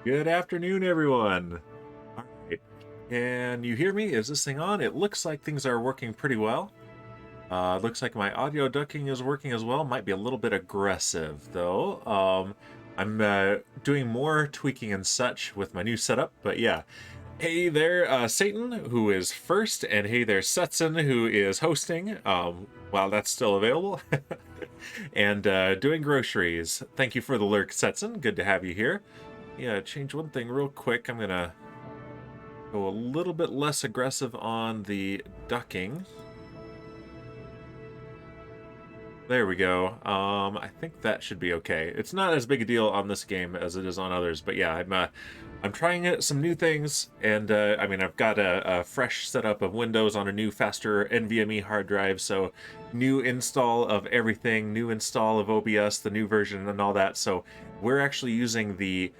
Good afternoon, everyone. All right. Can you hear me? Is this thing on? It looks like things are working pretty well. Looks like my audio ducking is working as well. Might be a little bit aggressive, though. I'm doing more tweaking and such with my new setup, but yeah. Hey there, Satan, who is first, and hey there, Setson, who is hosting, while that's still available, and doing groceries. Thank you for the lurk, Setson. Good to have you here. Yeah, change one thing real quick. I'm gonna go a little bit less aggressive on the ducking. There we go. I think that should be okay. It's not as big a deal on this game as it is on others, but yeah, I'm trying some new things, and I mean, I've got a fresh setup of Windows on a new, faster NVMe hard drive, so new install of everything, new install of OBS, the new version, and all that. So we're actually using the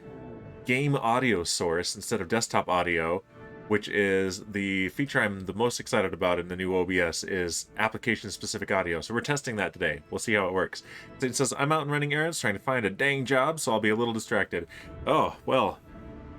game audio source instead of desktop audio, which is the feature I'm the most excited about in the new OBS, is application-specific audio. So we're testing that today. We'll see how it works. It says, I'm out and running errands, trying to find a dang job, so I'll be a little distracted. Oh, well,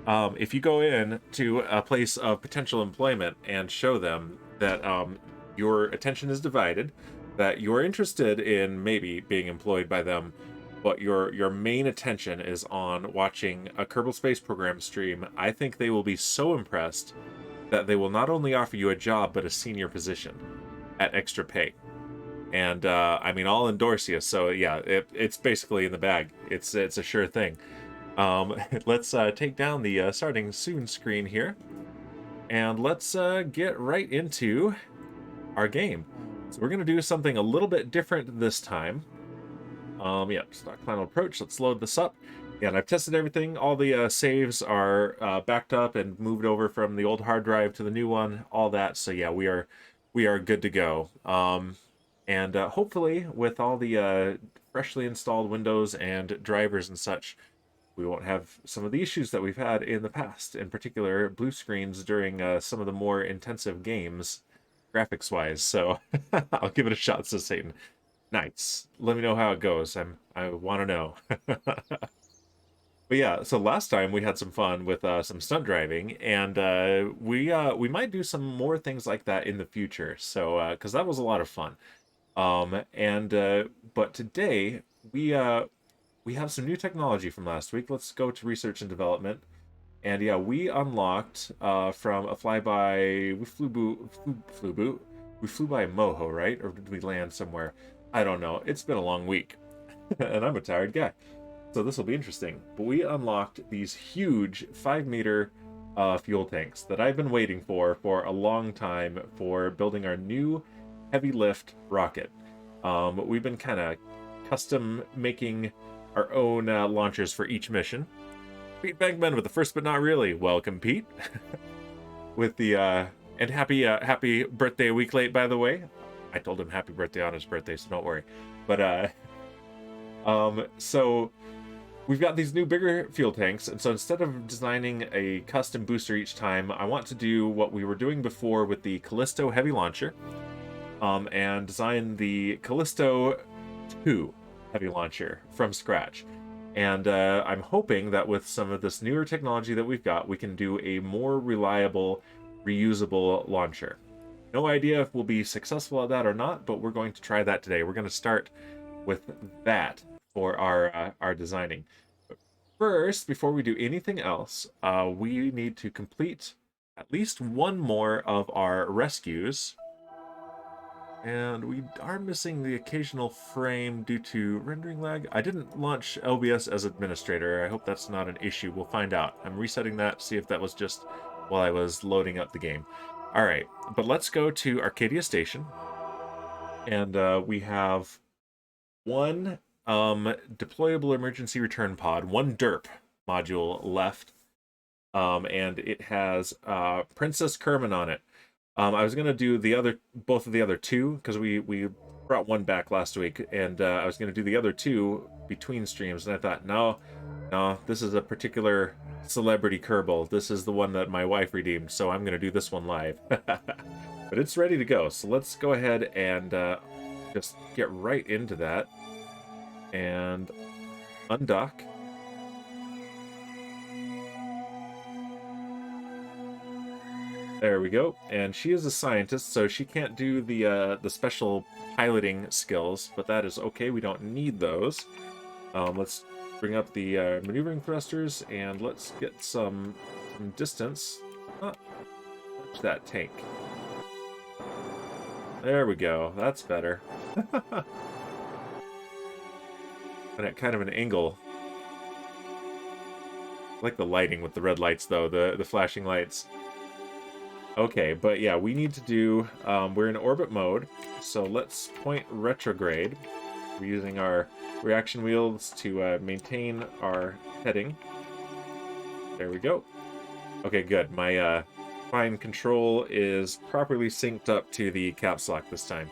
if you go in to a place of potential employment and show them that your attention is divided, that you're interested in maybe being employed by them, but your main attention is on watching a Kerbal Space Program stream, I think they will be so impressed that they will not only offer you a job, but a senior position at extra pay. And I mean, I'll endorse you. So yeah, it's basically in the bag. It's a sure thing. Let's take down the starting soon screen here, and let's get right into our game. So we're gonna do something a little bit different this time. Yeah, stock final approach. Let's load this up. Yeah, and I've tested everything. All the saves are backed up and moved over from the old hard drive to the new one. All that. So yeah, we are good to go. And hopefully, with all the freshly installed Windows and drivers and such, we won't have some of the issues that we've had in the past. In particular, blue screens during some of the more intensive games, graphics-wise. So I'll give it a shot, says Satan. Nice. Let me know how it goes. I want to know. But yeah, so last time we had some fun with some stunt driving, and we might do some more things like that in the future. So because that was a lot of fun. But today we have some new technology from last week. Let's go to research and development. And yeah, we unlocked from a flyby. We flew by Moho, right? Or did we land somewhere? I don't know. It's been a long week, and I'm a tired guy. So this will be interesting. But we unlocked these huge 5-meter fuel tanks that I've been waiting for a long time for building our new heavy lift rocket. We've been kind of custom making our own launchers for each mission. Pete Bankman with the first but not really. Welcome, Pete. With the and happy birthday a week late, by the way. I told him happy birthday on his birthday, so don't worry. But so we've got these new bigger fuel tanks, and so instead of designing a custom booster each time, I want to do what we were doing before with the Callisto heavy launcher, and design the Callisto 2 heavy launcher from scratch. And I'm hoping that with some of this newer technology that we've got, we can do a more reliable, reusable launcher. No idea if we'll be successful at that or not, but we're going to try that today. We're going to start with that for our designing. But first, before we do anything else, we need to complete at least one more of our rescues. And we are missing the occasional frame due to rendering lag. I didn't launch LBS as administrator. I hope that's not an issue. We'll find out. I'm resetting that, see if that was just while I was loading up the game. All right, but let's go to Arcadia Station. And we have one deployable emergency return pod, one DERP module left. And it has Princess Kerman on it. I was gonna do both of the other two, because we brought one back last week, and I was gonna do the other two between streams, and I thought, no, this is a particular celebrity Kerbal. This is the one that my wife redeemed, so I'm gonna do this one live. But it's ready to go, so let's go ahead and just get right into that and undock. There we go. And she is a scientist, so she can't do the special piloting skills, but that is okay. We don't need those. Let's bring up the maneuvering thrusters, and let's get some distance. Touch that tank. There we go. That's better. And at kind of an angle. I like the lighting with the red lights, though, the flashing lights. Okay, but yeah, we need to do... we're in orbit mode, so let's point retrograde. We're using our reaction wheels to maintain our heading. There we go. Okay, good. My fine control is properly synced up to the caps lock this time.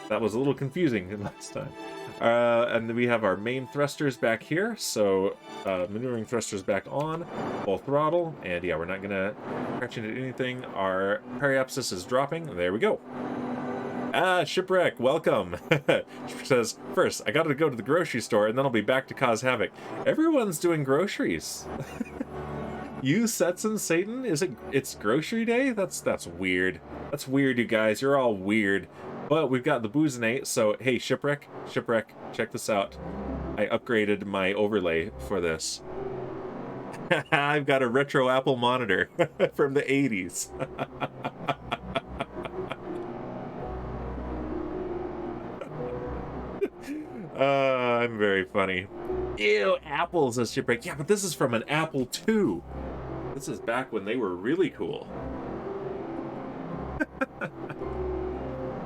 That was a little confusing last time. And then we have our main thrusters back here, so maneuvering thrusters back on, full throttle, and yeah, we're not gonna crash into anything. Our periapsis is dropping. There we go. Ah, Shipwreck, welcome. She says, first, I gotta go to the grocery store, and then I'll be back to cause havoc. Everyone's doing groceries. You, Setson, Satan? It's grocery day? That's weird. That's weird, you guys. You're all weird. But we've got the Boozinate, so hey, Shipwreck, check this out. I upgraded my overlay for this. I've got a retro Apple monitor from the 80s. I'm very funny. Ew, Apple, says Shipwreck. Yeah, but this is from an Apple II. This is back when they were really cool.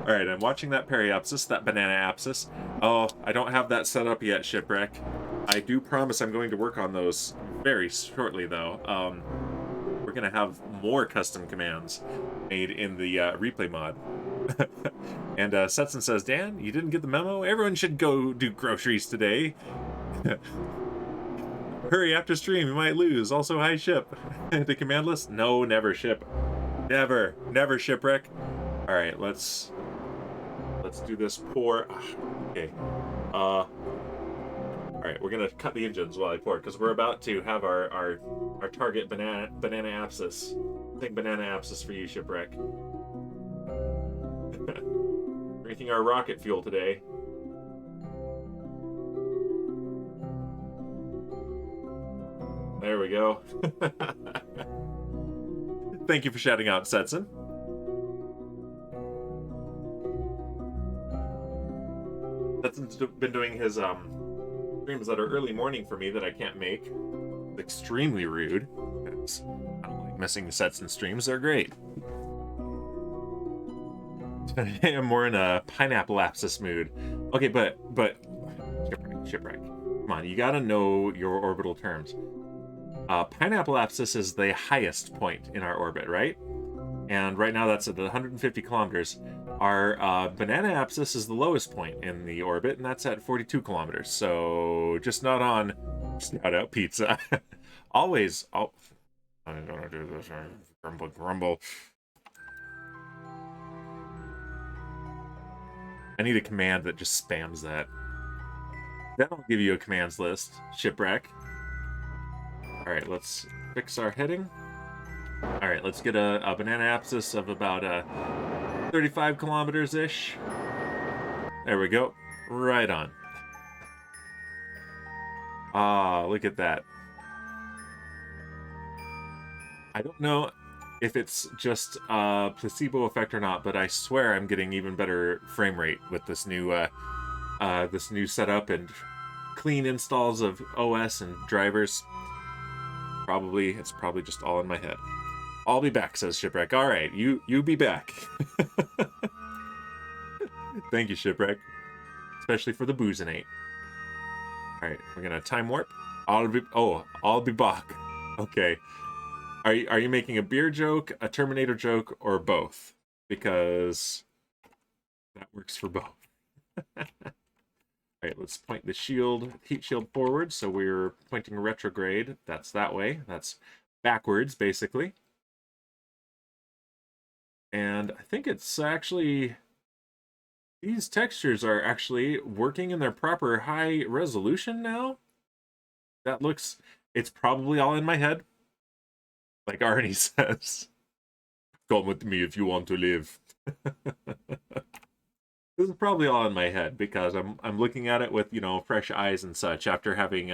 Alright, I'm watching that periapsis, that banana apsis. Oh, I don't have that set up yet, Shipwreck. I do promise I'm going to work on those very shortly, though. We're going to have more custom commands made in the replay mod. And Setson says, Dan, you didn't get the memo? Everyone should go do groceries today. Hurry after stream, you might lose. Also, hi, Ship. The command list? No, never, Ship. Never, Shipwreck. Alright, let's do this pour. Okay. Alright, we're gonna cut the engines while I pour, because we're about to have our target banana apsis. Think banana apsis for you, Shipwreck. Drinking our rocket fuel today. There we go. Thank you for shouting out, Setson. Setson's been doing his streams that are early morning for me that I can't make. It's extremely rude. I don't like missing the Setson streams. They're great. Today I'm more in a pineapple apsis mood. Okay, but Shipwreck. Come on, you gotta know your orbital terms. Pineapple apsis is the highest point in our orbit, right? And right now that's at 150 kilometers. Our banana apsis is the lowest point in the orbit, and that's at 42 kilometers. So just not on Scout Out Pizza. Always. Oh, I don't want to do this. Grumble. I need a command that just spams that. Then I'll give you a commands list, Shipwreck. Alright, let's fix our heading. Alright, let's get a banana apsis of about 35 kilometers-ish. There we go. Right on. Ah, look at that. I don't know if it's just a placebo effect or not, but I swear I'm getting even better frame rate with this new setup and clean installs of OS and drivers. It's probably just all in my head. I'll be back, says Shipwreck. All right, you be back. Thank you, Shipwreck. Especially for the Boozinate. All right, we're gonna time warp. I'll be back. Okay. Are you making a beer joke, a Terminator joke, or both? Because that works for both. Alright, let's point the heat shield forward, so we're pointing retrograde. That's that way. That's backwards, basically. And I think it's actually... These textures are actually working in their proper high resolution now. That looks... It's probably all in my head. Like Arnie says. Come with me if you want to live. This is probably all in my head because I'm looking at it with, you know, fresh eyes and such after having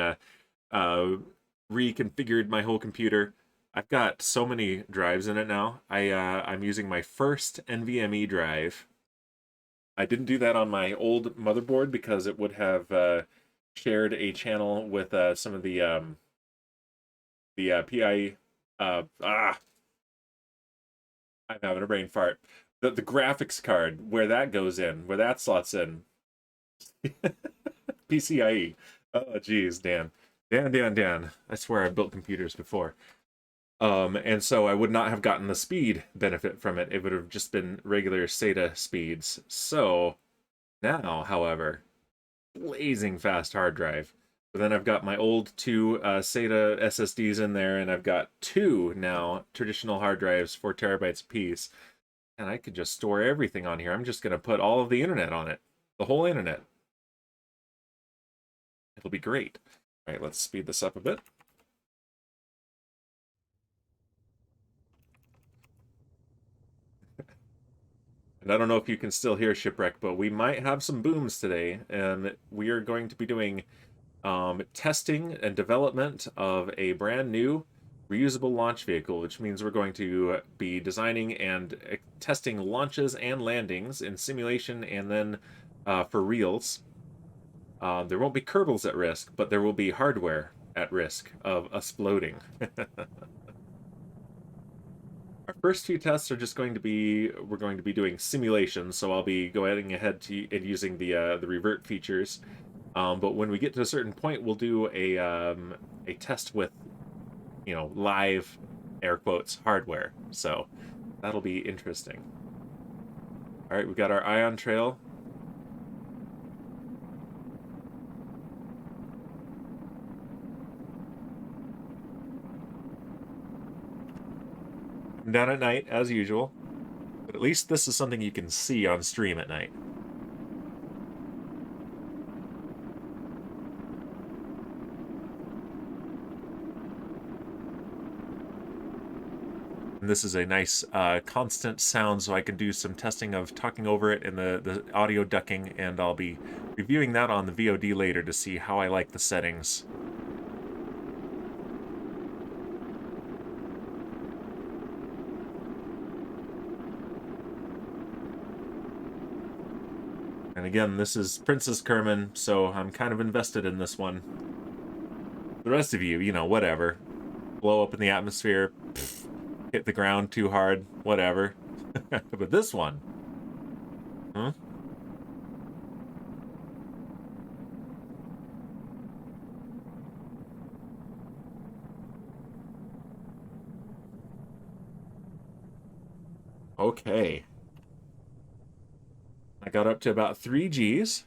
reconfigured my whole computer. I've got so many drives in it now. I'm using my first NVMe drive. I didn't do that on my old motherboard because it would have shared a channel with some of the PI. I'm having a brain fart. The graphics card, where that goes in, where that slots in. PCIe. Oh, geez, Dan. Dan. I swear I've built computers before. And so I would not have gotten the speed benefit from it. It would have just been regular SATA speeds. So now, however, blazing fast hard drive. But then I've got my old two SATA SSDs in there, and I've got two now traditional hard drives, 4 terabytes apiece. And I could just store everything on here. I'm just going to put all of the internet on it. The whole internet. It'll be great. All right, let's speed this up a bit. And I don't know if you can still hear Shipwreck, but we might have some booms today, and we are going to be doing testing and development of a brand new reusable launch vehicle, which means we're going to be designing and testing launches and landings in simulation and then for reals. There won't be Kerbals at risk, but there will be hardware at risk of exploding. Our first few tests are just going to be, we're going to be doing simulations, so I'll be going ahead and using the revert features. But when we get to a certain point, we'll do a test with, you know, live, air quotes, hardware. So that'll be interesting. All right, we've got our ion trail. I'm down at night, as usual. But at least this is something you can see on stream at night. And this is a nice constant sound, so I can do some testing of talking over it and the audio ducking, and I'll be reviewing that on the VOD later to see how I like the settings. And again, this is Princess Kerman, so I'm kind of invested in this one. The rest of you, you know, whatever. Blow up in the atmosphere, pff, hit the ground too hard, whatever. But this one, huh? Okay. I got up to about 3 Gs.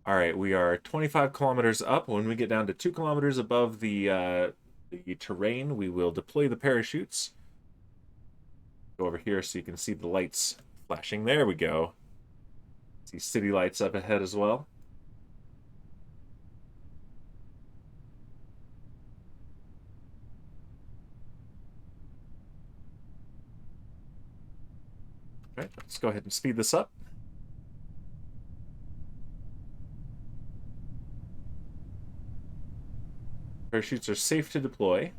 All right, we are 25 kilometers up. When we get down to 2 kilometers above the terrain, we will deploy the parachutes. Go over here so you can see the lights flashing. There we go. See city lights up ahead as well. All right, let's go ahead and speed this up. Parachutes are safe to deploy.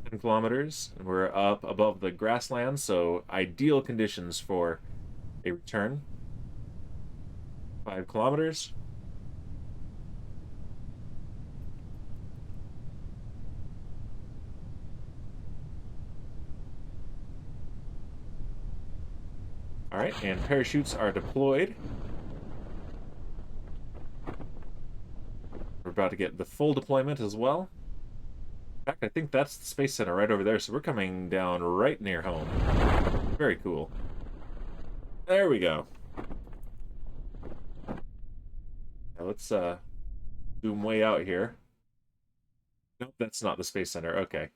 10 kilometers, and we're up above the grassland, so ideal conditions for a return. 5 kilometers. All right, and parachutes are deployed. We're about to get the full deployment as well. In fact, I think that's the Space Center right over there, so we're coming down right near home. Very cool. There we go. Now let's zoom way out here. Nope, that's not the Space Center. Okay.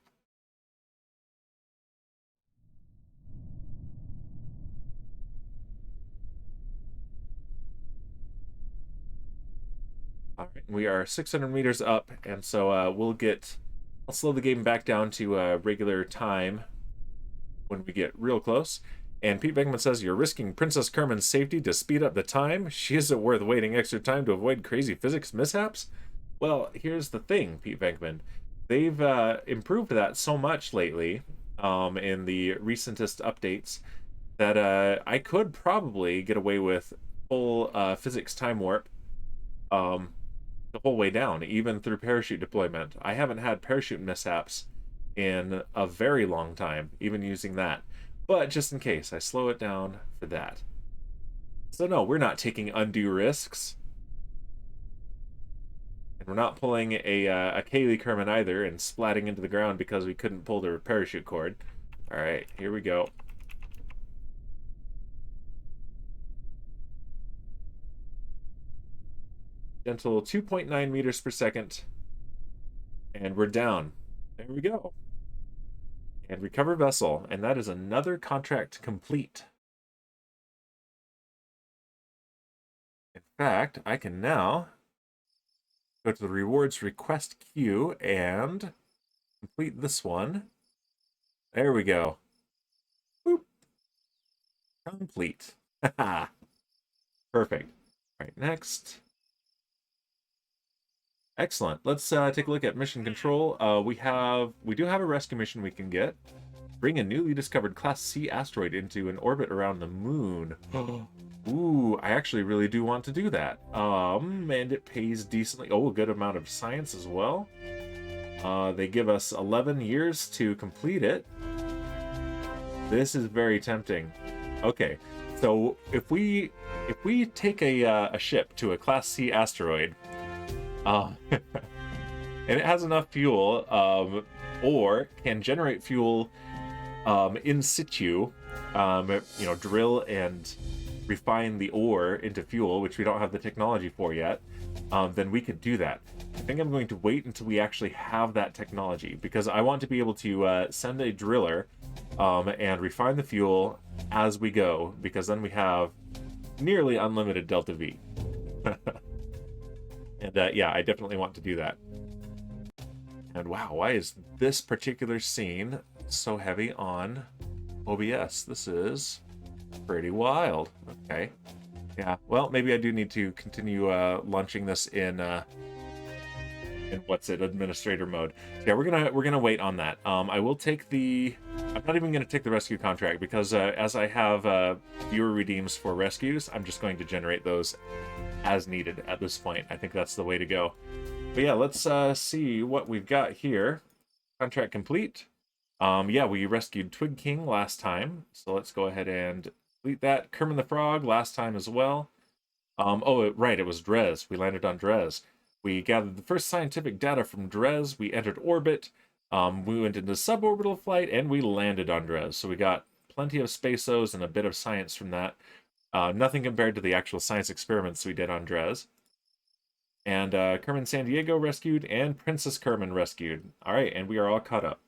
All right, we are 600 meters up, and so we'll get I'll slow the game back down to regular time when we get real close. And Pete Venkman says, you're risking Princess Carmen's safety to speed up the time? She isn't worth waiting extra time to avoid crazy physics mishaps? Well, here's the thing, Pete Venkman. They've improved that so much lately in the recentest updates that I could probably get away with full physics time warp the whole way down, even through parachute deployment. I haven't had parachute mishaps in a very long time, even using that. But just in case, I slow it down for that. So no, we're not taking undue risks. And we're not pulling a Kaylee Kerman either and splatting into the ground because we couldn't pull the parachute cord. All right, here we go. Gentle 2.9 meters per second. And we're down. There we go. And recover vessel. And that is another contract complete. In fact, I can now go to the rewards request queue and complete this one. There we go. Boop. Complete. Perfect. All right, next. Excellent. Let's take a look at mission control. We do have a rescue mission we can get. Bring a newly discovered Class C asteroid into an orbit around the moon. Ooh, I actually really do want to do that. And it pays decently. Oh, a good amount of science as well. They give us 11 years to complete it. This is very tempting. Okay, so if we take a ship to a Class C asteroid, and it has enough fuel, or can generate fuel in situ, drill and refine the ore into fuel, which we don't have the technology for yet, then we could do that. I think I'm going to wait until we actually have that technology, because I want to be able to send a driller and refine the fuel as we go, because then we have nearly unlimited Delta V. And yeah, I definitely want to do that. And wow, why is this particular scene so heavy on OBS? This is pretty wild. Okay. Yeah, well, maybe I do need to continue launching this in administrator mode. So yeah, we're gonna wait on that. I will take the. I'm not even gonna take the rescue contract because as I have viewer redeems for rescues, I'm just going to generate those as needed at this point. I think that's the way to go. But yeah, let's see what we've got here. Contract complete. Yeah, we rescued Twig King last time, so let's go ahead and complete that. Kermit the Frog last time as well. Oh, right, it was Dres. We landed on Dres. We gathered the first scientific data from Dres. We entered orbit. We went into suborbital flight, and we landed on Dres. So we got plenty of space-os and a bit of science from that. Nothing compared to the actual science experiments we did on Dres. And Kerman San Diego rescued, and Princess Kerman rescued. All right, and we are all caught up.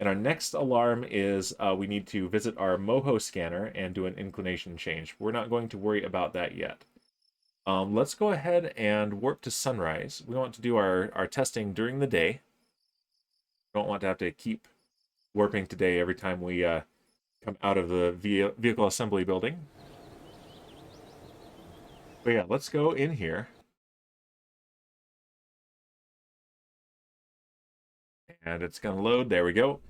And our next alarm is we need to visit our Moho scanner and do an inclination change. We're not going to worry about that yet. Let's go ahead and warp to Sunrise. We want to do our testing during the day. Don't want to have to keep warping today every time we come out of the vehicle assembly building. But yeah, let's go in here. And it's going to load. There we go.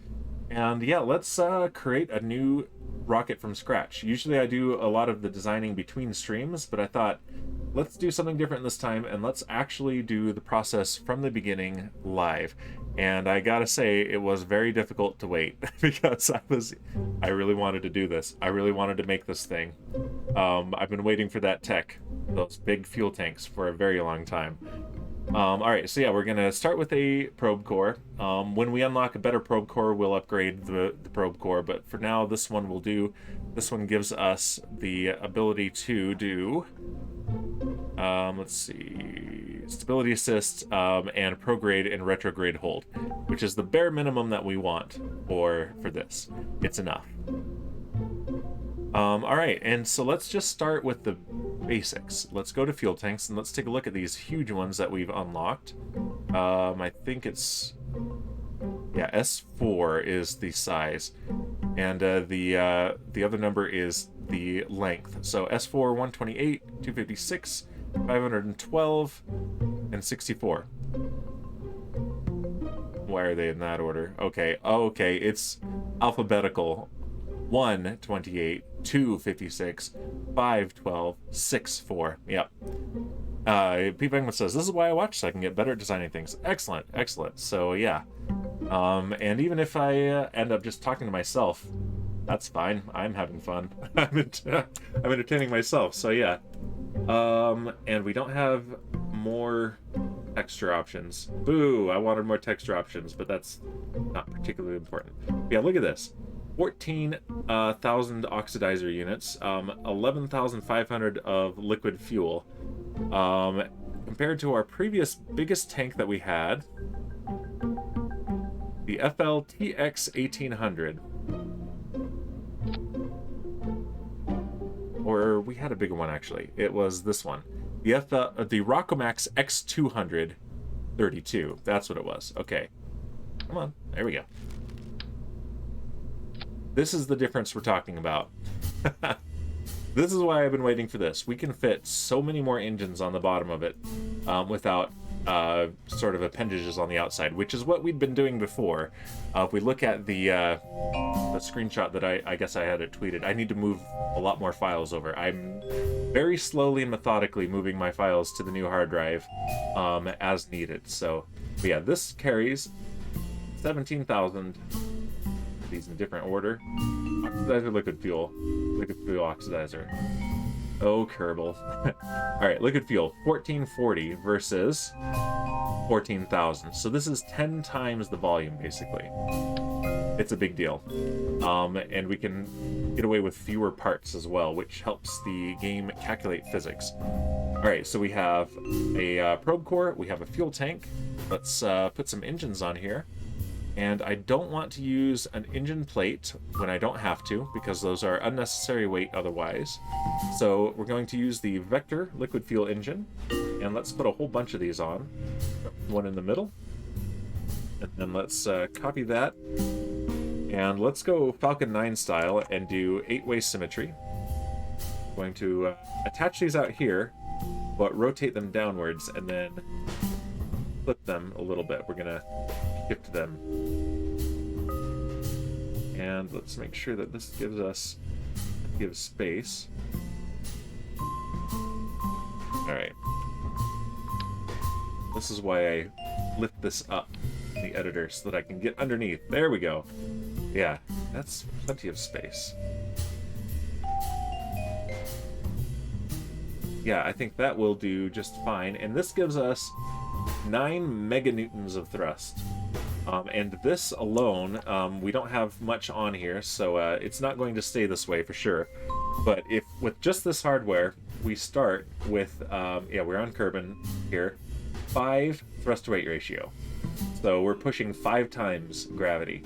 And yeah, let's create a new rocket from scratch. Usually I do a lot of the designing between streams, but I thought, let's do something different this time, and let's actually do the process from the beginning live. And I gotta say, it was very difficult to wait because I really wanted to do this. I really wanted to make this thing. I've been waiting for that tech, those big fuel tanks, for a very long time. All right, so yeah, we're gonna start with a probe core. When we unlock a better probe core, we'll upgrade the probe core, but for now, this one will do. This one gives us the ability to do, let's see, stability assist, and prograde and retrograde hold, which is the bare minimum that we want for this. It's enough. All right, and so let's just start with the basics. Let's go to fuel tanks and let's take a look at these huge ones that we've unlocked. I think it's Yeah, S4 is the size, and the other number is the length. So S4 128, 256, 512, and 64. Why are they in that order? Okay, okay, it's alphabetical. 128, 256, 512, 64. Yep. Pete Bangman says, this is why I watch, so I can get better at designing things. Excellent, excellent. So yeah. And even if I end up just talking to myself, that's fine. I'm having fun. I'm entertaining myself, so yeah. And we don't have more texture options. Boo, I wanted more texture options, but that's not particularly important. Yeah, look at this. 14,000 oxidizer units, 11,500 of liquid fuel. Compared to our previous biggest tank that we had, the FLTX 1800. Or we had a bigger one actually. It was this one. The Rockomax X200 32. That's what it was. Okay. Come on. There we go. This is the difference we're talking about. This is why I've been waiting for this. We can fit so many more engines on the bottom of it without sort of appendages on the outside, which is what we'd been doing before. If we look at the screenshot that I guess I had it tweeted, I need to move a lot more files over. I'm very slowly and methodically moving my files to the new hard drive as needed. So, but yeah, this carries 17,000. These in different order. Oxidizer, liquid fuel oxidizer. Oh, Kerbal. Alright, liquid fuel, 1440 versus 14,000. So this is 10 times the volume, basically. It's a big deal. And we can get away with fewer parts as well, which helps the game calculate physics. Alright, so we have a probe core, we have a fuel tank. Let's put some engines on here. And I don't want to use an engine plate when I don't have to, because those are unnecessary weight otherwise. So we're going to use the Vector liquid fuel engine, and let's put a whole bunch of these on. One in the middle. And then let's copy that. And let's go Falcon 9 style and do 8-way symmetry. I'm going to attach these out here, but rotate them downwards, and then flip them a little bit. We're going to shift them. And let's make sure that this gives space. Alright. This is why I lift this up in the editor, so that I can get underneath. There we go. Yeah, that's plenty of space. Yeah, I think that will do just fine. And this gives us 9 meganewtons of thrust. And this alone, we don't have much on here, so it's not going to stay this way for sure. But if with just this hardware, we start with, yeah, we're on Kerbal here, 5 thrust to weight ratio. So we're pushing 5 times gravity.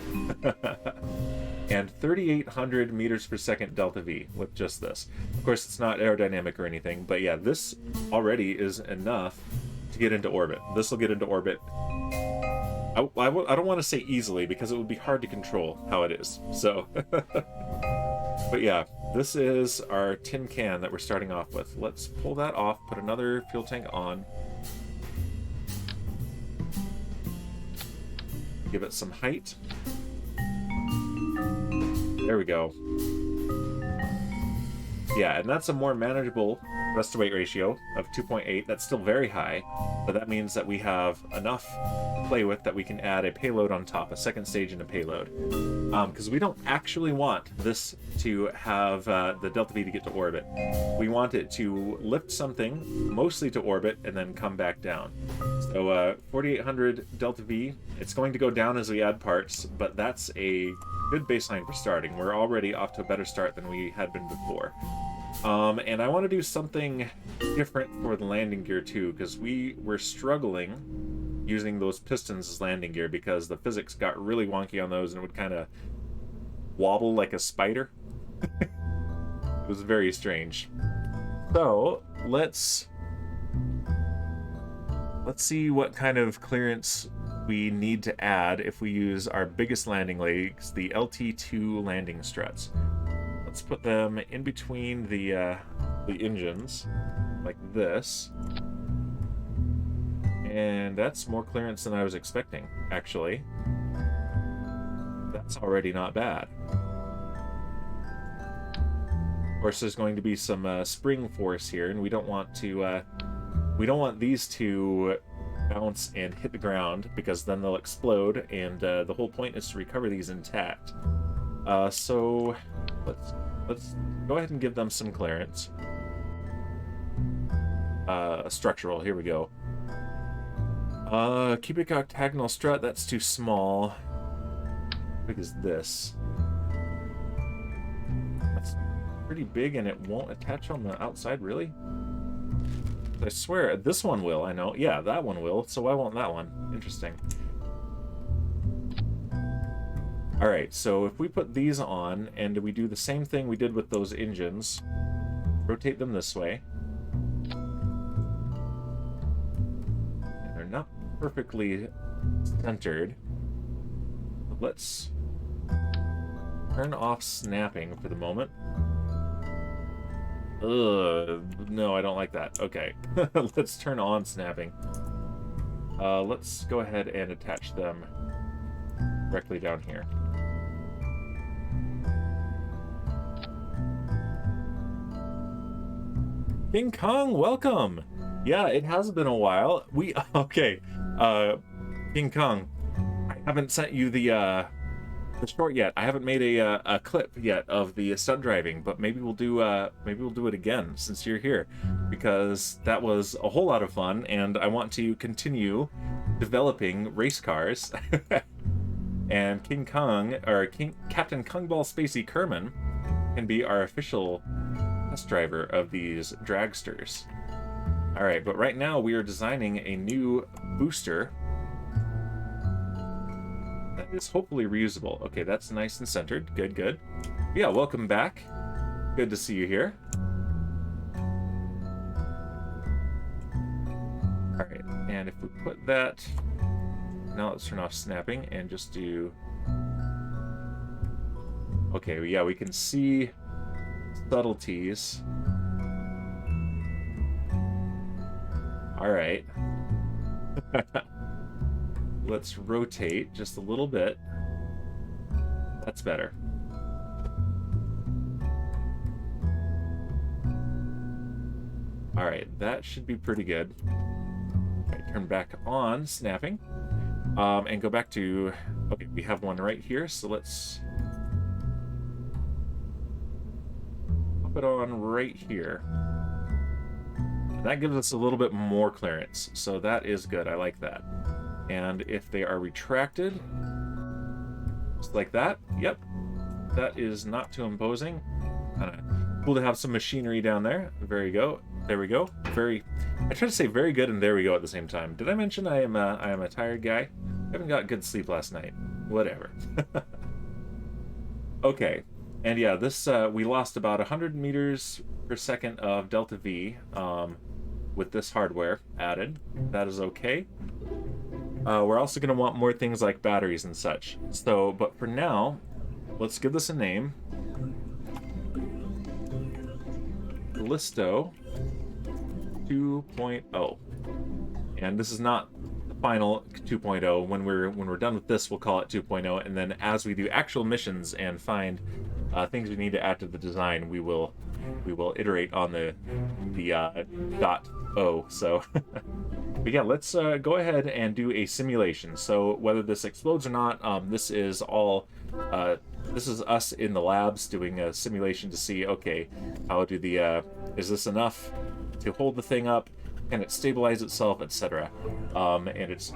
And 3,800 meters per second delta V with just this. Of course, it's not aerodynamic or anything, but yeah, this already is enough to get into orbit. This will get into orbit. I don't want to say easily, because it would be hard to control how it is. So, but yeah, this is our tin can that we're starting off with. Let's pull that off, put another fuel tank on. Give it some height. There we go. Yeah, and that's a more manageable thrust to weight ratio of 2.8. That's still very high, but that means that we have enough to play with that we can add a payload on top, a second stage and a payload. Because we don't actually want this to have the delta V to get to orbit. We want it to lift something mostly to orbit and then come back down. So 4,800 delta V. It's going to go down as we add parts, but that's a good baseline for starting. We're already off to a better start than we had been before. And I want to do something different for the landing gear too, because we were struggling using those pistons as landing gear because the physics got really wonky on those and it would kind of wobble like a spider. It was very strange. So let's see what kind of clearance we need to add if we use our biggest landing legs, the LT2 landing struts. Let's put them in between the engines, like this. And that's more clearance than I was expecting, actually. That's already not bad. Of course, there's going to be some spring force here, and we don't want these to bounce and hit the ground, because then they'll explode, and the whole point is to recover these intact. So let's go ahead and give them some clearance. Structural, here we go. Cubic octagonal strut, that's too small. How big is this? That's pretty big, and it won't attach on the outside, really? I swear, this one will, I know. Yeah, that one will, so why won't that one? Interesting. Alright, so if we put these on, and we do the same thing we did with those engines, rotate them this way. And they're not perfectly centered. Let's turn off snapping for the moment. Ugh, no, I don't like that. Okay, let's turn on snapping. Let's go ahead and attach them directly down here. King Kong, welcome! Yeah, it has been a while. Okay, King Kong, I haven't sent you the short yet. I haven't made a clip yet of the stunt driving, but maybe we'll do it again since you're here, because that was a whole lot of fun, and I want to continue developing race cars. And King Kong, or Captain Kongball Spacey Kerman, can be our official test driver of these dragsters. All right, but right now we are designing a new booster that is hopefully reusable. Okay, that's nice and centered. Good, good. Yeah, welcome back. Good to see you here. All right, and if we put that... Now let's turn off snapping and just do... Okay, yeah, we can see subtleties. All right. Let's rotate just a little bit. That's better. All right, that should be pretty good. All right, turn back on snapping. And go back to... Okay, we have one right here, so let's pop it on right here. That gives us a little bit more clearance, so that is good. I like that. And if they are retracted, just like that, yep, that is not too imposing. Cool to have some machinery down there. There we go. There we go. I try to say very good and there we go at the same time. Did I mention I am a tired guy? I haven't got good sleep last night. Whatever. Okay, and yeah, this we lost about 100 meters per second of delta V with this hardware added. That is okay. We're also going to want more things like batteries and such. So, but for now, let's give this a name. Listo 2.0. And this is not the final 2.0. When we're done with this, we'll call it 2.0. And then as we do actual missions and find things we need to add to the design, we will iterate on the .0. So. But yeah, let's go ahead and do a simulation. So whether this explodes or not, this is all this is us in the labs doing a simulation to see, okay, how do the is this enough to hold the thing up? Can it stabilize itself, etc. And it's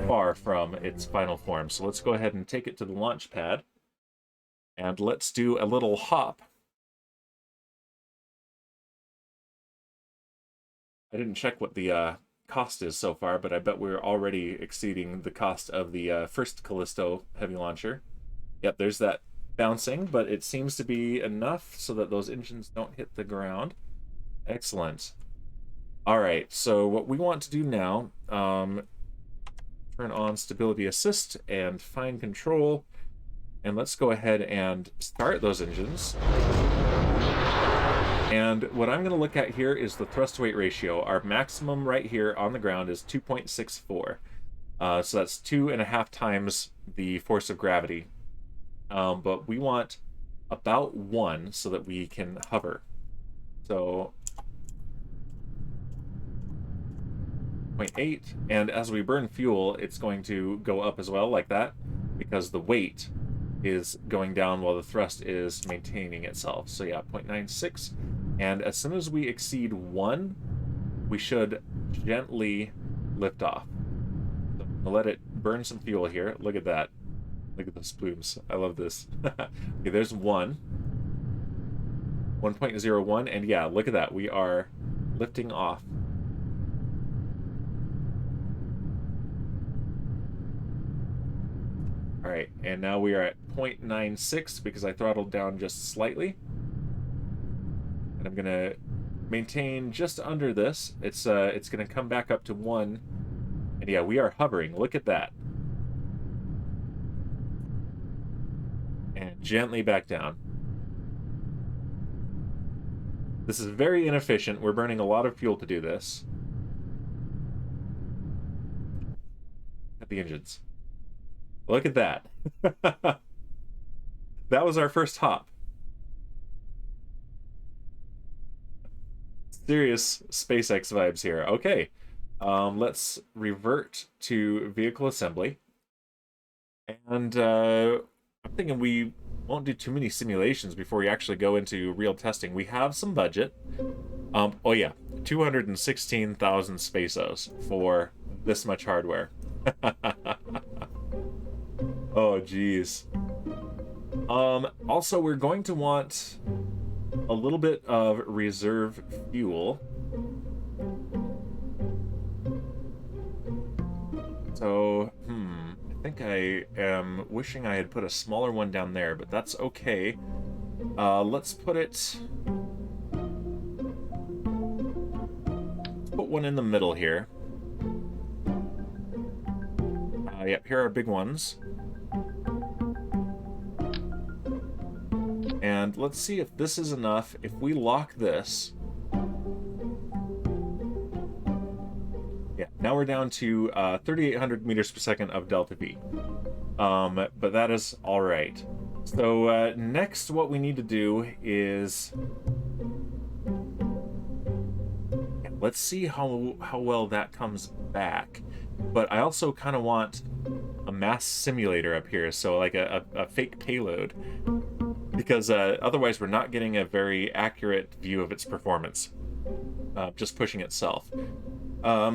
far from its final form. So let's go ahead and take it to the launch pad, and let's do a little hop. I didn't check what the cost is so far, but I bet we're already exceeding the cost of the first Callisto heavy launcher. Yep, there's that bouncing, but it seems to be enough so that those engines don't hit the ground. Excellent. All right, so what we want to do now, turn turn on stability assist and fine control. And let's go ahead and start those engines. And what I'm going to look at here is the thrust-to-weight ratio. Our maximum right here on the ground is 2.64. So that's 2.5 times the force of gravity. But we want about 1 so that we can hover. So 0.8, and as we burn fuel, it's going to go up as well, like that, because the weight is going down while the thrust is maintaining itself. So yeah, 0.96, and as soon as we exceed 1, we should gently lift off. So we'll let it burn some fuel here. Look at that. Look at those plumes. I love this. Okay, there's 1. 1.01, and yeah, look at that. We are lifting off. All right, and now we are at 0.96 because I throttled down just slightly. And I'm gonna maintain just under this. It's gonna come back up to 1. And yeah, we are hovering. Look at that. And gently back down. This is very inefficient. We're burning a lot of fuel to do this. At the engines. Look at that. That was our first hop. Serious SpaceX vibes here. Okay. Let's revert to vehicle assembly. And I'm thinking we won't do too many simulations before we actually go into real testing. We have some budget. Oh yeah, 216,000 pesos for this much hardware. Oh geez. Also, we're going to want a little bit of reserve fuel. So, I think I am wishing I had put a smaller one down there, but that's okay. Let's put it... Let's put one in the middle here. Yep, here are big ones. And let's see if this is enough. If we lock this... Yeah, now we're down to 3,800 meters per second of delta V. But that is all right. So next what we need to do is... Let's see how well that comes back. But I also kind of want a mass simulator up here, so like a fake payload. Because otherwise we're not getting a very accurate view of its performance. Just pushing itself.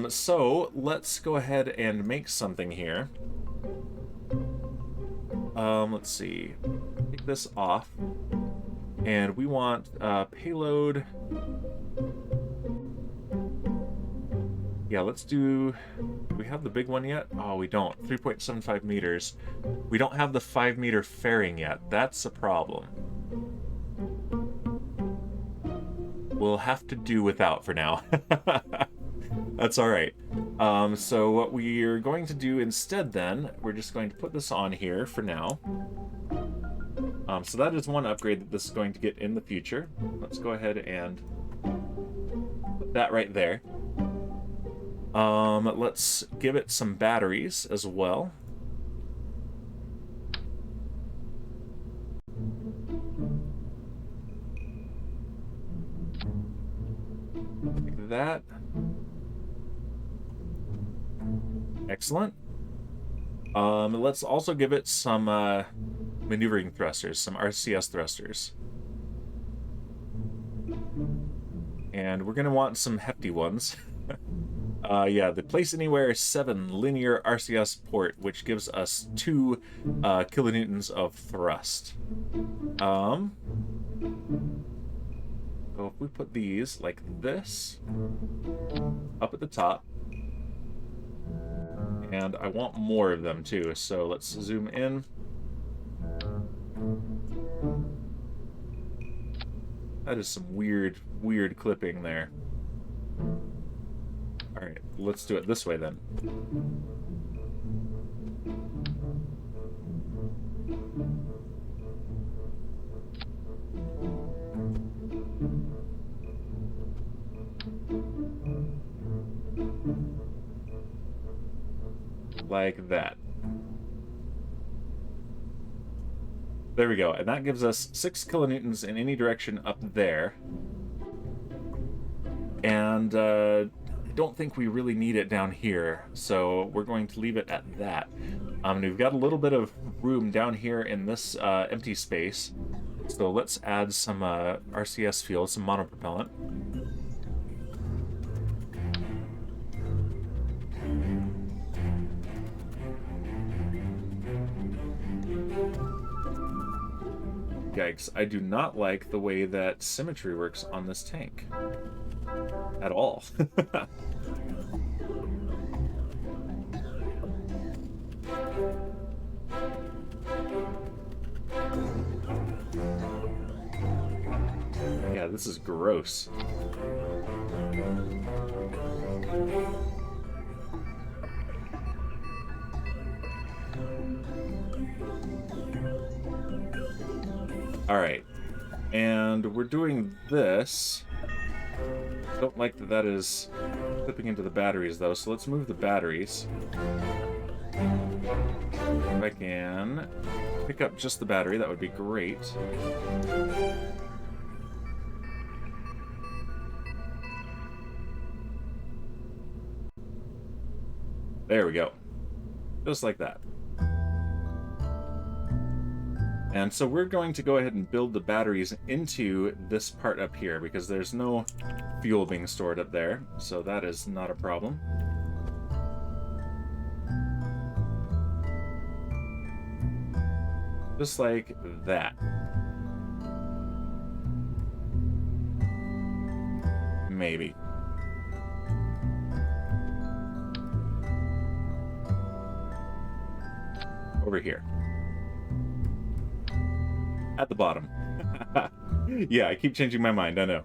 So let's go ahead and make something here. Let's see. Take this off. And we want payload. Yeah, let's do we have the big one yet? Oh, we don't. 3.75 meters. We don't have the 5-meter fairing yet. That's a problem. We'll have to do without for now. That's all right. So what we're going to do instead then, we're just going to put this on here for now. So that is one upgrade that this is going to get in the future. Let's go ahead and put that right there. Let's give it some batteries as well. Like that. Excellent. Let's also give it some maneuvering thrusters, some RCS thrusters. And we're going to want some hefty ones. Yeah, the Place Anywhere 7 linear RCS port, which gives us 2 kilonewtons of thrust. So if we put these like this up at the top, and I want more of them too, so let's zoom in. That is some weird clipping there. Alright, let's do it this way then. like that. There we go, and that gives us 6 kilonewtons in any direction up there. And I don't think we really need it down here, so we're going to leave it at that. We've got a little bit of room down here in this empty space, so let's add some RCS fuel, some monopropellant. Yikes, I do not like the way that symmetry works on this tank. At all. Yeah, this is gross. All right, and we're doing this. Don't like that that is clipping into the batteries, though, so let's move the batteries. If I can pick up just the battery, that would be great. There we go. Just like that. And so we're going to go ahead and build the batteries into this part up here because there's no fuel being stored up there, so that is not a problem. Just like that. Maybe. Over here. At the bottom. Yeah, I keep changing my mind, I know.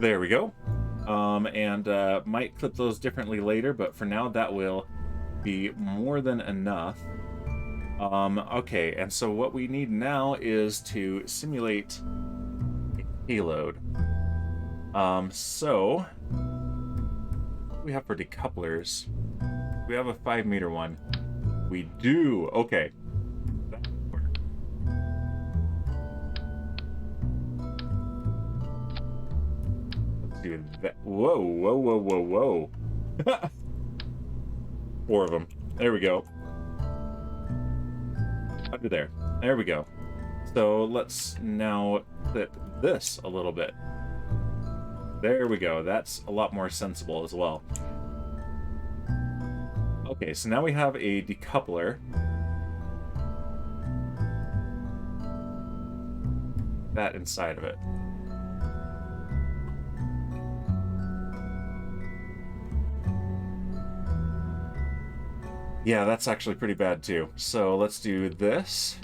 There we go. Might clip those differently later, but for now that will be more than enough. Okay, and so what we need now is to simulate a payload. So what do we have for decouplers? We have a 5-meter one. We do. Okay. Let's do that. Whoa, whoa, whoa, whoa, whoa. 4 of them. There we go. Under there. There we go. So let's now clip this a little bit. There we go. That's a lot more sensible as well. Okay, so now we have a decoupler. That inside of it. Yeah, that's actually pretty bad too. So let's do this.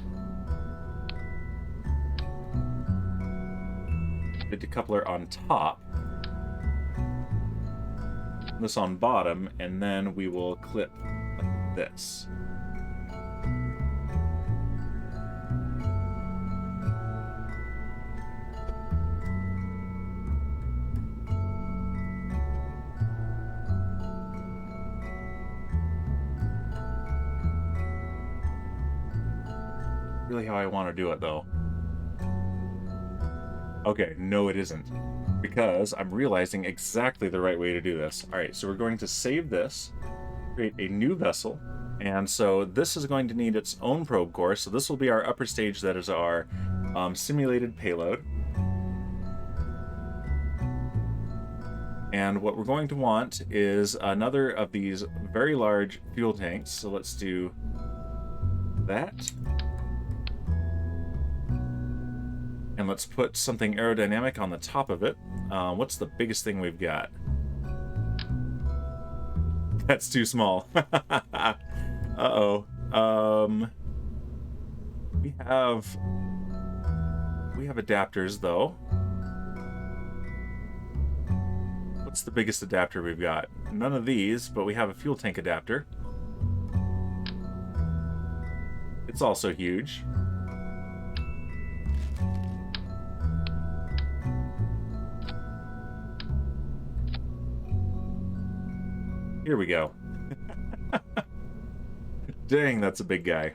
The decoupler on top. This on bottom, and then we will clip this. Really how I want to do it, though. Okay, no it isn't. Because I'm realizing exactly the right way to do this. Alright, so we're going to save this, create a new vessel, and so this is going to need its own probe core, so this will be our upper stage, that is our simulated payload. And what we're going to want is another of these very large fuel tanks, so let's do that. And let's put something aerodynamic on the top of it. What's the biggest thing we've got? That's too small. Uh-oh. We have adapters, though. What's the biggest adapter we've got? None of these, but we have a fuel tank adapter. It's also huge. Here we go. Dang, that's a big guy.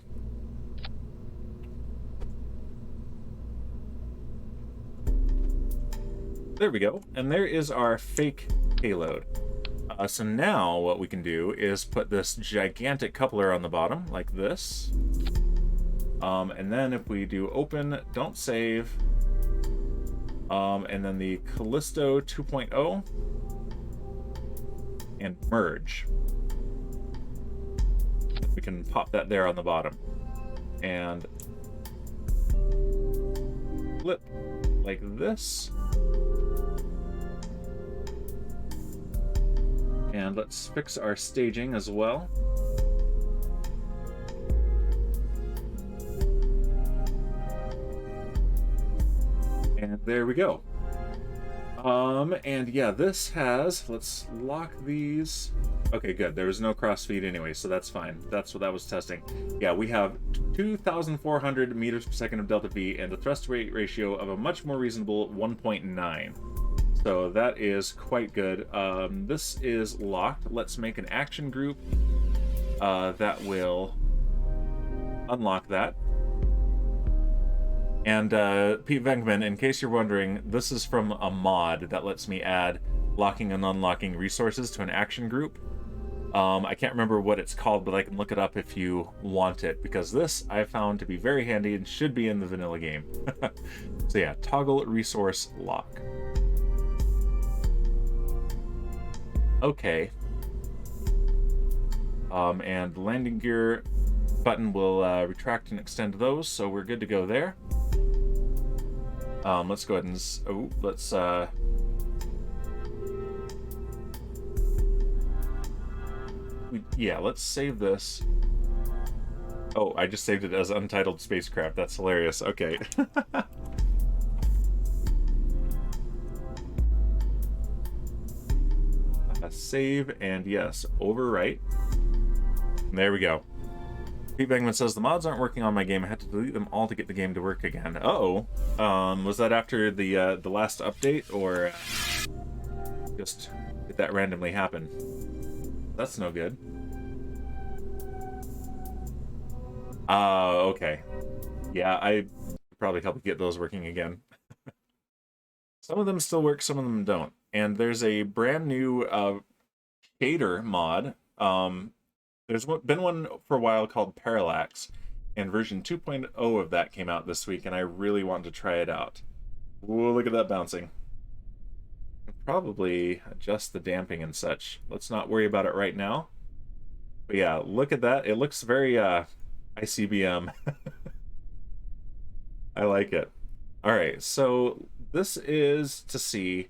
There we go. And there is our fake payload. So now what we can do is put this gigantic coupler on the bottom, like this. And then if we do open, don't save, and then the Callisto 2.0, and merge. We can pop that there on the bottom. And flip like this. And let's fix our staging as well. And there we go. And yeah, this has, let's lock these. Okay, good. There was no crossfeed anyway, so that's fine. That's what that was testing. Yeah, we have 2,400 meters per second of delta V and a thrust rate ratio of a much more reasonable 1.9. So that is quite good. This is locked. Let's make an action group that will unlock that. And Pete Venkman, in case you're wondering, this is from a mod that lets me add locking and unlocking resources to an action group. I can't remember what it's called, but I can look it up if you want it, because this I found to be very handy and should be in the vanilla game. So yeah, toggle resource lock. Okay. And landing gear button will retract and extend those, so we're good to go there. Let's go ahead and let's let's save this. Oh, I just saved it as untitled spacecraft. That's hilarious. Okay. Save, and yes, overwrite. There we go. Pete Bangman says the mods aren't working on my game. I had to delete them all to get the game to work again. Uh-oh. Was that after the last update, or just did that randomly happen? That's no good. Okay. Yeah, I could probably help get those working again. Some of them still work, some of them don't. And there's a brand new shader mod. There's been one for a while called Parallax, and version 2.0 of that came out this week, and I really want to try it out. Whoa, look at that bouncing. Probably adjust the damping and such. Let's not worry about it right now. But yeah, look at that. It looks very ICBM. I like it. All right, so this is to see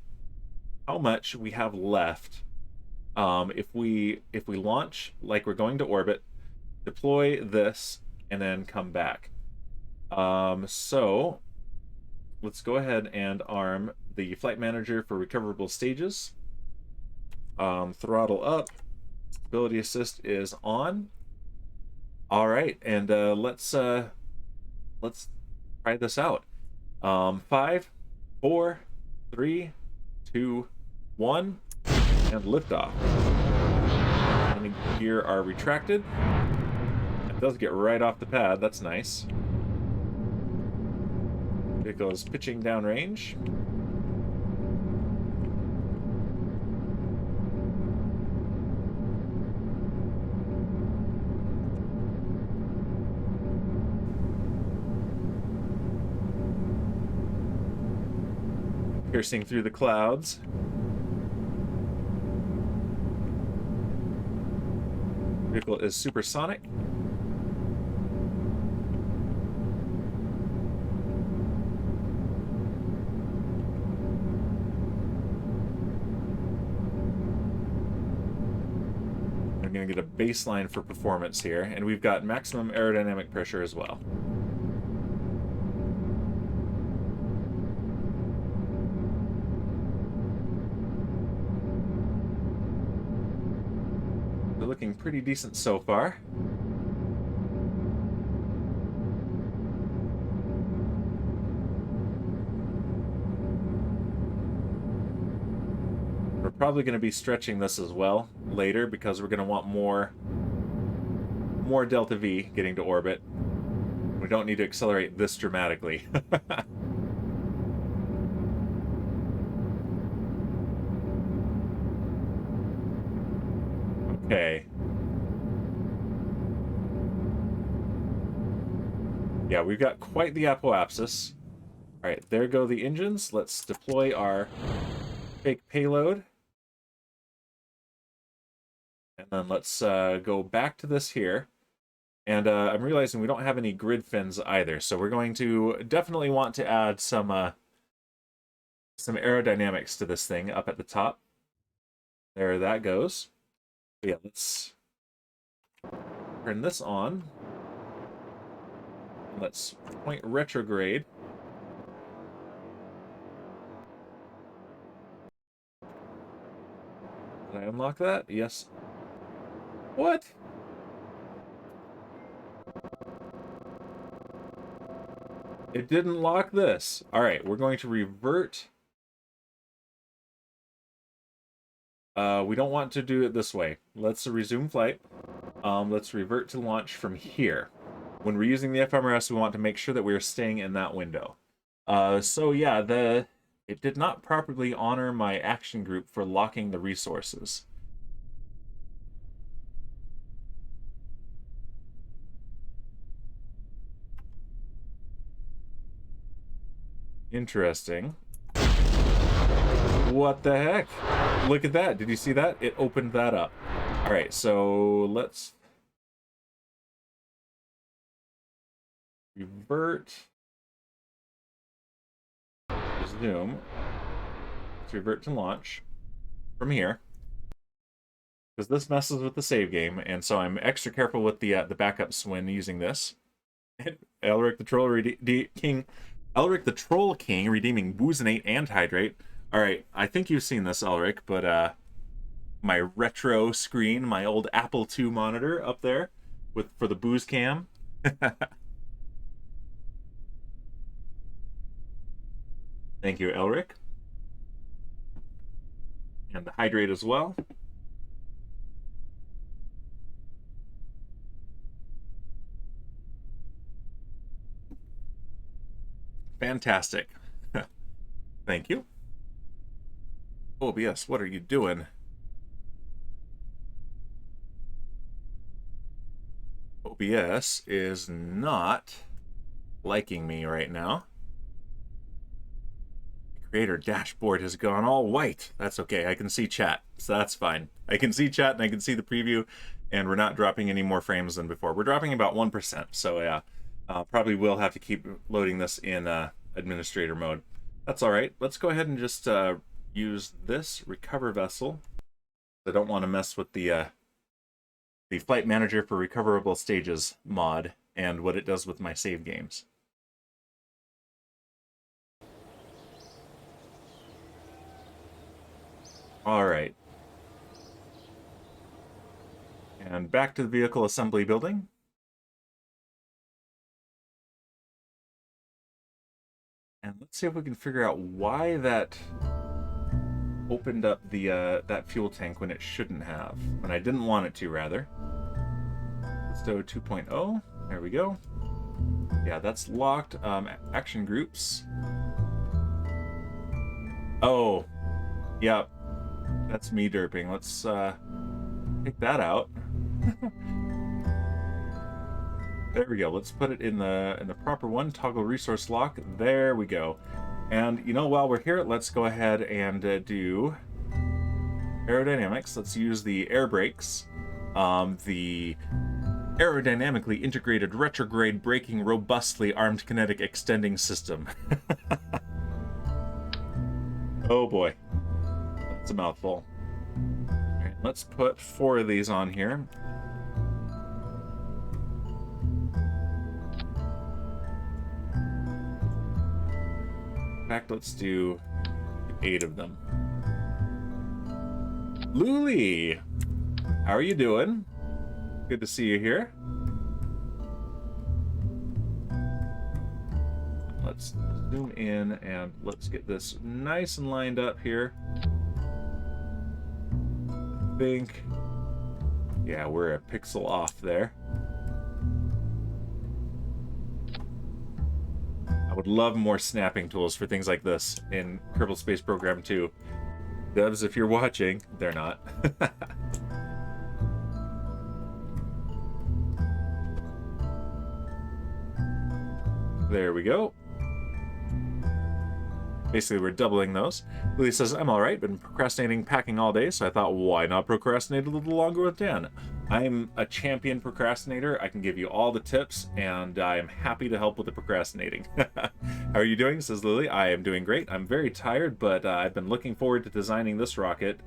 how much we have left if we launch like we're going to orbit, deploy this, and then come back. So let's go ahead and arm the flight manager for recoverable stages. Throttle up. Stability assist is on. All right, and let's try this out. 5, 4, 3, 2, 1, and liftoff. Landing gear are retracted. It does get right off the pad. That's nice. Vehicle is pitching downrange. Piercing through the clouds. Vehicle is supersonic. I'm going to get a baseline for performance here, and we've got maximum aerodynamic pressure as well. Looking pretty decent so far. probably going to be stretching this as well later because we're going to want more delta V getting to orbit. We don't need to accelerate this dramatically. Okay. Yeah, we've got quite the apoapsis. All right, there go the engines. Let's deploy our fake payload. And then let's go back to this here. And I'm realizing we don't have any grid fins either, so we're going to definitely want to add some aerodynamics to this thing up at the top. There that goes. Yeah, let's turn this on. Let's point retrograde. Did I unlock that? Yes. What? It didn't lock this. All right, we're going to revert. We don't want to do it this way. Let's resume flight. Let's revert to launch from here. When we're using the FMRS, we want to make sure that we're staying in that window. So yeah, it did not properly honor my action group for locking the resources. Interesting. What the heck? Look at that. Did you see that? It opened that up. All right, so let's revert. Resume. Let's revert to launch from here. Because this messes with the save game, and so I'm extra careful with the backups when using this. Elric the Troll King redeeming Boozinate and Hydrate. All right, I think you've seen this, Elric, but my retro screen, my old Apple II monitor up there for the booze cam. Thank you, Elric. And the Hydrate as well. Fantastic. Thank you. OBS, what are you doing? OBS is not liking me right now. The creator dashboard has gone all white. That's okay. I can see chat, so that's fine. I can see chat and I can see the preview, and we're not dropping any more frames than before. We're dropping about 1%, so yeah. Probably will have to keep loading this in administrator mode. That's all right. Let's go ahead and just use this recover vessel. I don't want to mess with the flight manager for recoverable stages mod and what it does with my save games. All right. And back to the vehicle assembly building. And let's see if we can figure out why that opened up the that fuel tank when it shouldn't have. When I didn't want it to, rather. Let's do 2.0. There we go. Yeah, that's locked. Action groups. Oh, yeah. That's me derping. Let's take that out. There we go. Let's put it in the proper one. Toggle resource lock. There we go. And you know, while we're here, let's go ahead and do aerodynamics. Let's use the air brakes. The aerodynamically integrated retrograde braking robustly armed kinetic extending system. Oh boy. That's a mouthful. All right, let's put 4 of these on here. In fact, let's do 8 of them. Luli! How are you doing? Good to see you here. Let's zoom in and let's get this nice and lined up here. think, yeah, we're a pixel off there. I would love more snapping tools for things like this in Kerbal Space Program 2. Devs, if you're watching, they're not. There we go. Basically, we're doubling those. Lily says, I'm alright, been procrastinating packing all day, so I thought, why not procrastinate a little longer with Dan? I'm a champion procrastinator. I can give you all the tips, and I am happy to help with the procrastinating. How are you doing? Says Lily. I am doing great. I'm very tired, but I've been looking forward to designing this rocket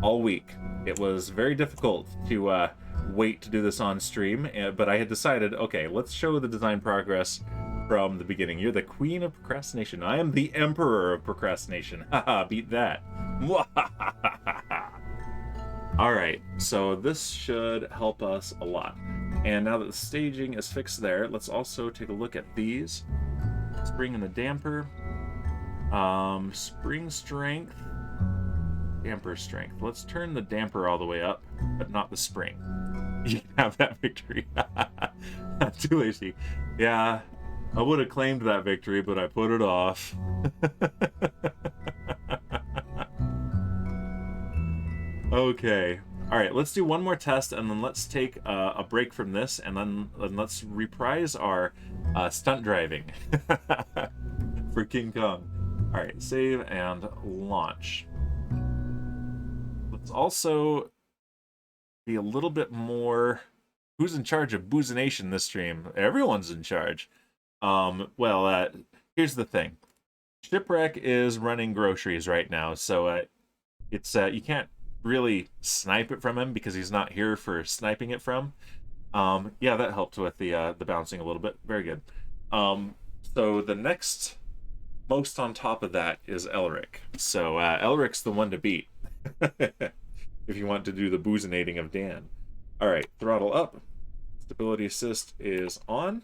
all week. It was very difficult to wait to do this on stream, but I had decided, okay, let's show the design progress from the beginning. You're the queen of procrastination. I am the emperor of procrastination. Haha, beat that. Alright, so this should help us a lot. And now that the staging is fixed there, let's also take a look at these. Spring and the damper. Spring strength. Damper strength. Let's turn the damper all the way up, but not the spring. You can have that victory. Not too lazy. Yeah. I would have claimed that victory, but I put it off. Okay. All right, let's do one more test, and then let's take a break from this, and then let's reprise our stunt driving for King Kong. All right, save and launch. Let's also be a little bit more... Who's in charge of Boozination this stream? Everyone's in charge. Here's the thing. Shipwreck is running groceries right now, so it's you can't really snipe it from him because he's not here for sniping it from. Yeah, that helped with the bouncing a little bit. Very good. So the next most on top of that is Elric. So Elric's the one to beat if you want to do the boozinating of Dan. All right, throttle up. Stability assist is on.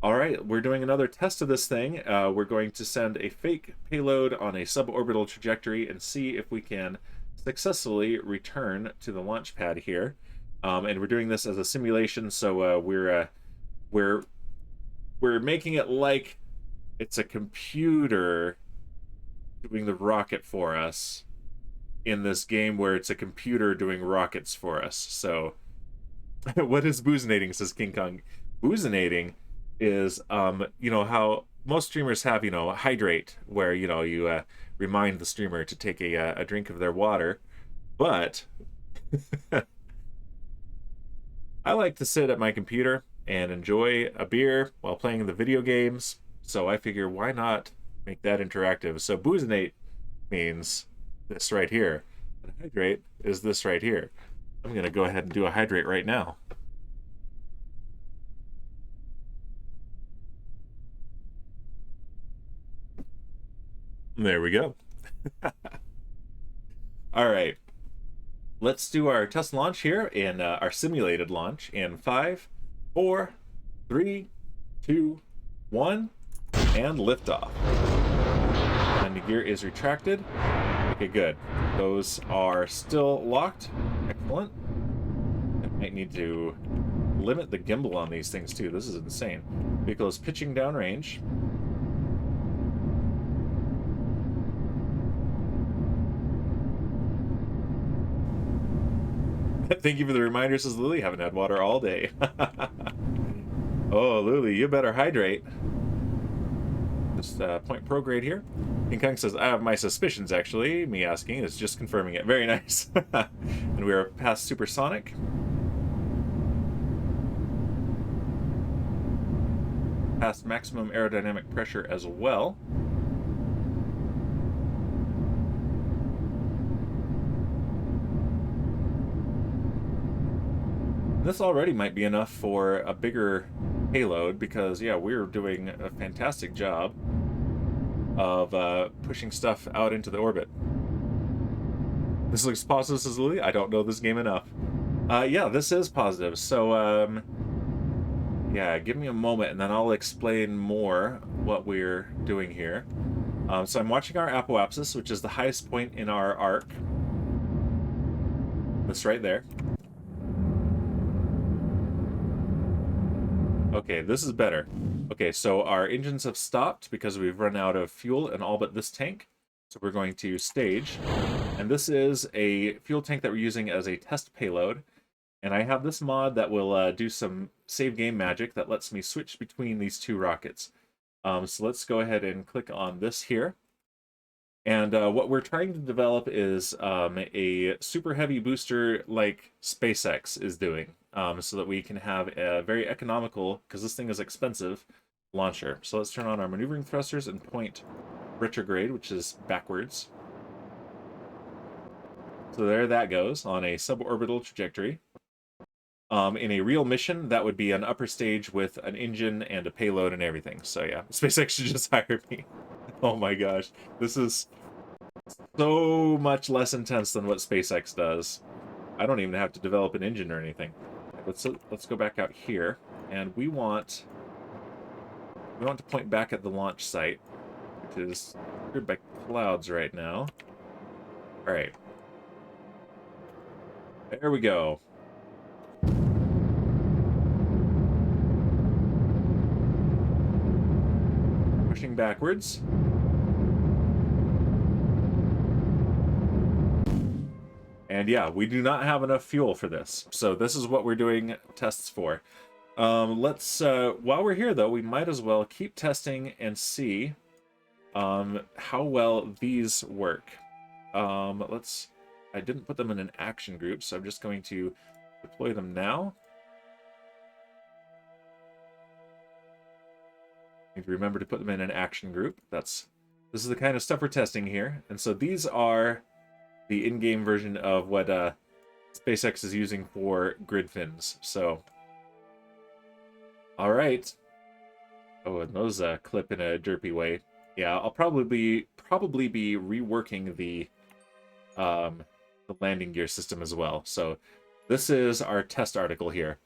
All right, we're doing another test of this thing. We're going to send a fake payload on a suborbital trajectory and see if we can successfully return to the launch pad here. And we're doing this as a simulation, so we're making it like it's a computer doing the rocket for us in this game where it's a computer doing rockets for us. So what is boozinating, says King Kong. Boozinating is, you know, how most streamers have, you know, hydrate, where, you know, you remind the streamer to take a drink of their water. But I like to sit at my computer and enjoy a beer while playing the video games. So I figure, why not make that interactive? So boozinate means this right here. And hydrate is this right here. I'm going to go ahead and do a hydrate right now. There we go. All right. Let's do our test launch here in our simulated launch in 5, 4, 3, 2, 1, and liftoff. And the gear is retracted. Okay, good. Those are still locked. Excellent. I might need to limit the gimbal on these things too. This is insane. Vehicle is pitching downrange. Thank you for the reminder, says Lily. Haven't had water all day. Oh, Lily, you better hydrate. Just point prograde here. King Kong says, I have my suspicions, actually. Me asking is just confirming it. Very nice. And we are past supersonic. Past maximum aerodynamic pressure as well. This already might be enough for a bigger payload because, yeah, we're doing a fantastic job of pushing stuff out into the orbit. This looks positive, says Lily. I don't know this game enough. Yeah, this is positive. So, yeah, give me a moment and then I'll explain more what we're doing here. So I'm watching our apoapsis, which is the highest point in our arc. this right there. Okay, this is better. Okay, so our engines have stopped because we've run out of fuel in all but this tank. So we're going to stage. And this is a fuel tank that we're using as a test payload. And I have this mod that will do some save game magic that lets me switch between these two rockets. So let's go ahead and click on this here. And what we're trying to develop is a super heavy booster like SpaceX is doing, so that we can have a very economical, because this thing is expensive, launcher. So let's turn on our maneuvering thrusters and point retrograde, which is backwards. So there that goes on a suborbital trajectory. In a real mission, that would be an upper stage with an engine and a payload and everything. So yeah, SpaceX should just hire me. Oh my gosh, this is so much less intense than what SpaceX does. I don't even have to develop an engine or anything. Let's go back out here, and we want to point back at the launch site, which is cleared by clouds right now. All right, there we go. Pushing backwards. And yeah, we do not have enough fuel for this. So this is what we're doing tests for. Let's, while we're here though, we might as well keep testing and see how well these work. I didn't put them in an action group, so I'm just going to deploy them now. Need to remember to put them in an action group. This is the kind of stuff we're testing here. And so these are the in-game version of what SpaceX is using for grid fins. So, all right. Oh, and those clip in a derpy way. Yeah, I'll probably be reworking the landing gear system as well. So this is our test article here.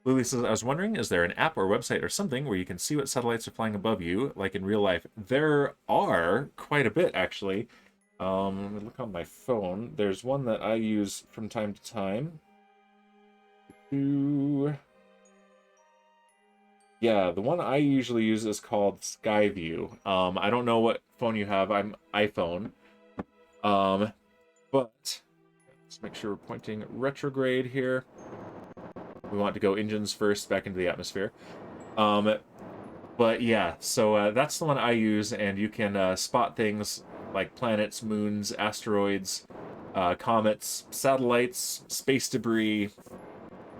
Lily says, I was wondering, is there an app or website or something where you can see what satellites are flying above you, like in real life? There are quite a bit, actually. Let me look on my phone. There's one that I use from time to time. Yeah, the one I usually use is called Skyview. I don't know what phone you have. I'm iPhone. But let's make sure we're pointing retrograde here. We want to go engines first back into the atmosphere. But yeah, so that's the one I use, and you can spot things like planets, moons, asteroids, comets, satellites, space debris,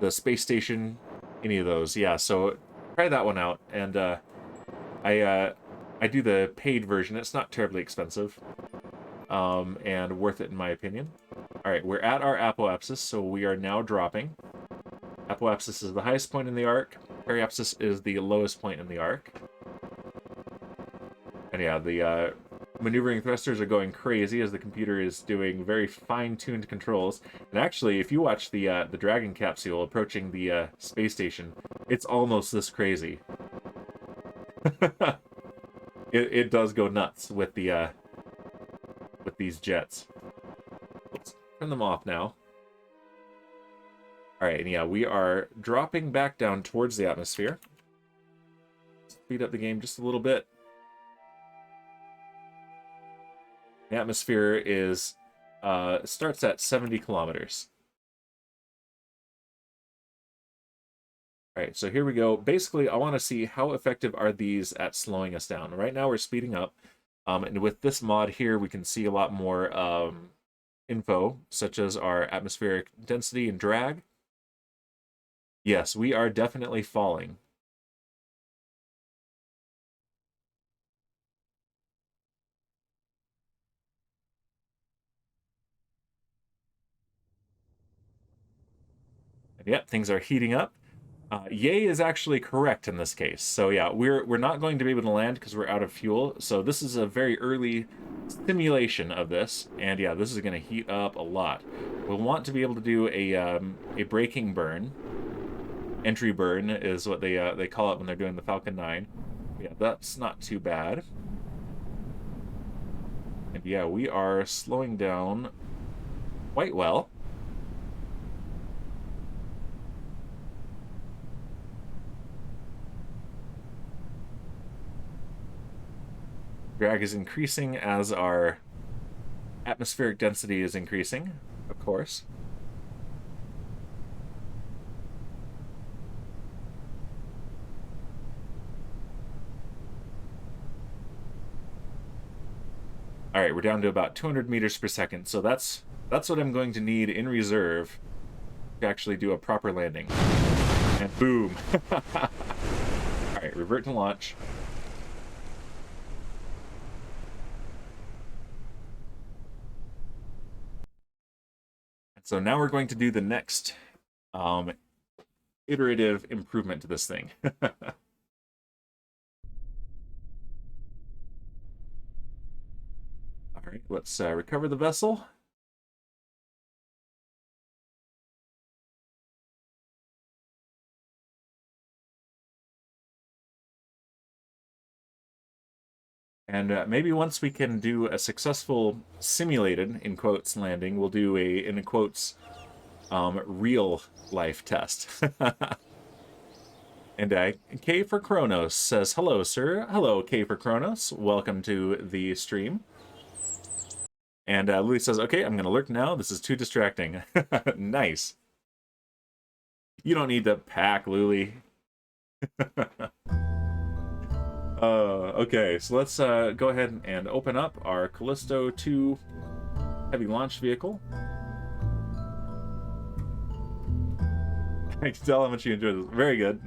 the space station, any of those. Yeah, so try that one out. And I do the paid version. It's not terribly expensive, and worth it in my opinion. All right, we're at our apoapsis, so we are now dropping. Apoapsis is the highest point in the arc. Periapsis is the lowest point in the arc. And yeah, the maneuvering thrusters are going crazy as the computer is doing very fine-tuned controls. And actually, if you watch the Dragon capsule approaching the space station, it's almost this crazy. it does go nuts with the with these jets. Let's turn them off now. All right, and yeah, we are dropping back down towards the atmosphere. Speed up the game just a little bit. The atmosphere is starts at 70 kilometers. All right, so here we go. Basically, I want to see how effective are these at slowing us down. Right now, we're speeding up. And with this mod here, we can see a lot more info, such as our atmospheric density and drag. Yes, we are definitely falling. And yep, things are heating up. Yay is actually correct in this case. So yeah, we're not going to be able to land because we're out of fuel. So this is a very early simulation of this, and yeah, this is going to heat up a lot. We'll want to be able to do a braking burn. Entry burn is what they call it when they're doing the Falcon 9. Yeah, that's not too bad. And yeah, we are slowing down quite well. Drag is increasing as our atmospheric density is increasing, of course. All right, we're down to about 200 meters per second, so that's what I'm going to need in reserve to actually do a proper landing. And boom. All right, revert to launch. So now we're going to do the next iterative improvement to this thing. All right, let's recover the vessel. And maybe once we can do a successful simulated, in quotes, landing, we'll do a, in quotes, real life test. And K for Kronos says, hello, sir. Hello, K for Kronos. Welcome to the stream. And Lily says, okay, I'm going to lurk now. This is too distracting. Nice. You don't need to pack, Lily. Okay, so let's go ahead and open up our Callisto 2 heavy launch vehicle. I can tell how much you enjoy this. Very good.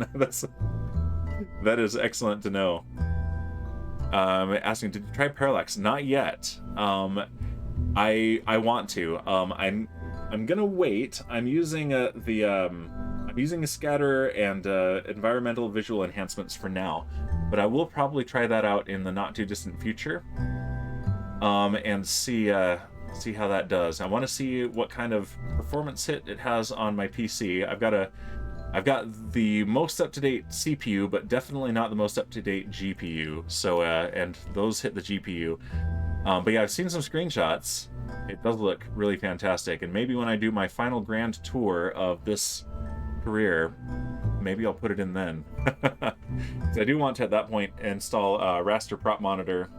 That is excellent to know. Asking, did you try parallax? Not yet. I want to. I'm gonna wait. I'm using I'm using a scatter and environmental visual enhancements for now, but I will probably try that out in the not too distant future. And see how that does. I want to see what kind of performance hit it has on my PC. I've got the most up-to-date CPU, but definitely not the most up-to-date GPU. So and those hit the GPU. But yeah, I've seen some screenshots. It does look really fantastic, and maybe when I do my final grand tour of this career, maybe I'll put it in then. So I do want to at that point install a raster prop monitor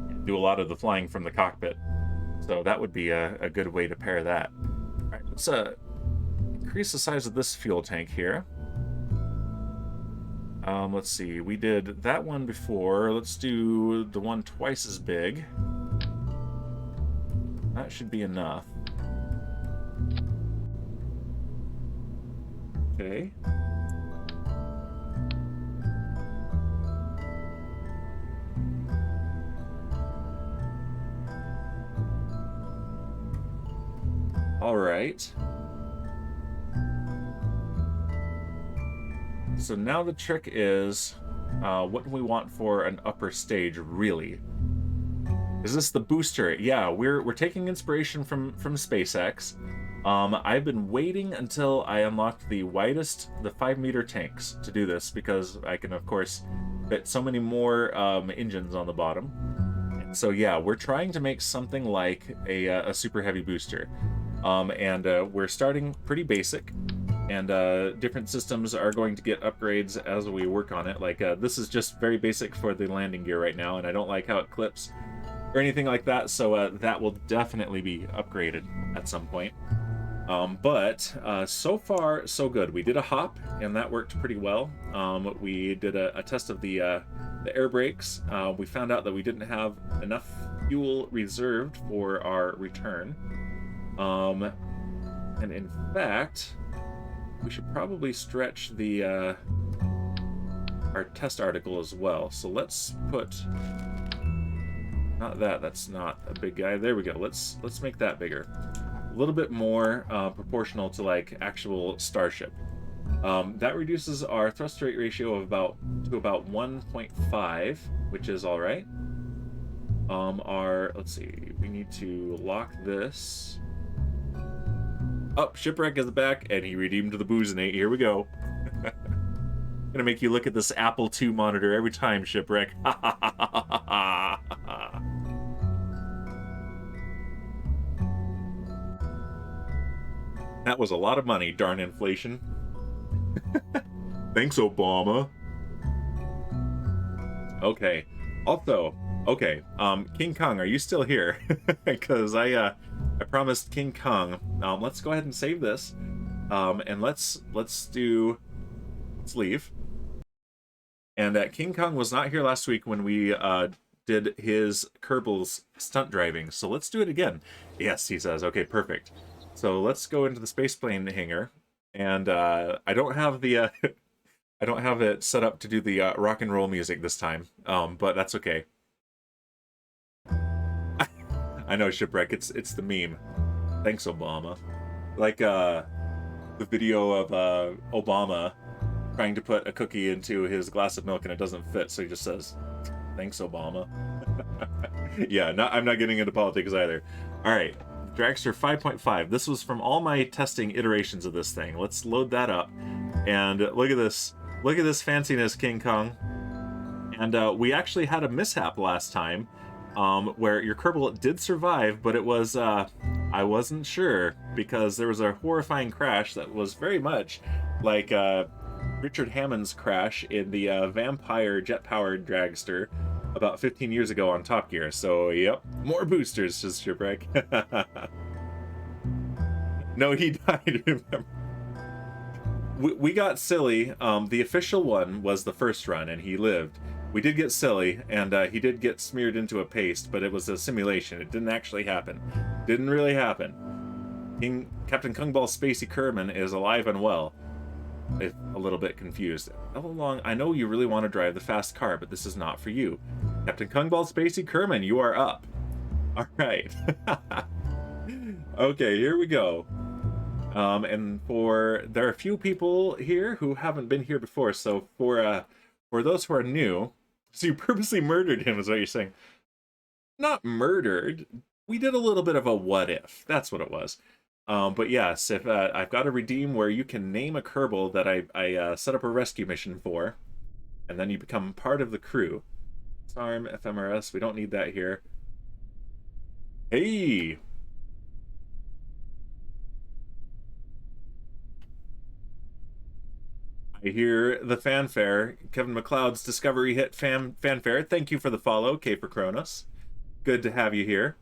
and do a lot of the flying from the cockpit. So that would be a good way to pair that. All right, let's increase the size of this fuel tank here. Let's see, we did that one before. Let's do the one twice as big. That should be enough. Okay. All right. So now the trick is, what do we want for an upper stage, really? Is this the booster? Yeah, we're taking inspiration from SpaceX. I've been waiting until I unlocked the 5-meter tanks to do this, because I can, of course, fit so many more engines on the bottom. So yeah, we're trying to make something like a super heavy booster. And we're starting pretty basic. And different systems are going to get upgrades as we work on it. Like, this is just very basic for the landing gear right now, and I don't like how it clips or anything like that, so that will definitely be upgraded at some point. But so far, so good. We did a hop, and that worked pretty well. We did a test of the air brakes. We found out that we didn't have enough fuel reserved for our return. And in fact, we should probably stretch the our test article as well. So let's put, not that, that's not a big guy. There we go. Let's make that bigger. A little bit more proportional to like actual Starship. That reduces our thrust rate ratio of about 1.5, which is all right. Let's see, we need to lock this. Oh, Shipwreck is back, and he redeemed the Boozinate. Here we go. Gonna make you look at this Apple II monitor every time, Shipwreck. That was a lot of money, darn inflation. Thanks, Obama. Okay. Also, Okay, King Kong, are you still here? Because I promised King Kong. Let's go ahead and save this. And let's leave. And King Kong was not here last week when we did his Kerbal's stunt driving. So let's do it again. Yes, he says. Okay, perfect. So let's go into the spaceplane hangar. And I don't have the I don't have it set up to do the rock and roll music this time. But that's okay. I know, Shipwreck. It's the meme. Thanks, Obama. Like the video of Obama trying to put a cookie into his glass of milk and it doesn't fit, so he just says, "Thanks, Obama." Yeah, I'm not getting into politics either. All right, Dragster 5.5. This was from all my testing iterations of this thing. Let's load that up, and look at this. Look at this fanciness, King Kong. And we actually had a mishap last time, where your Kerbal did survive, but it was I wasn't sure because there was a horrifying crash that was very much like Richard Hammond's crash in the vampire jet-powered dragster about 15 years ago on Top Gear. So, yep, more boosters, just Shipwreck. No, he died, remember. We got silly. The official one was the first run, and he lived. We did get silly, and he did get smeared into a paste, but it was a simulation. It didn't actually happen. Didn't really happen. Captain Kungball Spacey Kerman is alive and well. If a little bit confused. All along, I know you really want to drive the fast car, but this is not for you. Captain Kungball Spacey Kerman, you are up. All right. Okay, here we go. And there are a few people here who haven't been here before, so for those who are new, so you purposely murdered him is what you're saying. Not murdered. We did a little bit of a what if. That's what it was. But yes, if I've got a redeem where you can name a Kerbal that I set up a rescue mission for, and then you become part of the crew. SARM, FMRS, we don't need that here. Hey! I hear the fanfare. Kevin McLeod's Discovery Hit fanfare. Thank you for the follow, K for Kronos. Good to have you here.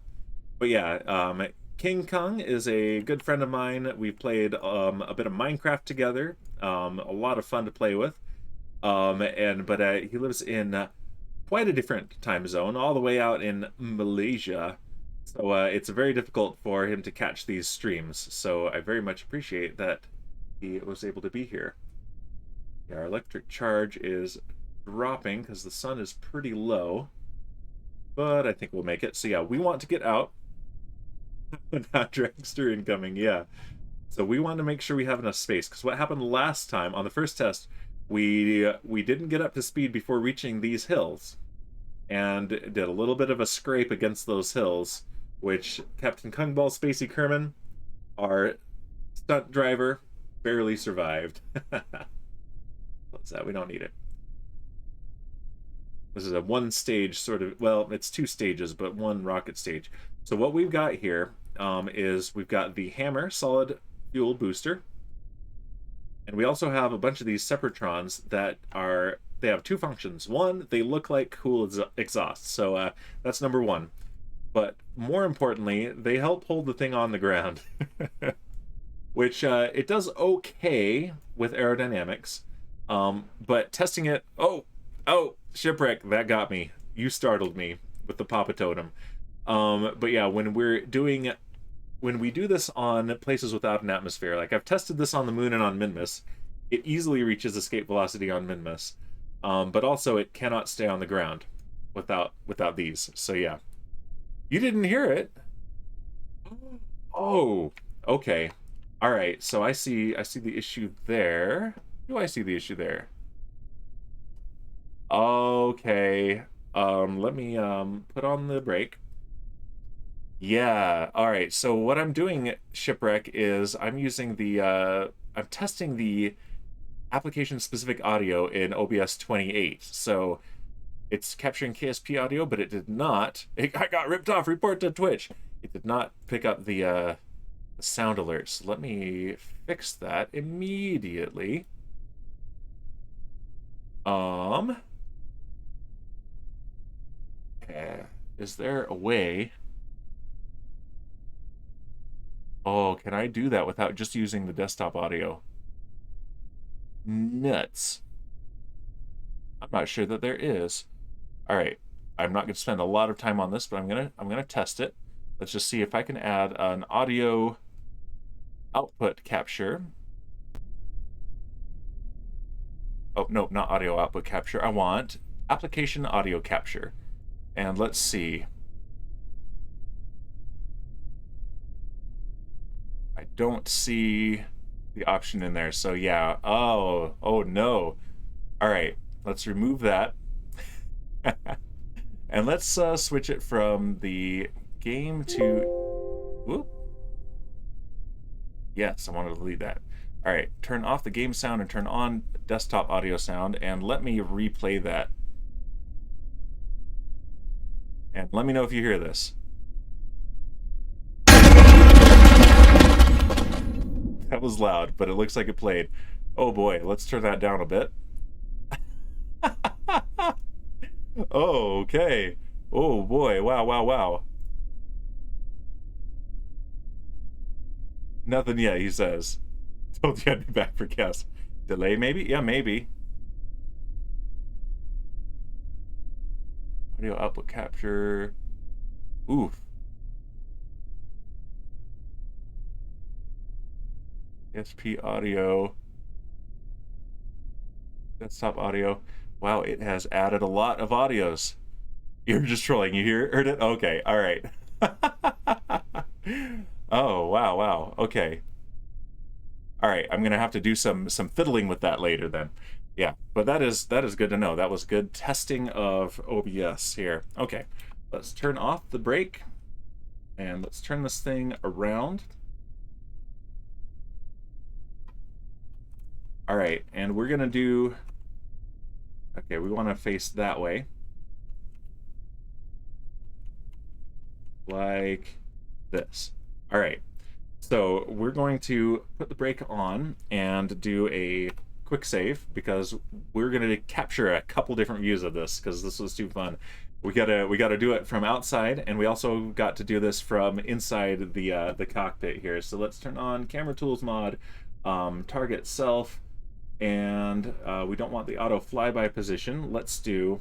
But yeah, King Kong is a good friend of mine. We've played a bit of Minecraft together. A lot of fun to play with. But he lives in quite a different time zone, all the way out in Malaysia. So it's very difficult for him to catch these streams. So I very much appreciate that he was able to be here. Yeah, our electric charge is dropping because the sun is pretty low. But I think we'll make it. So yeah, we want to get out. Not dragster incoming, yeah. So we want to make sure we have enough space, because what happened last time on the first test, we didn't get up to speed before reaching these hills, and did a little bit of a scrape against those hills, which Captain Kungball Spacey Kerman, our stunt driver, barely survived. What's that? We don't need it. This is a one-stage sort of, well, it's two stages, but one rocket stage. So what we've got here is we've got the Hammer solid fuel booster, and we also have a bunch of these Separatrons that they have two functions. One, they look like cool exhausts, so that's number one. But more importantly, they help hold the thing on the ground, which it does okay with aerodynamics, but testing it, oh, Shipwreck, that got me. You startled me with the Papa Totem. But yeah, when we do this on places without an atmosphere, like I've tested this on the moon and on Minmus, it easily reaches escape velocity on Minmus, but also it cannot stay on the ground without these. So yeah, you didn't hear it. Oh, okay, all right. So I see the issue there. Do I see the issue there? Okay. Let me put on the brake. Yeah, all right. So what I'm doing, Shipwreck, is I'm using I'm testing the application-specific audio in OBS 28. So it's capturing KSP audio, but it did not. I got ripped off. Report to Twitch. It did not pick up the sound alerts. Let me fix that immediately. Okay. is there a way? Oh, can I do that without just using the desktop audio? Nuts. I'm not sure that there is. All right, I'm not going to spend a lot of time on this, but I'm gonna test it. Let's just see if I can add an audio output capture. Oh, no, not audio output capture. I want application audio capture. And let's see. I don't see the option in there. So yeah. Oh no. All right, let's remove that. And let's switch it from the game to... Whoop. Yes, I want to delete that. All right, turn off the game sound and turn on desktop audio sound, and let me replay that. And let me know if you hear this. That was loud, but it looks like it played. Oh boy, let's turn that down a bit. Oh, okay. Oh boy, wow, wow, wow. Nothing yet, he says. Told you I'd be back for guests. Delay maybe? Yeah, maybe. Audio output capture. Oof. KSP audio. Desktop audio. Wow, it has added a lot of audios. You're just trolling. You heard it? Okay, all right. Oh, wow, wow. Okay. All right, I'm gonna have to do some fiddling with that later then. Yeah, but that is good to know. That was good testing of OBS here. Okay, let's turn off the brake and let's turn this thing around. All right, and we're gonna do... Okay, we want to face that way. Like this. All right. So we're going to put the brake on and do a quick save because we're going to capture a couple different views of this because this was too fun. We gotta do it from outside, and we also got to do this from inside the cockpit here. So let's turn on camera tools mod, target self, and we don't want the auto flyby position. Let's do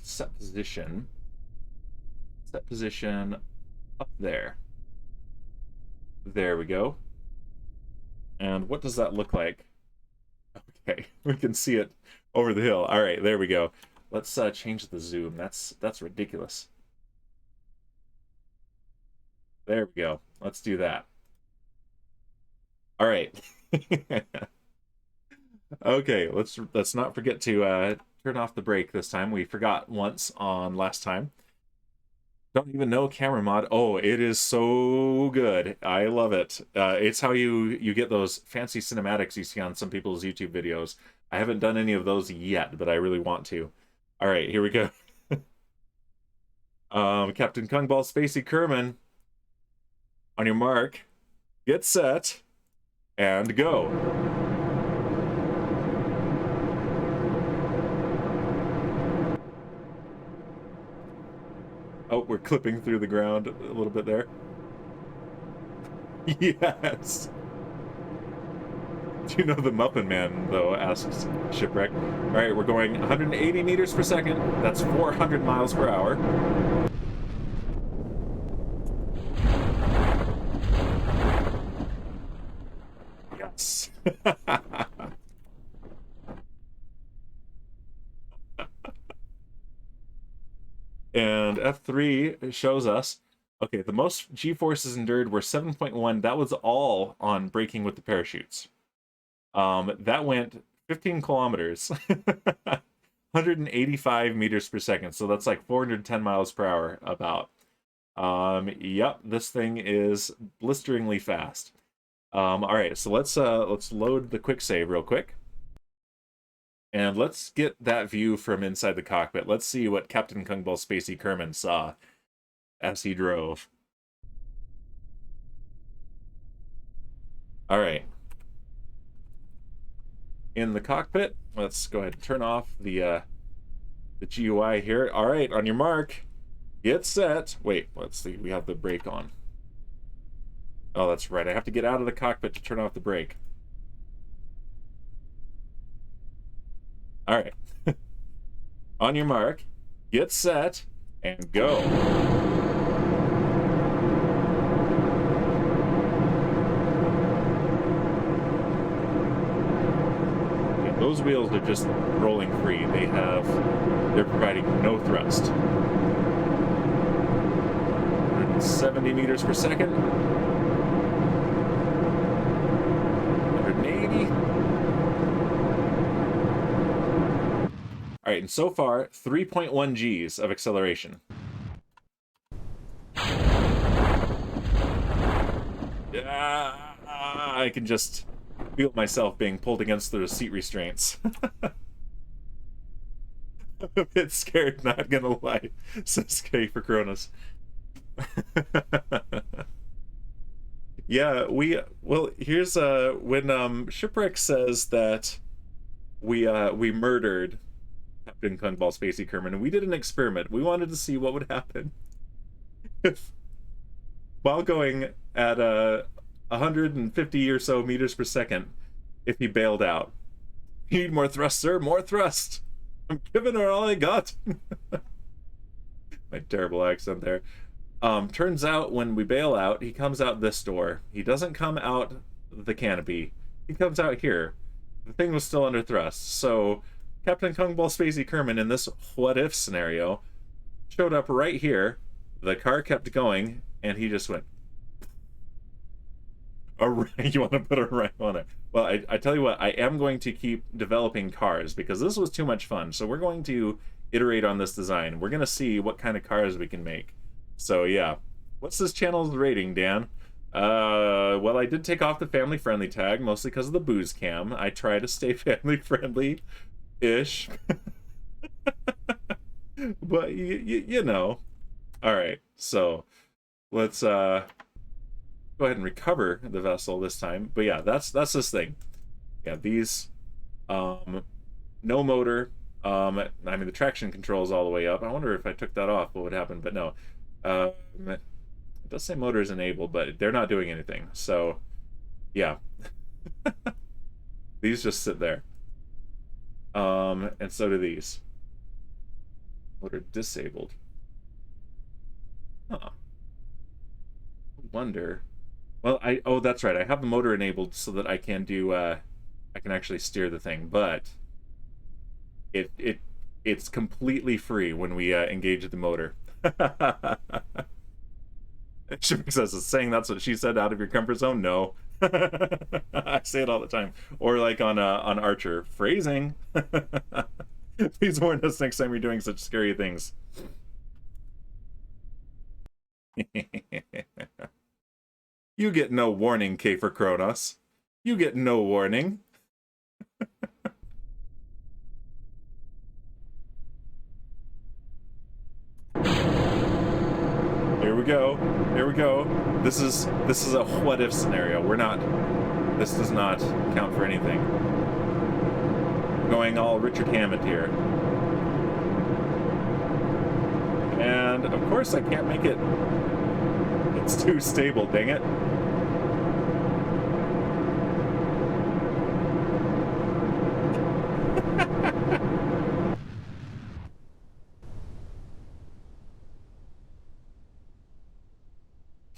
set position. Set position up there. There we go. And what does that look like? Okay, we can see it over the hill. All right, there we go. Let's change the zoom. That's ridiculous. There we go. Let's do that. All right. Okay, let's not forget to turn off the brake this time. We forgot once on last time. Don't even know camera mod. Oh, it is so good. I love it. It's how you get those fancy cinematics you see on some people's YouTube videos. I haven't done any of those yet, but I really want to. All right, here we go. Captain Kungball Spacey Kerman. On your mark, get set, and go. Oh, we're clipping through the ground a little bit there. Yes. Do you know the Muffin Man, though, asks Shipwreck. All right, we're going 180 meters per second. That's 400 miles per hour. Yes. And F3 shows us, okay, the most G-forces endured were 7.1. That was all on braking with the parachutes. That went 15 kilometers, 185 meters per second. So that's like 410 miles per hour about. Yep, this thing is blisteringly fast. All right, so let's load the quick save real quick. And let's get that view from inside the cockpit. Let's see what Captain Kungball Spacey Kerman saw as he drove. All right. In the cockpit, let's go ahead and turn off the the GUI here. All right, on your mark, get set. Wait, let's see. We have the brake on. Oh, that's right. I have to get out of the cockpit to turn off the brake. All right. On your mark, get set, and go. Yeah, those wheels are just rolling free. They're providing no thrust. 170 meters per second. 180. All right, and so far, 3.1 Gs of acceleration. I can just feel myself being pulled against the seat restraints. I'm a bit scared, not gonna lie. Says K for Cronus. Yeah, well, here's when Shipwreck says that we murdered Captain Kerbal Spacey Kerman, and we did an experiment. We wanted to see what would happen if, while going at 150 or so meters per second, if he bailed out. You need more thrust, sir. More thrust. I'm giving her all I got. My terrible accent there. Turns out when we bail out, he comes out this door. He doesn't come out the canopy. He comes out here. The thing was still under thrust, so Captain Kerbal Spacey Kerman in this what-if scenario showed up right here. The car kept going, and he just went. You want to put a right on it? Well, I tell you what, I am going to keep developing cars because this was too much fun. So we're going to iterate on this design. We're going to see what kind of cars we can make. So yeah, what's this channel's rating, Dan? Well, I did take off the family-friendly tag, mostly because of the booze cam. I try to stay family-friendly-ish. But, you know. Alright, so let's go ahead and recover the vessel this time. But yeah, that's this thing. Yeah, these, no motor. I mean, the traction control is all the way up. I wonder if I took that off, what would happen, but no. It does say motor is enabled, but they're not doing anything. So, yeah. These just sit there. And so do these. Motor disabled. Huh. Wonder. Well, oh, that's right. I have the motor enabled so that I can do, I can actually steer the thing, but it's completely free when we engage the motor. She says, saying that's what she said out of your comfort zone? No. I say it all the time. Or like on Archer, phrasing. Please warn us next time you're doing such scary things. You get no warning, K for Kronos. You get no warning. Here we go. Here we go. This is a what if scenario. This does not count for anything. Going all Richard Hammond here. And of course I can't make it. It's too stable, dang it.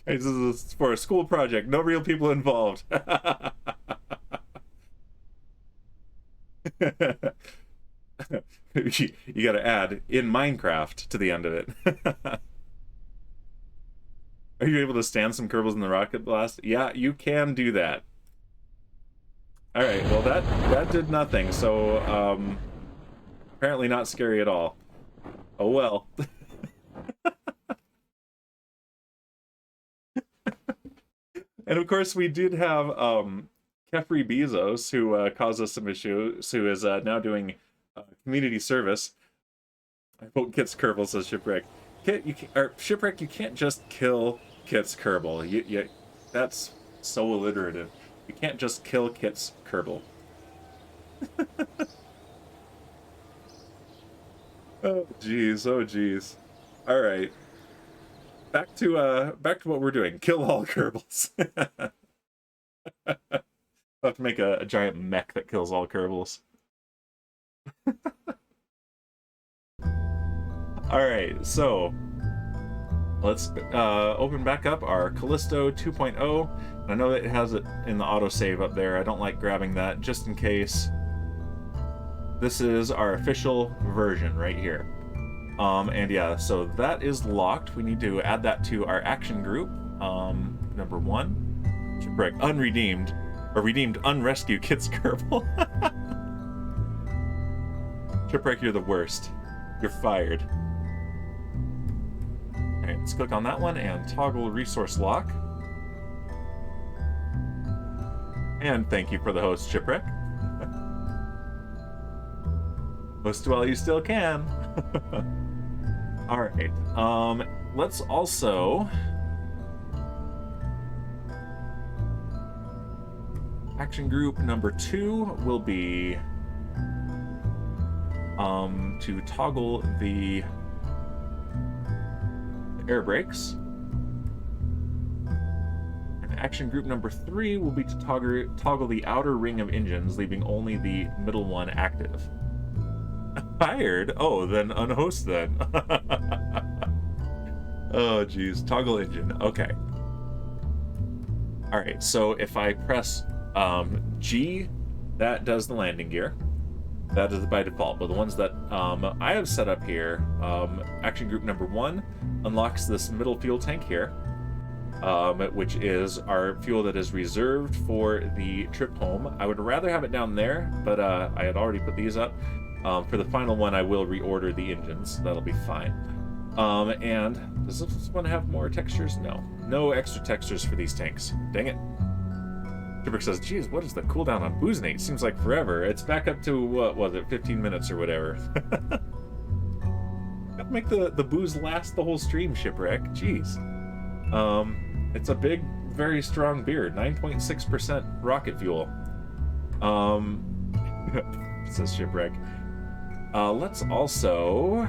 This is for a school project, no real people involved. You gotta add in Minecraft to the end of it. Are you able to stand some Kerbals in the rocket blast? Yeah, you can do that. Alright, well that did nothing, so apparently not scary at all. Oh well. And of course we did have Kefri Bezos, who caused us some issues, who is now doing community service. I vote Kit's Kerbal, says Shipwreck. Shipwreck, you can't just kill Kit's Kerbal. That's so alliterative. You can't just kill Kit's Kerbal. Oh geez, oh geez. All right, back to what we're doing. Kill all Kerbals. I'll have to make a giant mech that kills all Kerbals. All right, so let's open back up our Callisto 2.0. I know that it has it in the autosave up there. I don't like grabbing that just in case. This is our official version right here. And yeah, so that is locked. We need to add that to our action group. Number 1. Shipwreck unredeemed, or redeemed unrescue Kit's Kerbal. Shipwreck, you're the worst. You're fired. Alright, let's click on that one and toggle resource lock. And thank you for the host, Shipwreck. Host while you still can. Alright, let's also... Action group number 2 will be to toggle the air brakes. And action group number 3 will be to toggle the outer ring of engines, leaving only the middle one active. Fired? Oh, then unhost then. Oh, geez. Toggle engine. Okay. Alright, so if I press G, that does the landing gear. That is by default. But the ones that I have set up here, action group number 1 unlocks this middle fuel tank here, which is our fuel that is reserved for the trip home. I would rather have it down there, but I had already put these up. For the final one, I will reorder the engines. That'll be fine. And does this one have more textures? No. No extra textures for these tanks. Dang it. Shipwreck says, geez, what is the cooldown on Booznate? Seems like forever. It's back up to, what was it, 15 minutes or whatever. Gotta make the booze last the whole stream, Shipwreck. Jeez. It's a big, very strong beer. 9.6% rocket fuel. Says Shipwreck. Let's also...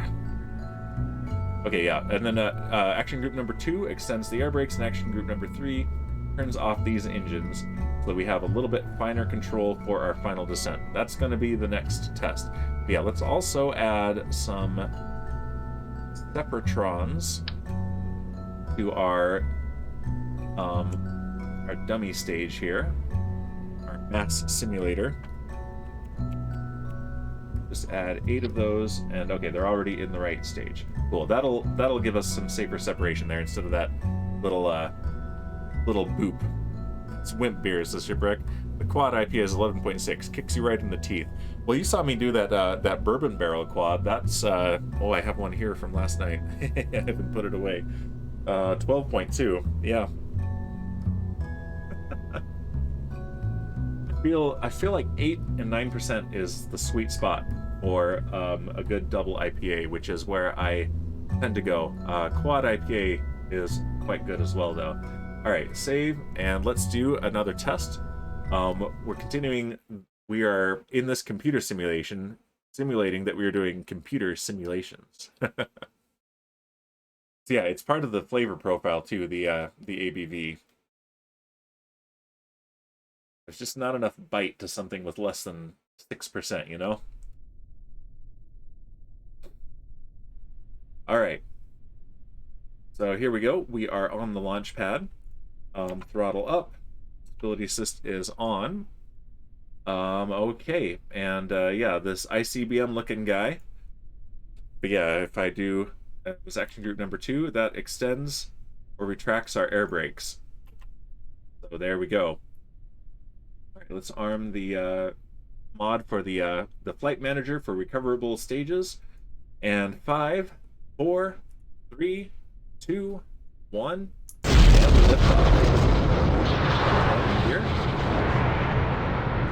Okay, yeah, and then action group number 2 extends the air brakes, and action group number 3 turns off these engines so that we have a little bit finer control for our final descent. That's going to be the next test. But yeah, let's also add some Separatrons to our dummy stage here, our mass simulator. Just add 8 of those, and okay, they're already in the right stage. Cool. That'll give us some safer separation there instead of that little boop. It's wimp beer, says Shipwreck. The quad IPA is 11.6, kicks you right in the teeth. Well, you saw me do that bourbon barrel quad. That's oh, I have one here from last night. I haven't put it away. 12.2. Yeah. I feel like 8 and 9% is the sweet spot for a good double IPA, which is where I tend to go. Quad IPA is quite good as well, though. All right, save, and let's do another test. We're continuing. We are in this computer simulating that we are doing computer simulations. So yeah, it's part of the flavor profile too. The ABV. There's just not enough bite to something with less than 6%, you know? All right. So here we go. We are on the launch pad. Throttle up. Stability assist is on. Okay. And yeah, this ICBM looking guy. But yeah, if I do this action group number 2, that extends or retracts our air brakes. So there we go. Let's arm the mod for the flight manager for recoverable stages. And 5, 4, 3, 2, 1, and lift off. Here.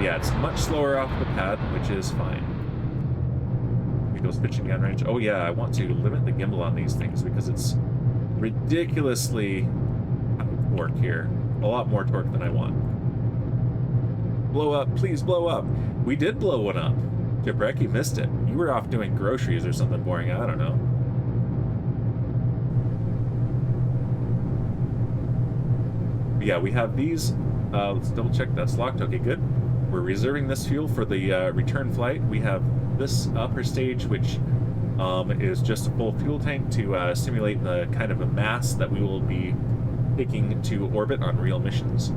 Yeah, it's much slower off the pad, which is fine. It goes pitching down range. Oh yeah, I want to limit the gimbal on these things because it's ridiculously out of torque here. A lot more torque than I want. Blow up, please blow up. We did blow one up. Shipwreck, you missed it. You were off doing groceries or something boring, I don't know. But yeah, we have these. Let's double check that's locked. Okay, good. We're reserving this fuel for the return flight. We have this upper stage, which is just a full fuel tank to simulate the kind of a mass that we will be taking to orbit on real missions.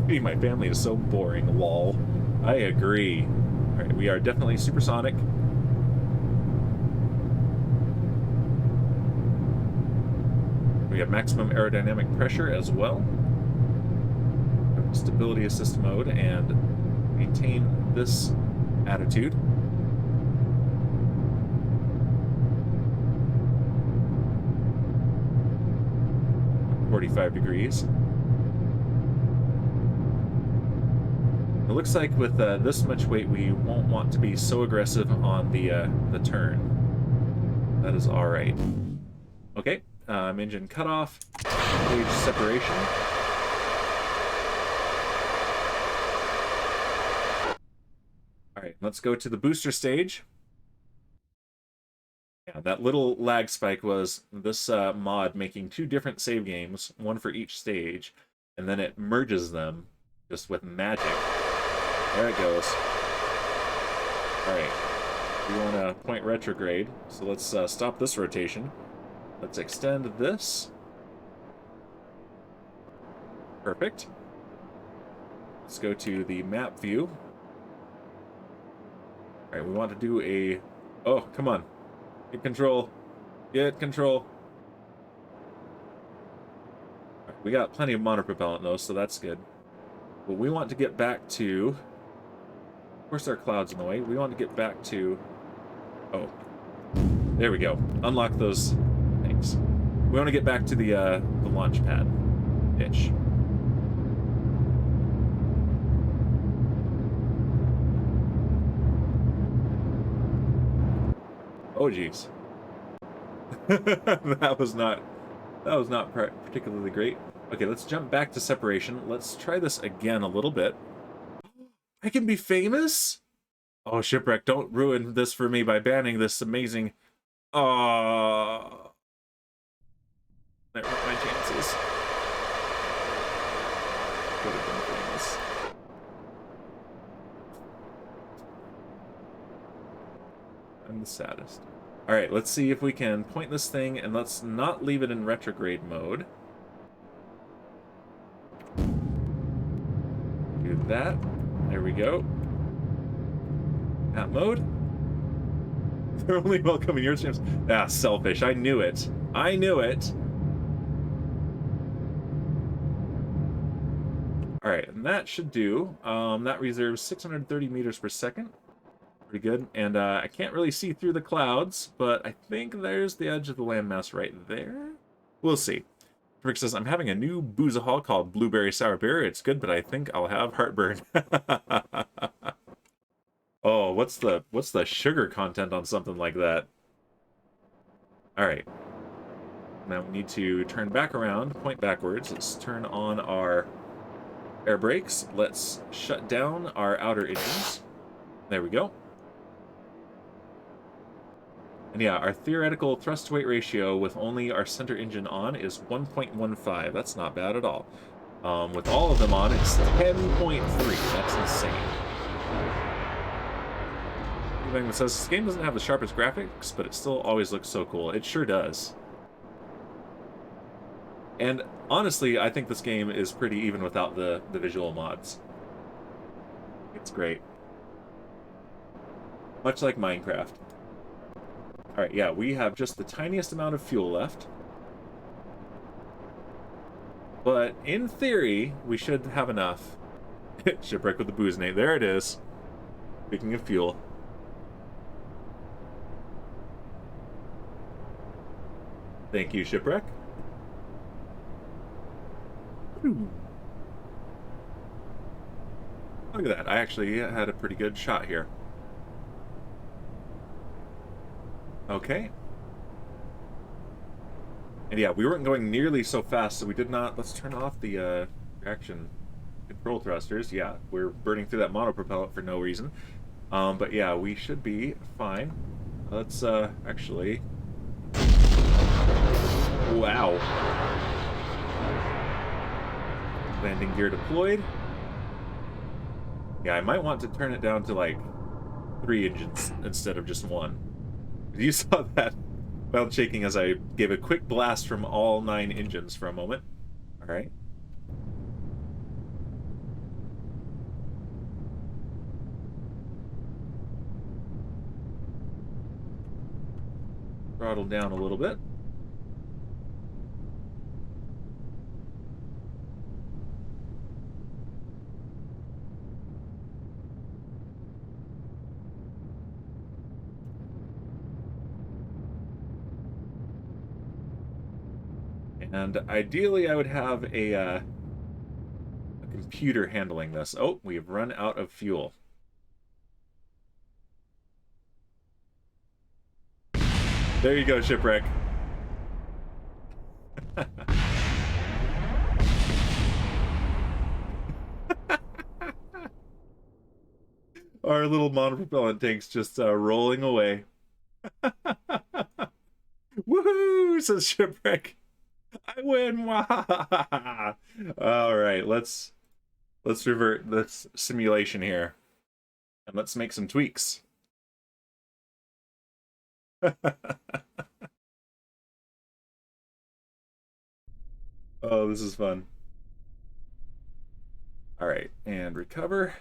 My family is so boring, lol. I agree. Alright, we are definitely supersonic. We have maximum aerodynamic pressure as well. Stability assist mode and maintain this attitude. $45. It looks like with this much weight, we won't want to be so aggressive on the turn. That is all right. Okay, engine cutoff, stage separation. All right, let's go to the booster stage. Yeah, that little lag spike was this mod making 2 different save games, one for each stage, and then it merges them just with magic. There it goes. Alright. We want to point retrograde, so let's stop this rotation. Let's extend this. Perfect. Let's go to the map view. Alright, we want to do a... Oh, come on. Get control. Get control. Right, we got plenty of monopropellant, though, so that's good. But we want to get back to... Of course, there are clouds in the way. We want to get back to... Oh. There we go. Unlock those things. We want to get back to the launch pad. Pitch. Oh, jeez. that was not particularly great. Okay, let's jump back to separation. Let's try this again a little bit. I can be famous? Oh, Shipwreck, don't ruin this for me by banning this amazing... Oh. That hurt my chances. Could have been famous. I'm the saddest. Alright, let's see if we can point this thing, and let's not leave it in retrograde mode. Do that. There we go. That mode. They're only welcome in your streams. Ah, selfish. I knew it. I knew it. Alright, and that should do. That reserves 630 meters per second. Pretty good. And I can't really see through the clouds, but I think there's the edge of the landmass right there. We'll see. Rick says, I'm having a new boozahol called Blueberry Sour Beer. It's good, but I think I'll have heartburn. Oh, what's the sugar content on something like that? Alright. Now we need to turn back around, point backwards. Let's turn on our air brakes. Let's shut down our outer engines. There we go. And yeah, our theoretical thrust-to-weight ratio with only our center engine on is 1.15. That's not bad at all. With all of them on, it's 10.3. That's insane. Anything that says this game doesn't have the sharpest graphics, but it still always looks so cool. It sure does. And honestly, I think this game is pretty even without the visual mods. It's great. Much like Minecraft. Alright, yeah, we have just the tiniest amount of fuel left. But in theory, we should have enough. Shipwreck with the booze name. There it is. Speaking of fuel. Thank you, Shipwreck. Ooh. Look at that. I actually had a pretty good shot here. Okay. And yeah, we weren't going nearly so fast, so we did not... Let's turn off the reaction control thrusters. Yeah, we're burning through that monopropellant for no reason. But yeah, we should be fine. Let's actually... Wow. Landing gear deployed. Yeah, I might want to turn it down to like 3 engines instead of just 1. You saw that while shaking as I gave a quick blast from all 9 engines for a moment. All right. Throttle down a little bit. And ideally, I would have a computer handling this. Oh, we've run out of fuel. There you go, Shipwreck. Our little monopropellant tank's just rolling away. Woohoo! Says Shipwreck. I win! All right, let's revert this simulation here, and let's make some tweaks. Oh, this is fun. All right, and recover.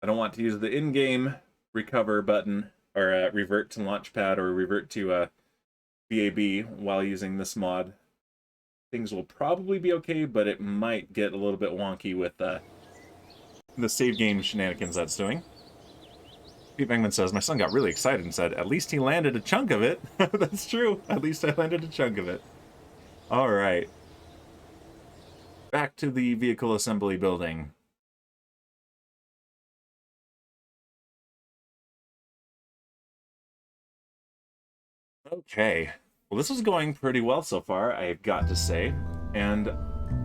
I don't want to use the in-game recover button, or revert to launchpad, or revert to VAB while using this mod. Things will probably be okay, but it might get a little bit wonky with the save game shenanigans that's doing. Pete Bangman says, my son got really excited and said, at least he landed a chunk of it. That's true. At least I landed a chunk of it. All right. Back to the vehicle assembly building. Okay. Well, this is going pretty well so far, I've got to say. And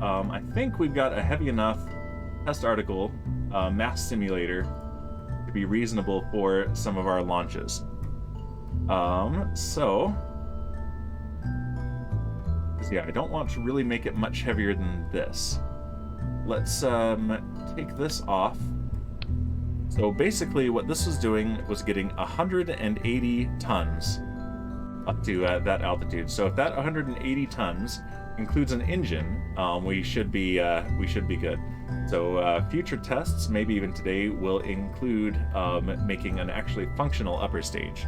I think we've got a heavy enough test article mass simulator to be reasonable for some of our launches. So yeah, I don't want to really make it much heavier than this. Let's take this off. So basically what this was doing was getting 180 tons up to that altitude. So if that 180 tons includes an engine, we should be good. So future tests, maybe even today, will include making an actually functional upper stage.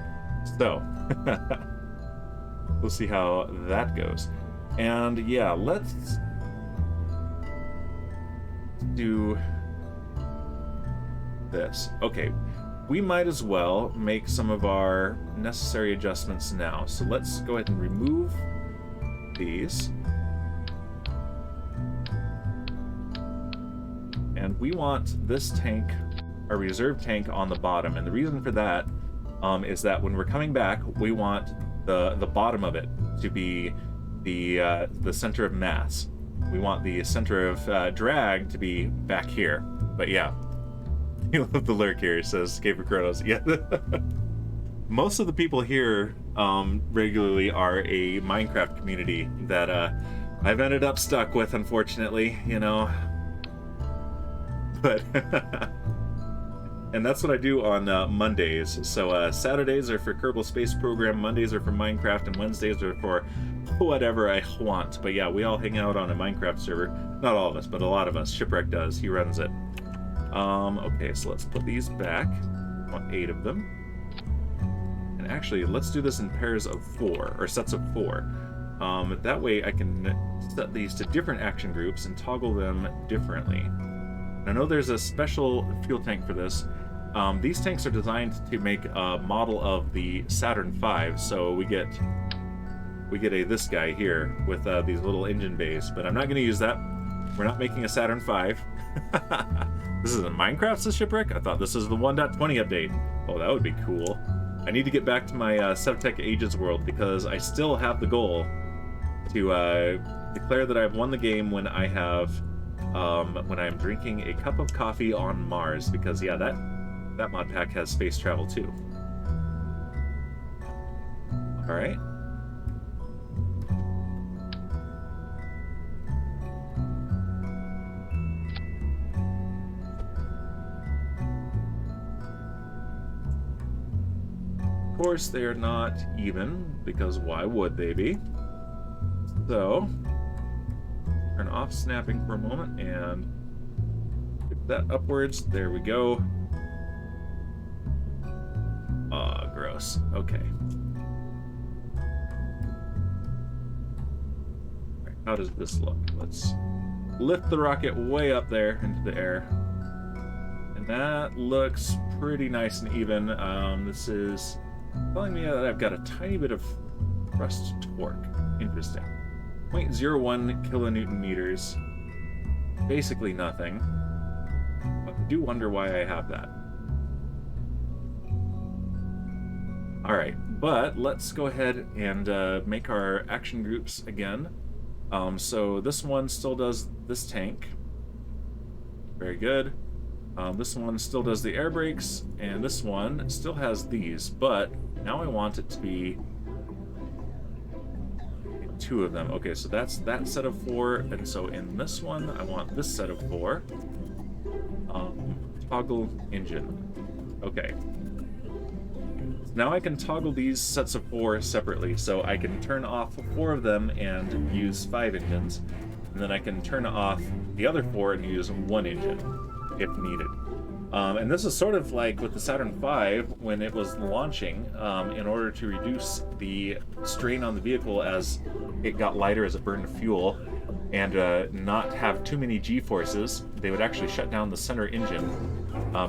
So we'll see how that goes. And yeah, let's do this. Okay, we might as well make some of our necessary adjustments now. So let's go ahead and remove these. And we want this tank, our reserve tank, on the bottom. And the reason for that is that when we're coming back, we want the bottom of it to be the center of mass. We want the center of drag to be back here. But yeah, you love the lurk here, says Gaber Kronos. Yeah. Most of the people here regularly are a Minecraft community that I've ended up stuck with, unfortunately, you know. But and that's what I do on Mondays. So Saturdays are for Kerbal Space Program, Mondays are for Minecraft, and Wednesdays are for whatever I want. But yeah, we all hang out on a Minecraft server. Not all of us, but a lot of us. Shipwreck does. He runs it. Okay, so let's put these back. I want 8 of them. And actually, let's do this in pairs of 4, or sets of 4. That way I can set these to different action groups and toggle them differently. I know there's a special fuel tank for this. These tanks are designed to make a model of the Saturn V, so we get this guy here with these little engine bays, but I'm not going to use that. We're not making a Saturn V. This isn't Minecraft, says Shipwreck? I thought this is the 1.20 update. Oh, that would be cool. I need to get back to my Sevtech Ages world because I still have the goal to declare that I've won the game when I have, when I'm drinking a cup of coffee on Mars, because yeah, that mod pack has space travel too. All right. Of course, they are not even, because why would they be? So, turn off snapping for a moment and pick that upwards. There we go. Ah, gross. Okay. All right, how does this look? Let's lift the rocket way up there into the air. And that looks pretty nice and even. This is telling me that I've got a tiny bit of thrust torque. Interesting. 0.01 kilonewton meters. Basically nothing. But I do wonder why I have that. Alright, but let's go ahead and make our action groups again. So this one still does this tank. Very good. This one still does the air brakes, and this one still has these, but now I want it to be 2 of them. Okay, so that's that set of 4, and so in this one, I want this set of 4. Toggle engine. Okay. Now I can toggle these sets of 4 separately, so I can turn off 4 of them and use 5 engines, and then I can turn off the other 4 and use 1 engine, if needed. And this is sort of like with the Saturn V when it was launching, in order to reduce the strain on the vehicle as it got lighter as it burned fuel, and not have too many G-forces, they would actually shut down the center engine,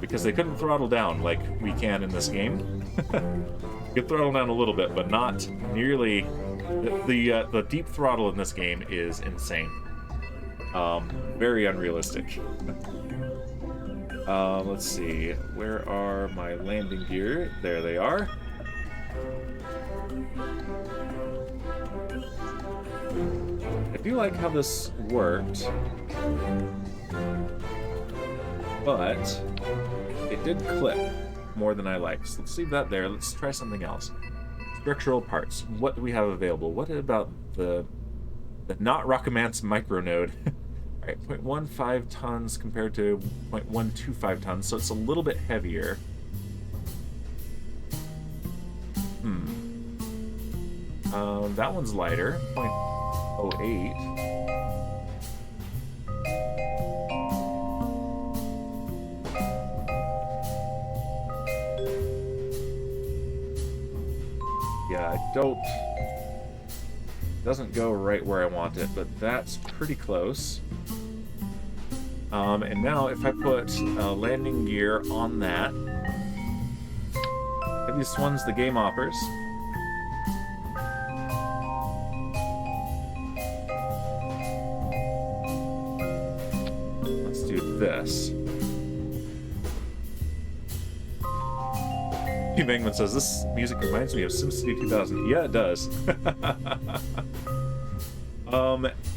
because they couldn't throttle down like we can in this game. You can throttle down a little bit, but not nearly. The deep throttle in this game is insane. Very unrealistic. Let's see. Where are my landing gear? There they are. I do like how this worked, but it did clip more than I like. So let's leave that there. Let's try something else. Structural parts. What do we have available? What about the not Rockamance micronode? All right, 0.15 tons compared to 0.125 tons, so it's a little bit heavier. That one's lighter, 0.08. Yeah, I don't... Doesn't go right where I want it, but that's pretty close. And now if I put landing gear on that, heaviest one's the game offers. Let's do this. P. Bangman says, this music reminds me of SimCity 2000. Yeah, it does.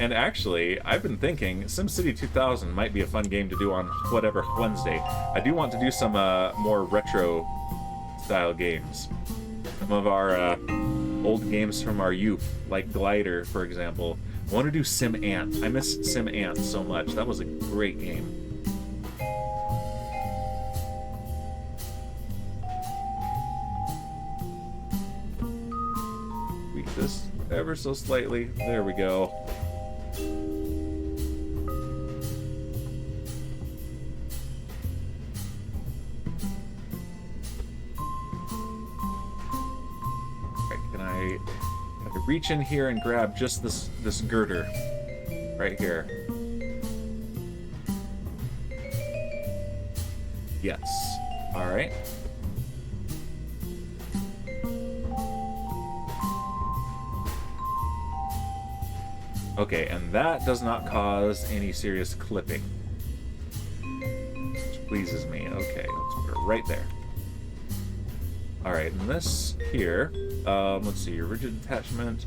And actually, I've been thinking SimCity 2000 might be a fun game to do on whatever Wednesday. I do want to do some more retro-style games. Some of our old games from our youth, like Glider, for example. I want to do Sim Ant. I miss Sim Ant so much. That was a great game. Tweak this ever so slightly. There we go. Reach in here and grab just this girder right here. Yes. All right. Okay, and that does not cause any serious clipping, which pleases me. Okay, let's put it right there. All right, and this here, let's see, your rigid attachment.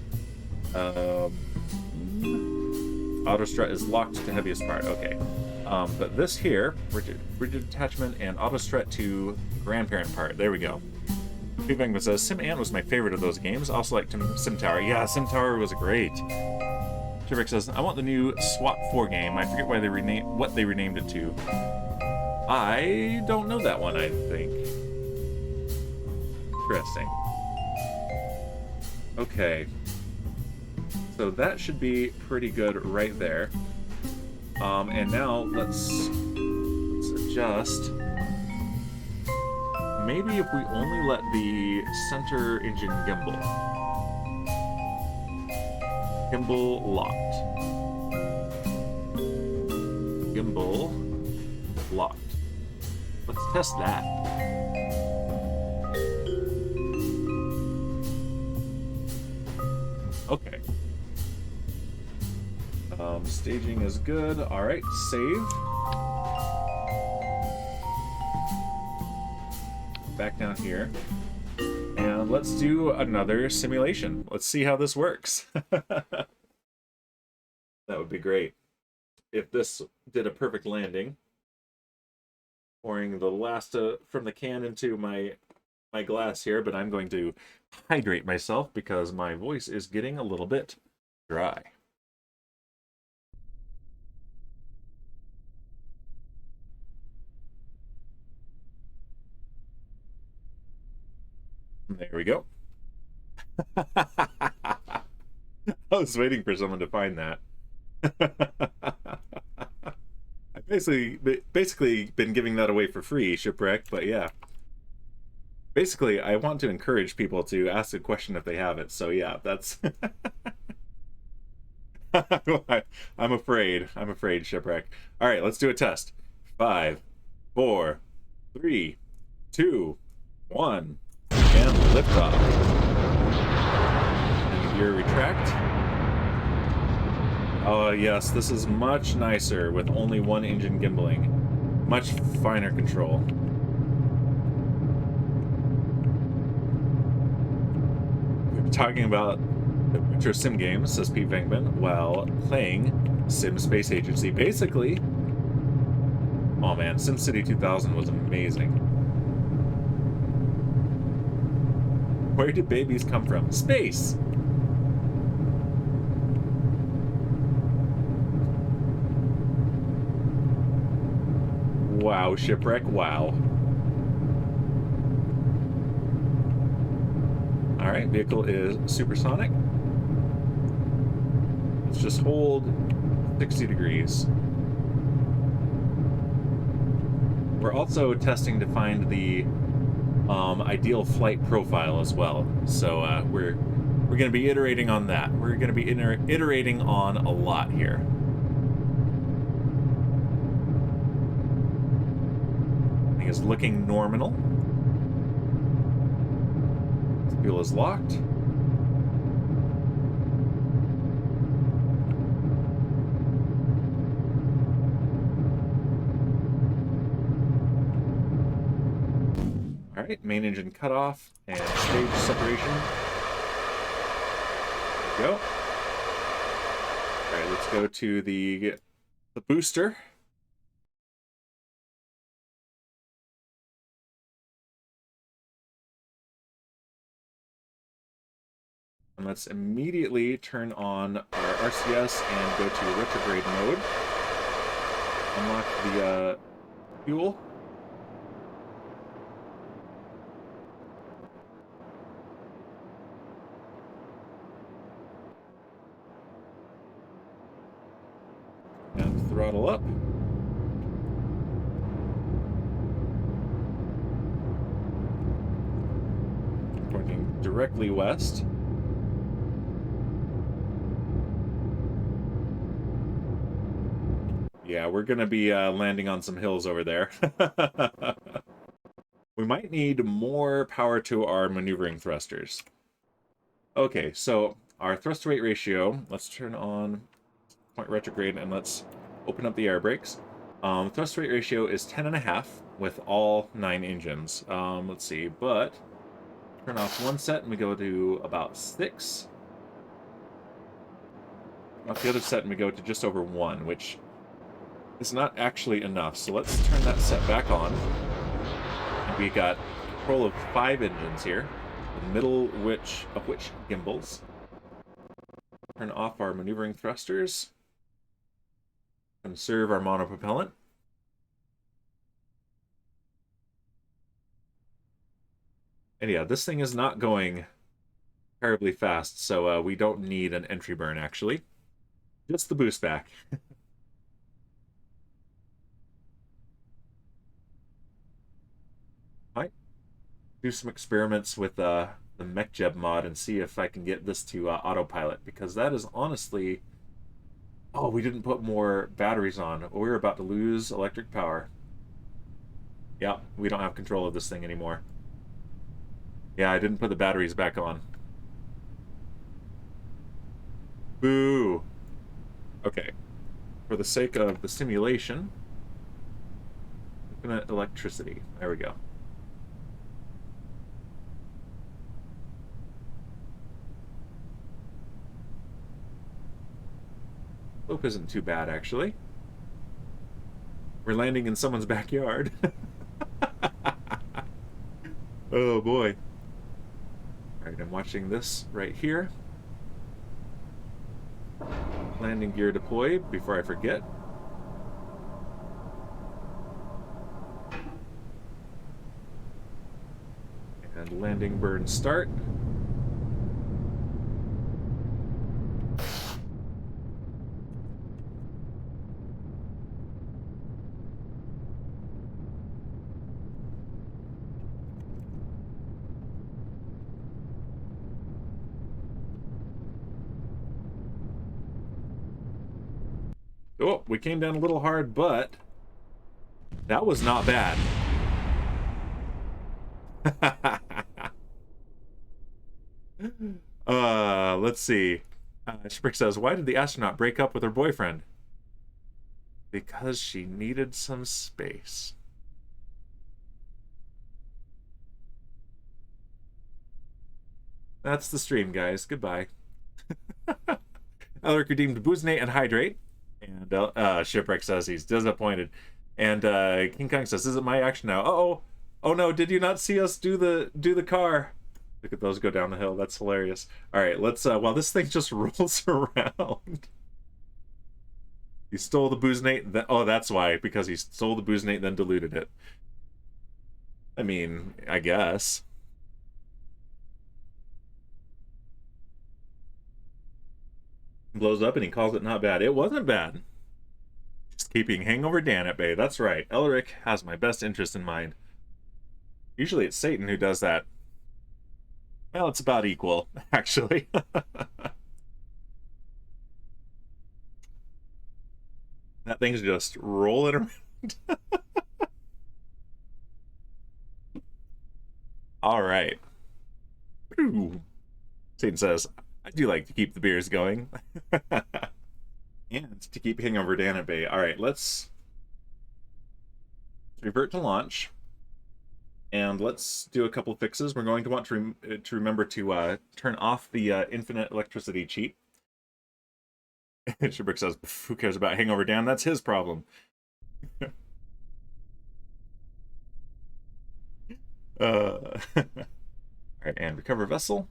Auto strut is locked to heaviest part. Okay. But this here, rigid attachment and auto strut to grandparent part. There we go. P-Bangman says, Sim Ant was my favorite of those games. Also liked Sim Tower. Yeah, Sim Tower was great. Shivrick says, I want the new SWAT 4 game. I forget why they what they renamed it to. I don't know that one, I think. Interesting. Okay. So that should be pretty good right there. And now let's adjust. Maybe if we only let the center engine gimbal. Gimbal locked. Gimbal locked. Let's test that. Okay. Staging is good. All right, save. Back down here. And let's do another simulation. Let's see how this works. That would be great. If this did a perfect landing. Pouring the last from the can into my glass here, but I'm going to hydrate myself because my voice is getting a little bit dry. There we go. I was waiting for someone to find that. I've basically been giving that away for free, Shipwreck, but yeah. Basically, I want to encourage people to ask a question if they have it, so yeah, that's... I'm afraid, Shipwreck. Alright, let's do a test. 5, 4, 3, 2, 1, and liftoff. And gear retract. Oh yes, this is much nicer with only one engine gimbaling. Much finer control. We're talking about retro sim games, says Pete Venkman, while playing Sim Space Agency. Basically, oh man, SimCity 2000 was amazing. Where did babies come from? Space! Wow, Shipwreck, wow. Alright, vehicle is supersonic. Let's just hold 60 degrees. We're also testing to find the ideal flight profile as well. So we're going to be iterating on that. We're going to be iterating on a lot here. Is looking nominal. Fuel is locked. All right, main engine cutoff and stage separation. There we go. All right, let's go to the booster. And let's immediately turn on our RCS and go to retrograde mode. Unlock the fuel. And throttle up. Pointing directly west. Yeah, we're going to be landing on some hills over there. We might need more power to our maneuvering thrusters. Okay, so our thrust-to-weight ratio, let's turn on point retrograde and let's open up the air brakes. Thrust-to-weight ratio is 10.5 with all 9 engines. Let's see, but turn off one set and we go to about 6. off the other set and we go to just over 1, which is not actually enough. So let's turn that set back on. And we got control of 5 engines here, the middle of which gimbals. Turn off our maneuvering thrusters. Conserve our monopropellant. And yeah, this thing is not going terribly fast, so we don't need an entry burn, actually. Just the boost back. Might do some experiments with the MechJeb mod and see if I can get this to autopilot, because that is honestly... Oh, we didn't put more batteries on. We're about to lose electric power. Yeah, we don't have control of this thing anymore. Yeah, I didn't put the batteries back on. Boo! Okay. For the sake of the simulation, infinite electricity. There we go. Slope isn't too bad, actually. We're landing in someone's backyard. Oh, boy. Alright, I'm watching this right here. Landing gear deployed before I forget. And landing burn start. Oh, we came down a little hard, but that was not bad. Let's see. Sprick says, why did the astronaut break up with her boyfriend? Because she needed some space. That's the stream, guys. Goodbye. Alaric redeemed Booznate and Hydrate. And Shipwreck says he's disappointed. And King Kong says, is it my action now? Uh-oh. Oh no, did you not see us do the car? Look at those go down the hill. That's hilarious. Alright, let's while this thing just rolls around. He stole the Booznate, oh, that's why, because he stole the Booznate then diluted it. I mean, I guess. Blows up and he calls it not bad. It wasn't bad. Just keeping Hangover Dan at bay. That's right. Elric has my best interest in mind. Usually it's Satan who does that. Well, it's about equal, actually. That thing's just rolling around. All right. Satan says, I do like to keep the beers going. And to keep Hangover Dan at bay. Alright, let's revert to launch. And let's do a couple fixes. We're going to want to remember to turn off the infinite electricity cheat. Sherbrick says, who cares about Hangover Dan? That's his problem. Alright, and recover vessel.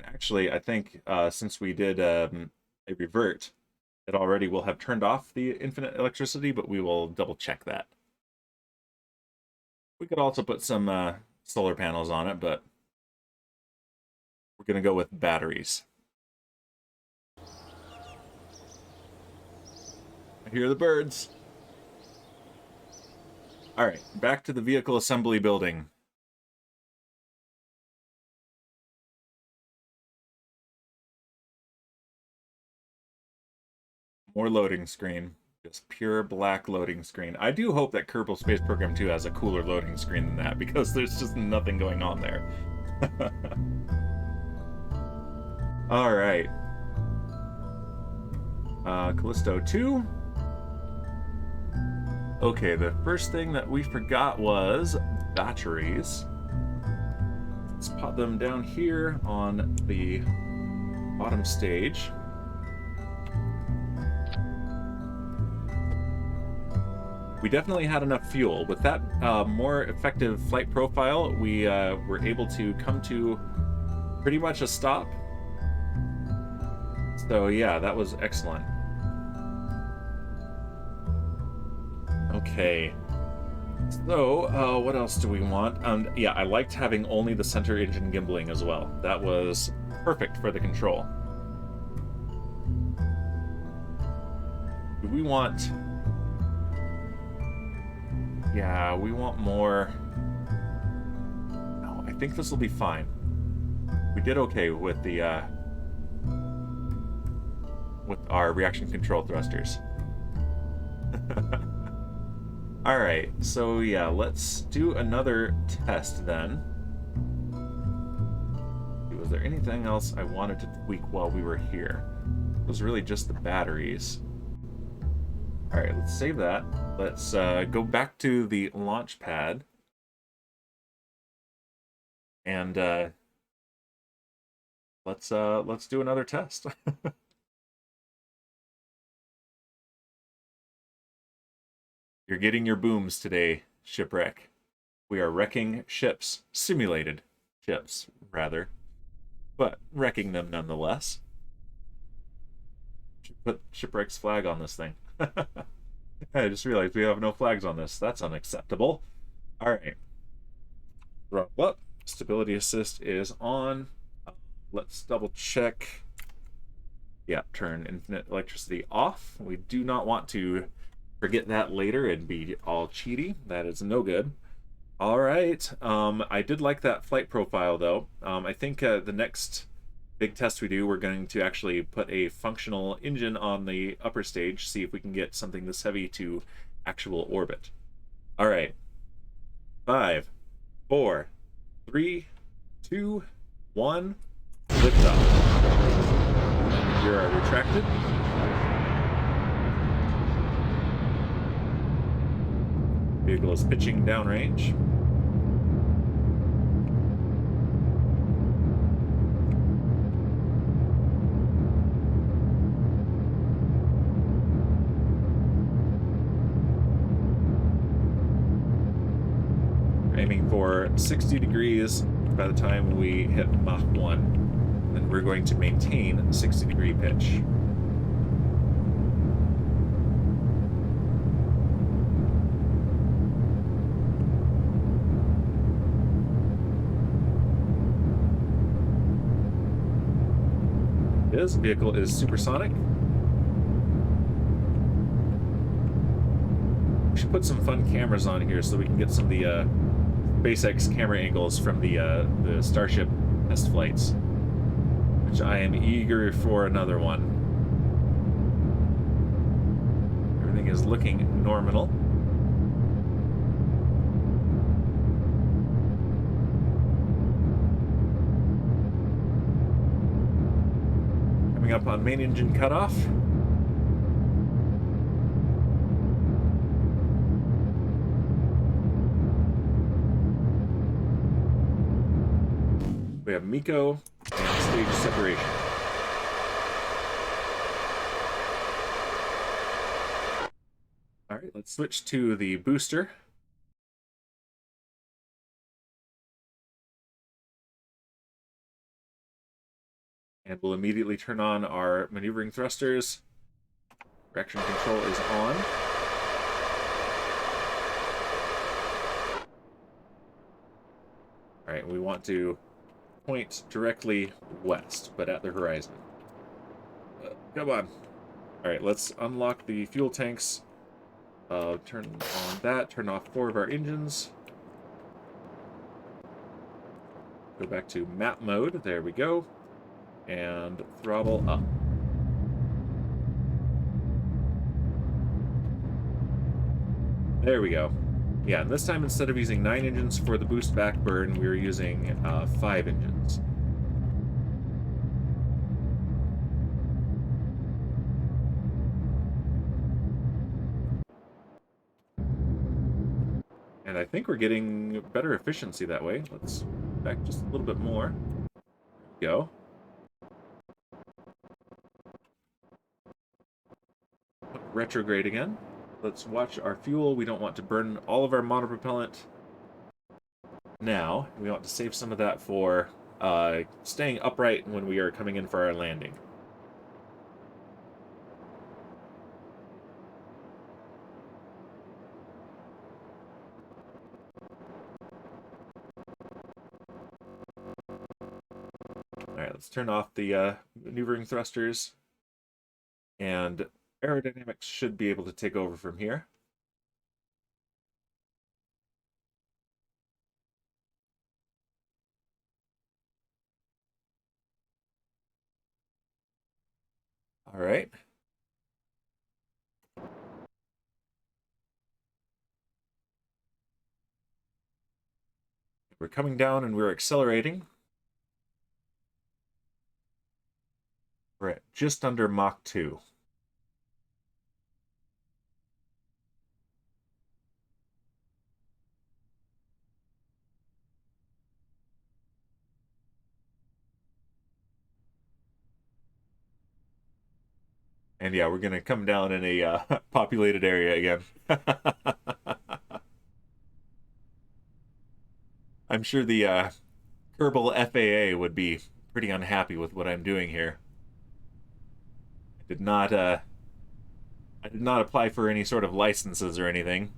Actually, I think since we did a revert, it already will have turned off the infinite electricity, but we will double check that. We could also put some solar panels on it, but we're going to go with batteries. I hear the birds. All right, back to the vehicle assembly building. More loading screen. Just pure black loading screen. I do hope that Kerbal Space Program 2 has a cooler loading screen than that, because there's just nothing going on there. Alright. Callisto 2. Okay, the first thing that we forgot was batteries. Let's pop them down here on the bottom stage. We definitely had enough fuel. With that more effective flight profile, we were able to come to pretty much a stop. So yeah, that was excellent. Okay. So, what else do we want? Yeah, I liked having only the center engine gimbaling as well. That was perfect for the control. Do we want... Yeah, we want more... No, I think this will be fine. We did okay with the, with our reaction control thrusters. Alright, so yeah, let's do another test then. Was there anything else I wanted to tweak while we were here? It was really just the batteries. Alright, let's save that. Let's go back to the launch pad. And let's do another test. You're getting your booms today, Shipwreck. We are wrecking ships. Simulated ships, rather. But wrecking them nonetheless. Should put Shipwreck's flag on this thing. I just realized we have no flags on this. That's unacceptable. Alright. Throttle up. Stability assist is on. Let's double check. Yeah, turn infinite electricity off. We do not want to forget that later and be all cheaty. That is no good. All right. I did like that flight profile, though. I think the next big test we do, we're going to actually put a functional engine on the upper stage, see if we can get something this heavy to actual orbit. All right. 5, 4, 3, 2, 1. Lift off. Here are retracted. Vehicle is pitching downrange. We're aiming for 60 degrees by the time we hit Mach 1. Then we're going to maintain 60-degree pitch. This vehicle is supersonic. We should put some fun cameras on here so we can get some of the SpaceX camera angles from the Starship test flights, which I am eager for another one. Everything is looking nominal. Coming up on main engine cutoff. We have MECO and stage separation. All right, let's switch to the booster. And we'll immediately turn on our maneuvering thrusters. Traction control is on. All right, we want to point directly west, but at the horizon. Come on. All right, let's unlock the fuel tanks. Turn on that, turn off 4 of our engines. Go back to map mode, there we go. And throttle up. There we go. Yeah, and this time instead of using 9 engines for the boost back burn, we were using 5 engines. And I think we're getting better efficiency that way. Let's back just a little bit more. There we go. retrograde again. Let's watch our fuel. We don't want to burn all of our monopropellant now. We want to save some of that for staying upright when we are coming in for our landing. Alright, let's turn off the maneuvering thrusters, and aerodynamics should be able to take over from here. Alright. We're coming down and we're accelerating. We're at just under Mach 2. And yeah, we're going to come down in a populated area again. I'm sure the Kerbal FAA would be pretty unhappy with what I'm doing here. I did not apply for any sort of licenses or anything.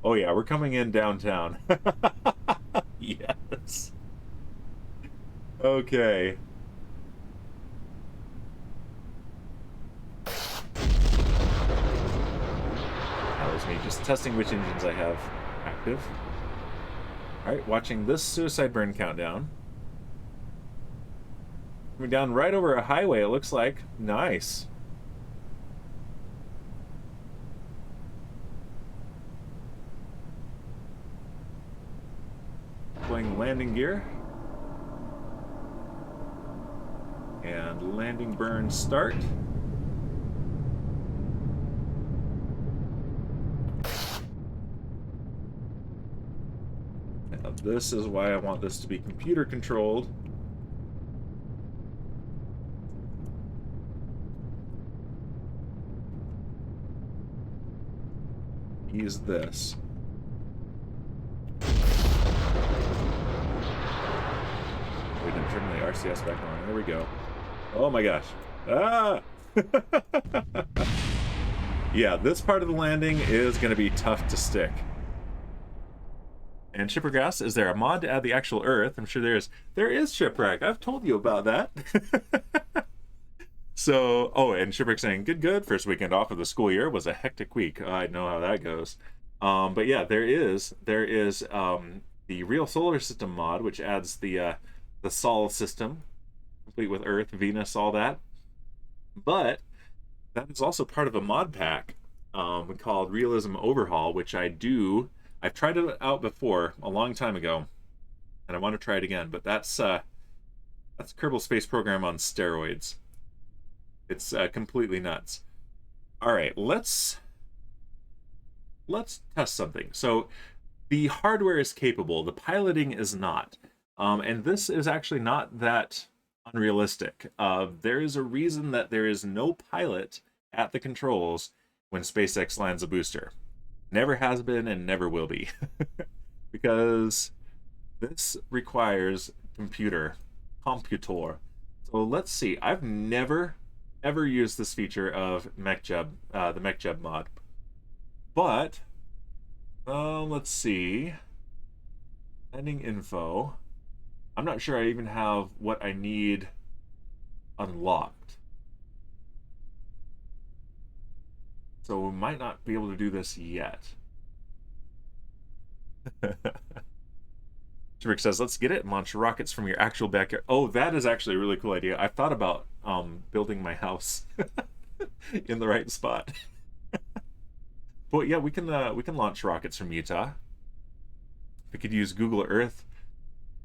Oh yeah, we're coming in downtown. Yes. Okay. That was me just testing which engines I have active. Alright, watching this suicide burn countdown. Coming down right over a highway, it looks like. Nice. Playing landing gear. And landing burn start. Now this is why I want this to be computer controlled. Use this. We didn't turn the RCS back on. There we go. Oh my gosh. Ah! Yeah, this part of the landing is going to be tough to stick. And Shipwreck, is there a mod to add the actual Earth? I'm sure there is. There is Shipwreck. I've told you about that. So, oh, and Shipwreck saying, good. First weekend off of the school year was a hectic week. I know how that goes. But yeah, there is the Real Solar System mod, which adds the Sol system, complete with Earth, Venus, all that. But that is also part of a mod pack called Realism Overhaul, which I've tried it out before a long time ago, and I want to try it again. But that's Kerbal Space Program on steroids. It's completely nuts. All right, let's test something. So the hardware is capable, the piloting is not. And this is actually not that unrealistic. There is a reason that there is no pilot at the controls when SpaceX lands a booster. Never has been and never will be. Because this requires computer. So let's see. I've never ever used this feature of MechJeb, the MechJeb mod. But let's see. Landing info. I'm not sure I even have what I need unlocked. So we might not be able to do this yet. Rick says, let's get it and launch rockets from your actual backyard. Oh, that is actually a really cool idea. I've thought about building my house in the right spot. But yeah, we can launch rockets from Utah. We could use Google Earth.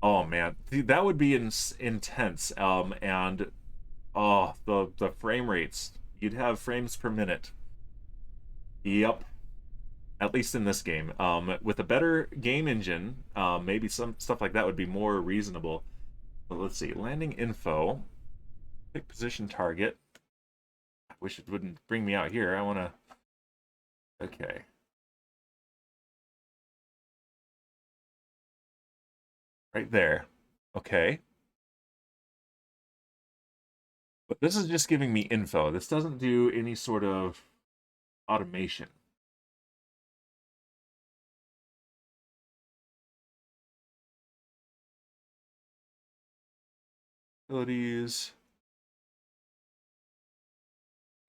Oh man, that would be intense. And oh, the frame rates. You'd have frames per minute. Yep. At least in this game. With a better game engine, maybe some stuff like that would be more reasonable. But let's see, landing info, pick position target. I wish it wouldn't bring me out here. I want to, okay. Right there. Okay. But this is just giving me info. This doesn't do any sort of automation. Abilities.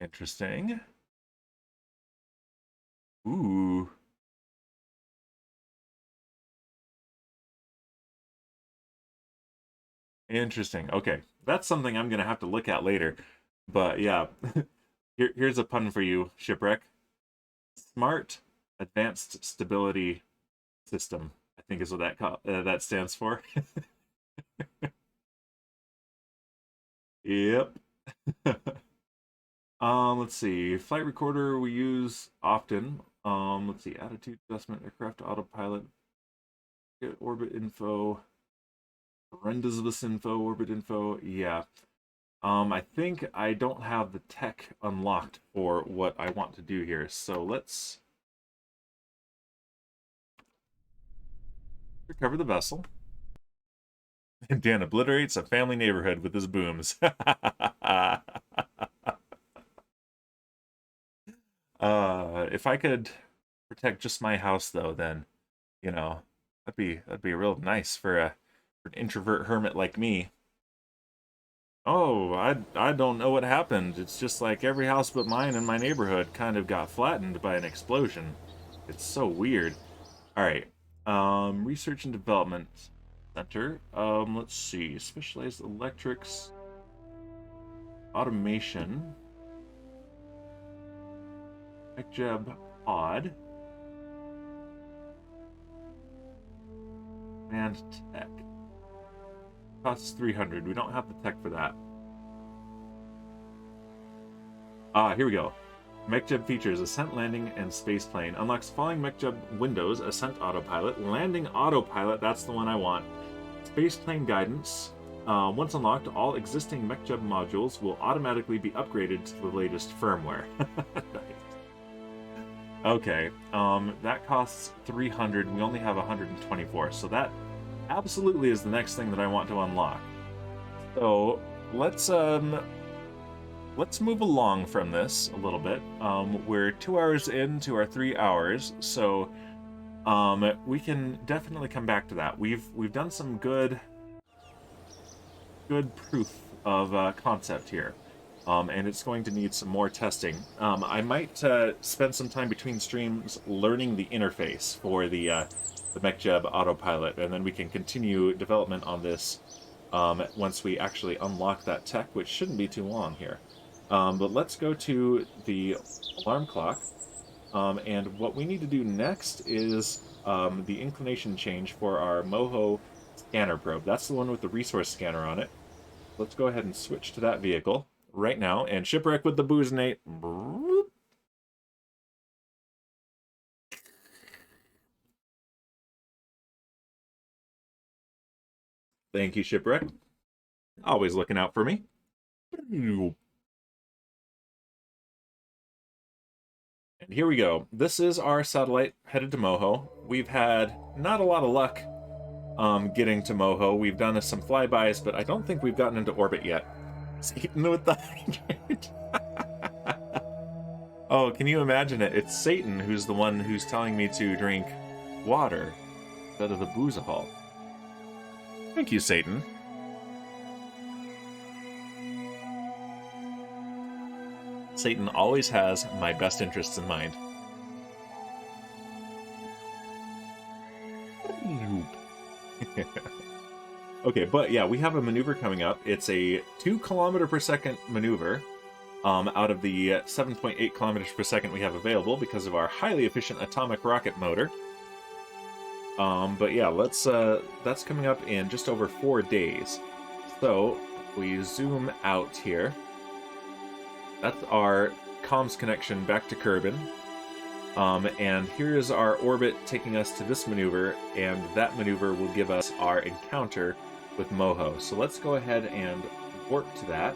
Interesting. Ooh. Interesting. Okay. That's something I'm going to have to look at later. But yeah, here's a pun for you, Shipwreck. Smart Advanced Stability System, I think is what that stands for. Yep. Let's see. Flight recorder we use often. Let's see. Attitude adjustment, aircraft autopilot, get orbit info, rendezvous info, orbit info. Yeah. I think I don't have the tech unlocked for what I want to do here. So let's recover the vessel. Dan obliterates a family neighborhood with his booms. If I could protect just my house, though, then you know that'd be real nice for an introvert hermit like me. Oh, I don't know what happened. It's just like every house but mine in my neighborhood kind of got flattened by an explosion. It's so weird. All right. Research and Development Center. Let's see. Specialized electrics, automation, MechJeb pod, and tech. Costs 300. We don't have the tech for that. Here we go. MechJeb features Ascent, Landing, and Spaceplane. Unlocks following MechJeb windows: Ascent Autopilot, Landing Autopilot, that's the one I want, Spaceplane Guidance. Once unlocked, all existing MechJeb modules will automatically be upgraded to the latest firmware. Okay, that costs 300. We only have 124, so that absolutely is the next thing that I want to unlock. So let's move along from this a little bit. We're 2 hours into our 3 hours, so we can definitely come back to that. We've done some good proof of concept here, and it's going to need some more testing. I might spend some time between streams learning the interface for the MechJeb autopilot, and then we can continue development on this once we actually unlock that tech, which shouldn't be too long here. But let's go to the alarm clock, and what we need to do next is the inclination change for our Moho scanner probe. That's the one with the resource scanner on it. Let's go ahead and switch to that vehicle right now, and Shipwreck with the Boozenate. Thank you, Shipwreck. Always looking out for me. And here we go. This is our satellite headed to Moho. We've had not a lot of luck getting to Moho. We've done some flybys, but I don't think we've gotten into orbit yet. Satan with the hydrant. Oh, can you imagine it? It's Satan who's the one who's telling me to drink water instead of the boozahol. Thank you, Satan. Satan always has my best interests in mind. Okay, but yeah, we have a maneuver coming up. It's a 2 kilometer per second maneuver out of the 7.8 kilometers per second we have available because of our highly efficient atomic rocket motor. But yeah, that's coming up in just over 4 days. So we zoom out here. That's our comms connection back to Kerbal. And here is our orbit taking us to this maneuver, and that maneuver will give us our encounter with Moho. So let's go ahead and warp to that.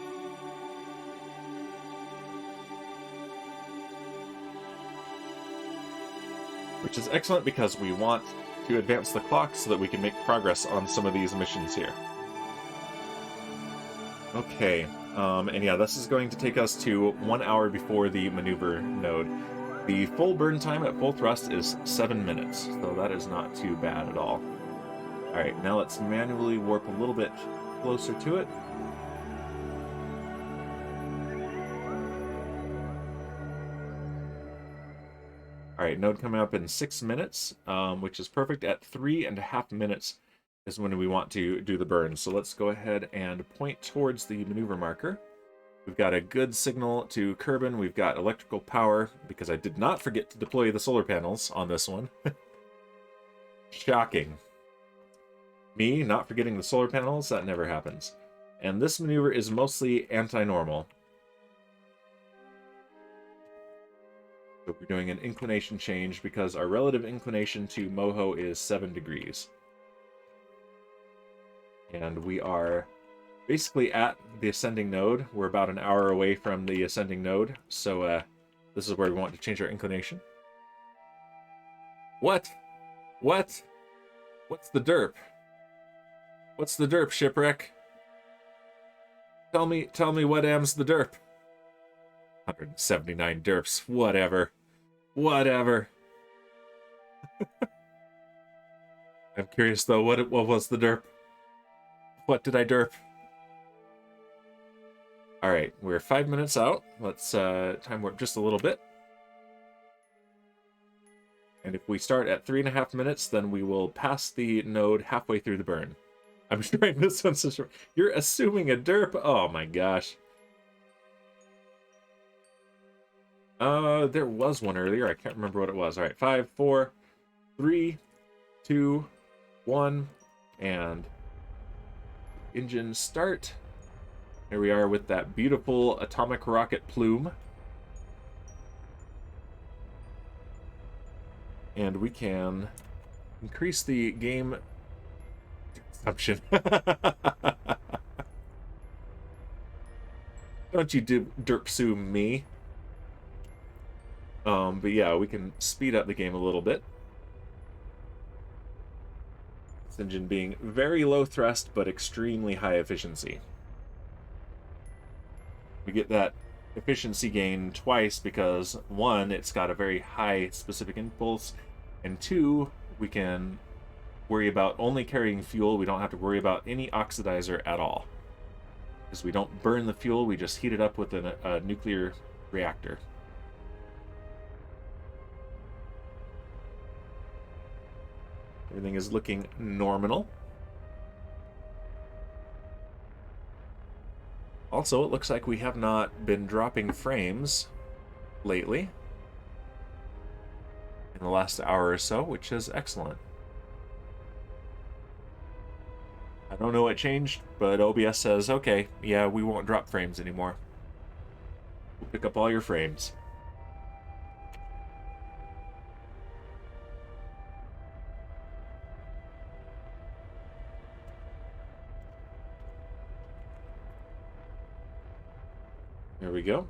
Which is excellent because we want to advance the clock so that we can make progress on some of these missions here. Okay, and yeah, this is going to take us to 1 hour before the maneuver node. The full burn time at full thrust is 7 minutes, so that is not too bad at all. Alright, now let's manually warp a little bit closer to it. Alright, node coming up in 6 minutes, which is perfect. At 3.5 minutes is when we want to do the burn. So let's go ahead and point towards the maneuver marker. We've got a good signal to Kerbal. We've got electrical power, because I did not forget to deploy the solar panels on this one. Shocking. Me not forgetting the solar panels, that never happens. And this maneuver is mostly anti-normal. So we're doing an inclination change because our relative inclination to Moho is 7 degrees. And we are basically at the ascending node. We're about an hour away from the ascending node, so this is where we want to change our inclination. What? What? What's the derp? What's the derp, shipwreck? Tell me what am's the derp. 179 derps. Whatever. Whatever. I'm curious though, what was the derp? What did I derp? Alright, we're 5 minutes out. Let's time warp just a little bit. And if we start at 3.5 minutes, then we will pass the node halfway through the burn. I'm trying this one so short. You're assuming a derp? Oh my gosh. There was one earlier. I can't remember what it was. Alright, 5, 4, 3, 2, 1, and engine start. Here we are with that beautiful atomic rocket plume. And we can increase the game consumption. Don't you derp-sue me. But yeah, we can speed up the game a little bit. This engine being very low thrust, but extremely high efficiency. We get that efficiency gain twice because, one, it's got a very high specific impulse, and two, we can worry about only carrying fuel. We don't have to worry about any oxidizer at all. Because we don't burn the fuel, we just heat it up with a nuclear reactor. Everything is looking normal. Also, it looks like we have not been dropping frames lately in the last hour or so, which is excellent. I don't know what changed, but OBS says, okay, yeah, we won't drop frames anymore. We'll pick up all your frames. There we go.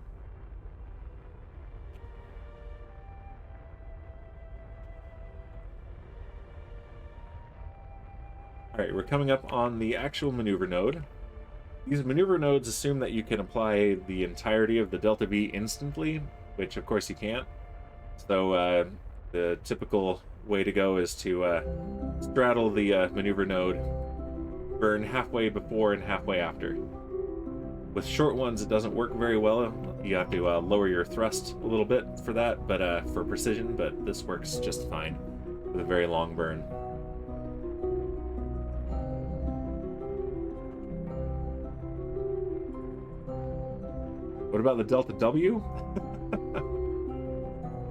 Alright, we're coming up on the actual maneuver node. These maneuver nodes assume that you can apply the entirety of the delta V instantly, which of course you can't. So the typical way to go is to straddle the maneuver node, burn halfway before and halfway after. With short ones, it doesn't work very well. You have to lower your thrust a little bit for that, but for precision, but this works just fine with a very long burn. What about the Delta W?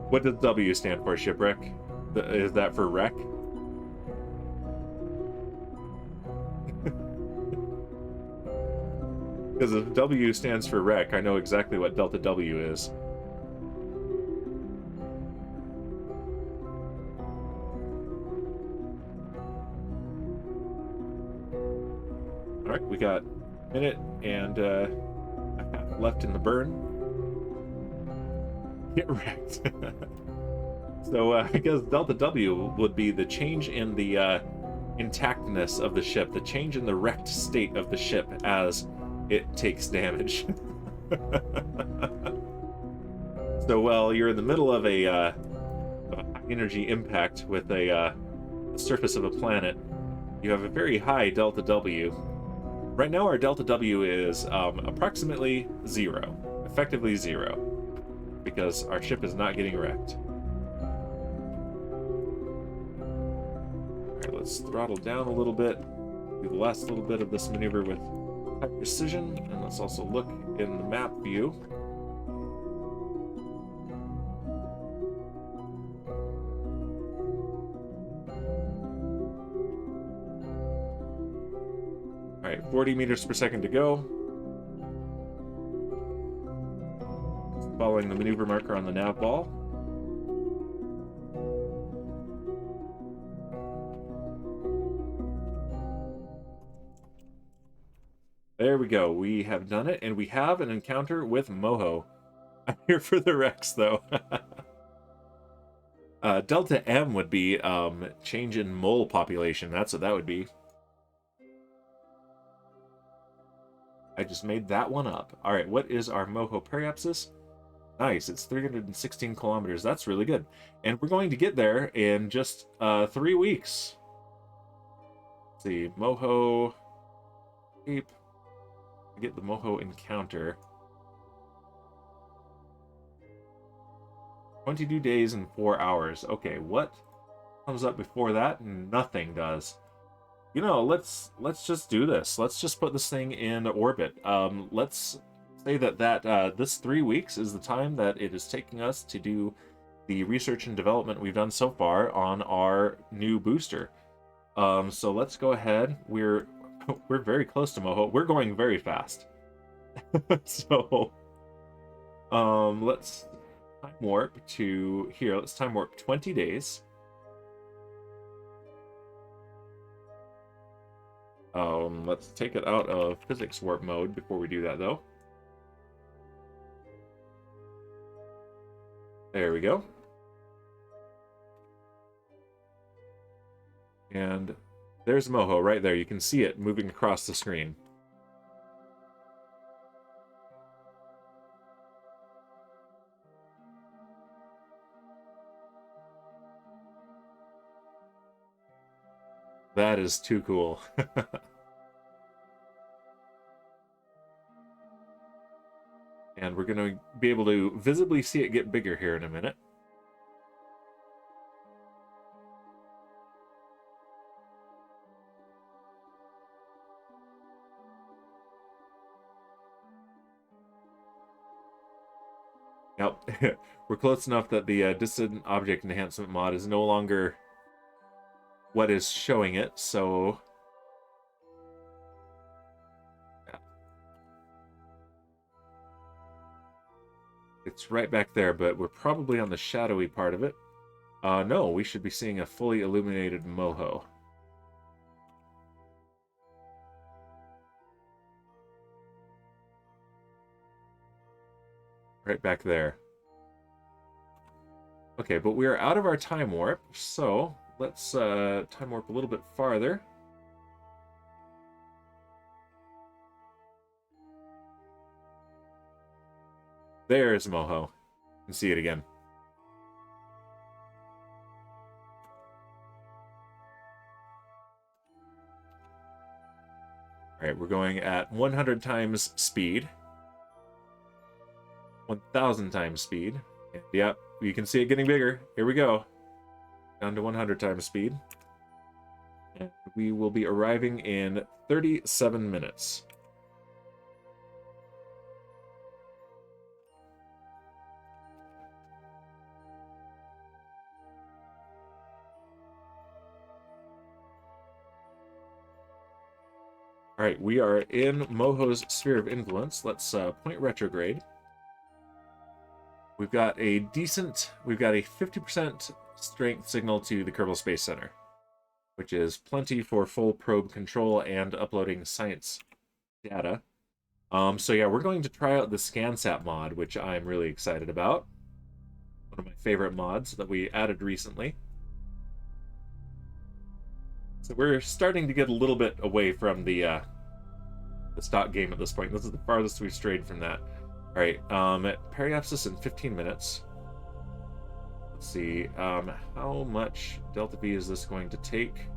What does W stand for, shipwreck? Is that for wreck? Because if W stands for wreck, I know exactly what Delta W is. All right, we got a minute and a half left in the burn. Get wrecked. So I guess Delta W would be the change in the intactness of the ship, the change in the wrecked state of the ship as it takes damage. So while you're in the middle of a high energy impact with the surface of a planet, you have a very high Delta W. Right now our Delta W is approximately 0, effectively 0, because our ship is not getting wrecked. Alright, let's throttle down a little bit, do the last little bit of this maneuver with high precision, and let's also look in the map view. Alright, 40 meters per second to go. Following the maneuver marker on the nav ball. There we go. We have done it, and we have an encounter with Moho. I'm here for the Rex, though. Delta M would be change in mole population. That's what that would be. I just made that one up. All right, what is our Moho periapsis? Nice, it's 316 kilometers. That's really good. And we're going to get there in just 3 weeks. Let's see, Moho Cape. Get the Moho encounter. 22 days and 4 hours. Okay, what comes up before that? Nothing does. You know, let's just do this. Let's just put this thing in orbit. Let's say that this 3 weeks is the time that it is taking us to do the research and development we've done so far on our new booster. So let's go ahead. We're very close to Moho. We're going very fast. So let's time warp to here. Let's time warp 20 days. Let's take it out of physics warp mode before we do that, though. There we go. And there's Moho right there. You can see it moving across the screen. That is too cool. And we're going to be able to visibly see it get bigger here in a minute. Yep, we're close enough that the distant object enhancement mod is no longer what is showing it, so yeah. It's right back there, but we're probably on the shadowy part of it. No, we should be seeing a fully illuminated Moho. Right back there. Okay, but we are out of our time warp, so let's time warp a little bit farther. There's Moho. You can see it again. All right, we're going at 100 times speed. 1,000 times speed. And yep, you can see it getting bigger. Here we go. Down to 100 times speed. And we will be arriving in 37 minutes. All right, we are in Moho's sphere of influence. Let's point retrograde. We've got a 50% strength signal to the Kerbal Space Center, which is plenty for full probe control and uploading science data. So yeah, we're going to try out the ScanSat mod, which I'm really excited about. One of my favorite mods that we added recently. So we're starting to get a little bit away from the stock game at this point. This is the farthest we've strayed from that. All right, periapsis in 15 minutes. Let's see, how much delta V is this going to take?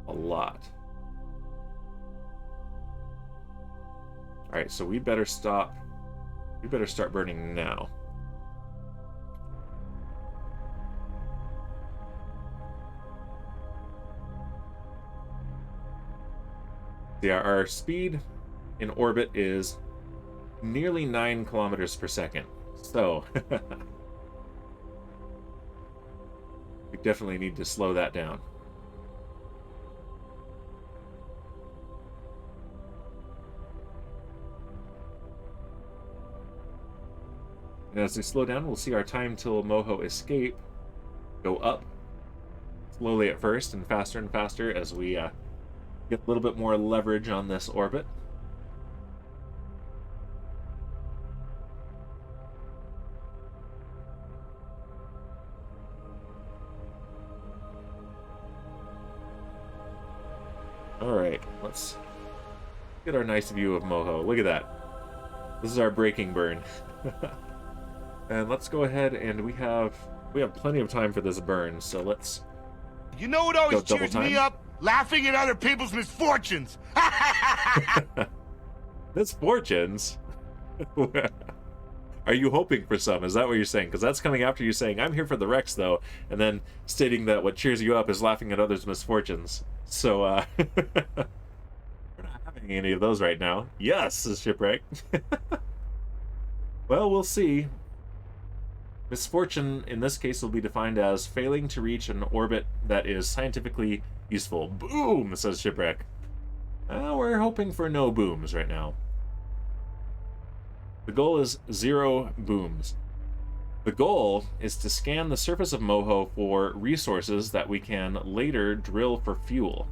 A lot. All right, so we better stop. We better start burning now. Yeah, our speed in orbit is nearly 9 kilometers per second. So we definitely need to slow that down. And as we slow down, we'll see our time till Moho escape go up slowly at first and faster as we get a little bit more leverage on this orbit. All right, let's get our nice view of Moho. Look at that. This is our braking burn. And let's go ahead, and we have plenty of time for this burn, so let's... You know what always cheers me up? Laughing at other people's misfortunes. Misfortunes? Are you hoping for some? Is that what you're saying? Because that's coming after you saying, I'm here for the Rex, though, and then stating that what cheers you up is laughing at others' misfortunes. So, we're not having any of those right now. Yes, is Shipwreck. Well, we'll see. Misfortune, in this case, will be defined as failing to reach an orbit that is scientifically useful. Boom, says Shipwreck. We're hoping for no booms right now. The goal is 0 booms. The goal is to scan the surface of Moho for resources that we can later drill for fuel.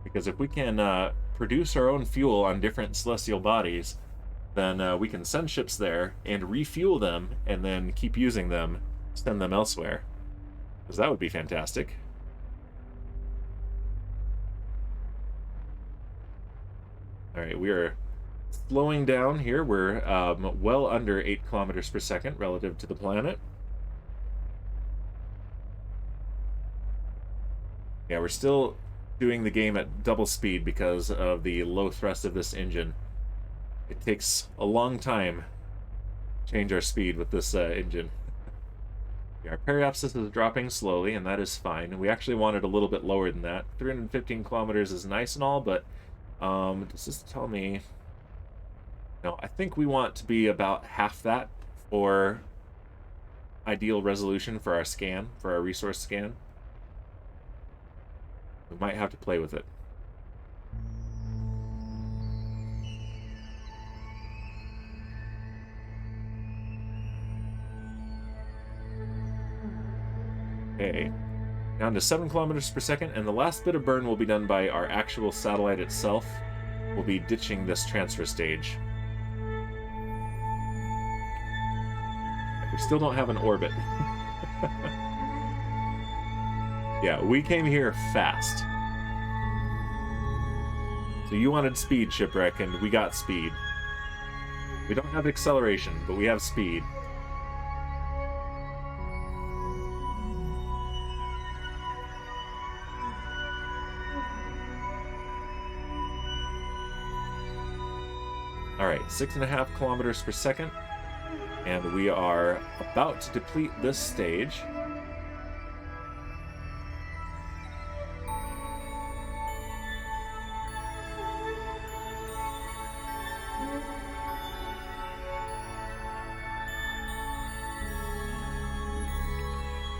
Because if we can produce our own fuel on different celestial bodies, then we can send ships there and refuel them and then keep using them, send them elsewhere. Because that would be fantastic. All right, we are slowing down here. We're well under 8 kilometers per second relative to the planet. Yeah, we're still doing the game at double speed because of the low thrust of this engine. It takes a long time to change our speed with this engine. Yeah, our periapsis is dropping slowly, and that is fine. We actually wanted a little bit lower than that. 315 kilometers is nice and all, but does this tell me... No, I think we want to be about half that for ideal resolution for our scan, for our resource scan. We might have to play with it. Okay, down to 7 kilometers per second, and the last bit of burn will be done by our actual satellite itself. We'll be ditching this transfer stage. We still don't have an orbit. Yeah, we came here fast. So you wanted speed, Shipwreck, and we got speed. We don't have acceleration, but we have speed. Alright, 6.5 kilometers per second. And we are about to deplete this stage.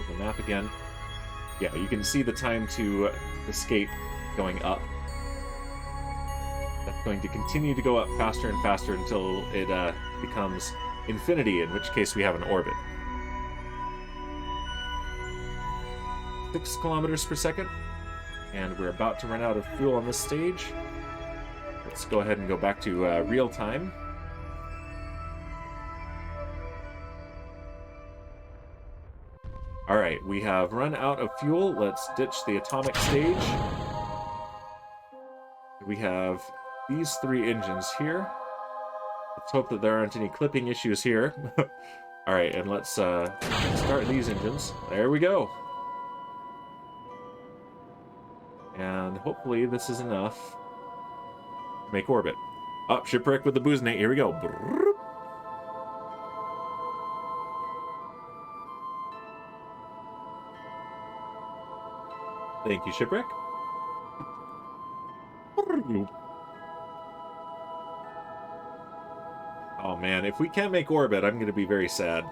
The map again. Yeah, you can see the time to escape going up. That's going to continue to go up faster and faster until it becomes infinity, in which case we have an orbit. 6 kilometers per second. And we're about to run out of fuel on this stage. Let's go ahead and go back to real time. Alright, we have run out of fuel. Let's ditch the atomic stage. We have these 3 engines here. Let's hope that there aren't any clipping issues here. Alright, and let's start these engines. There we go. And hopefully this is enough to make orbit. Up, shipwreck with the booznate. Here we go. Thank you, shipwreck. Oh man, if we can't make orbit, I'm going to be very sad.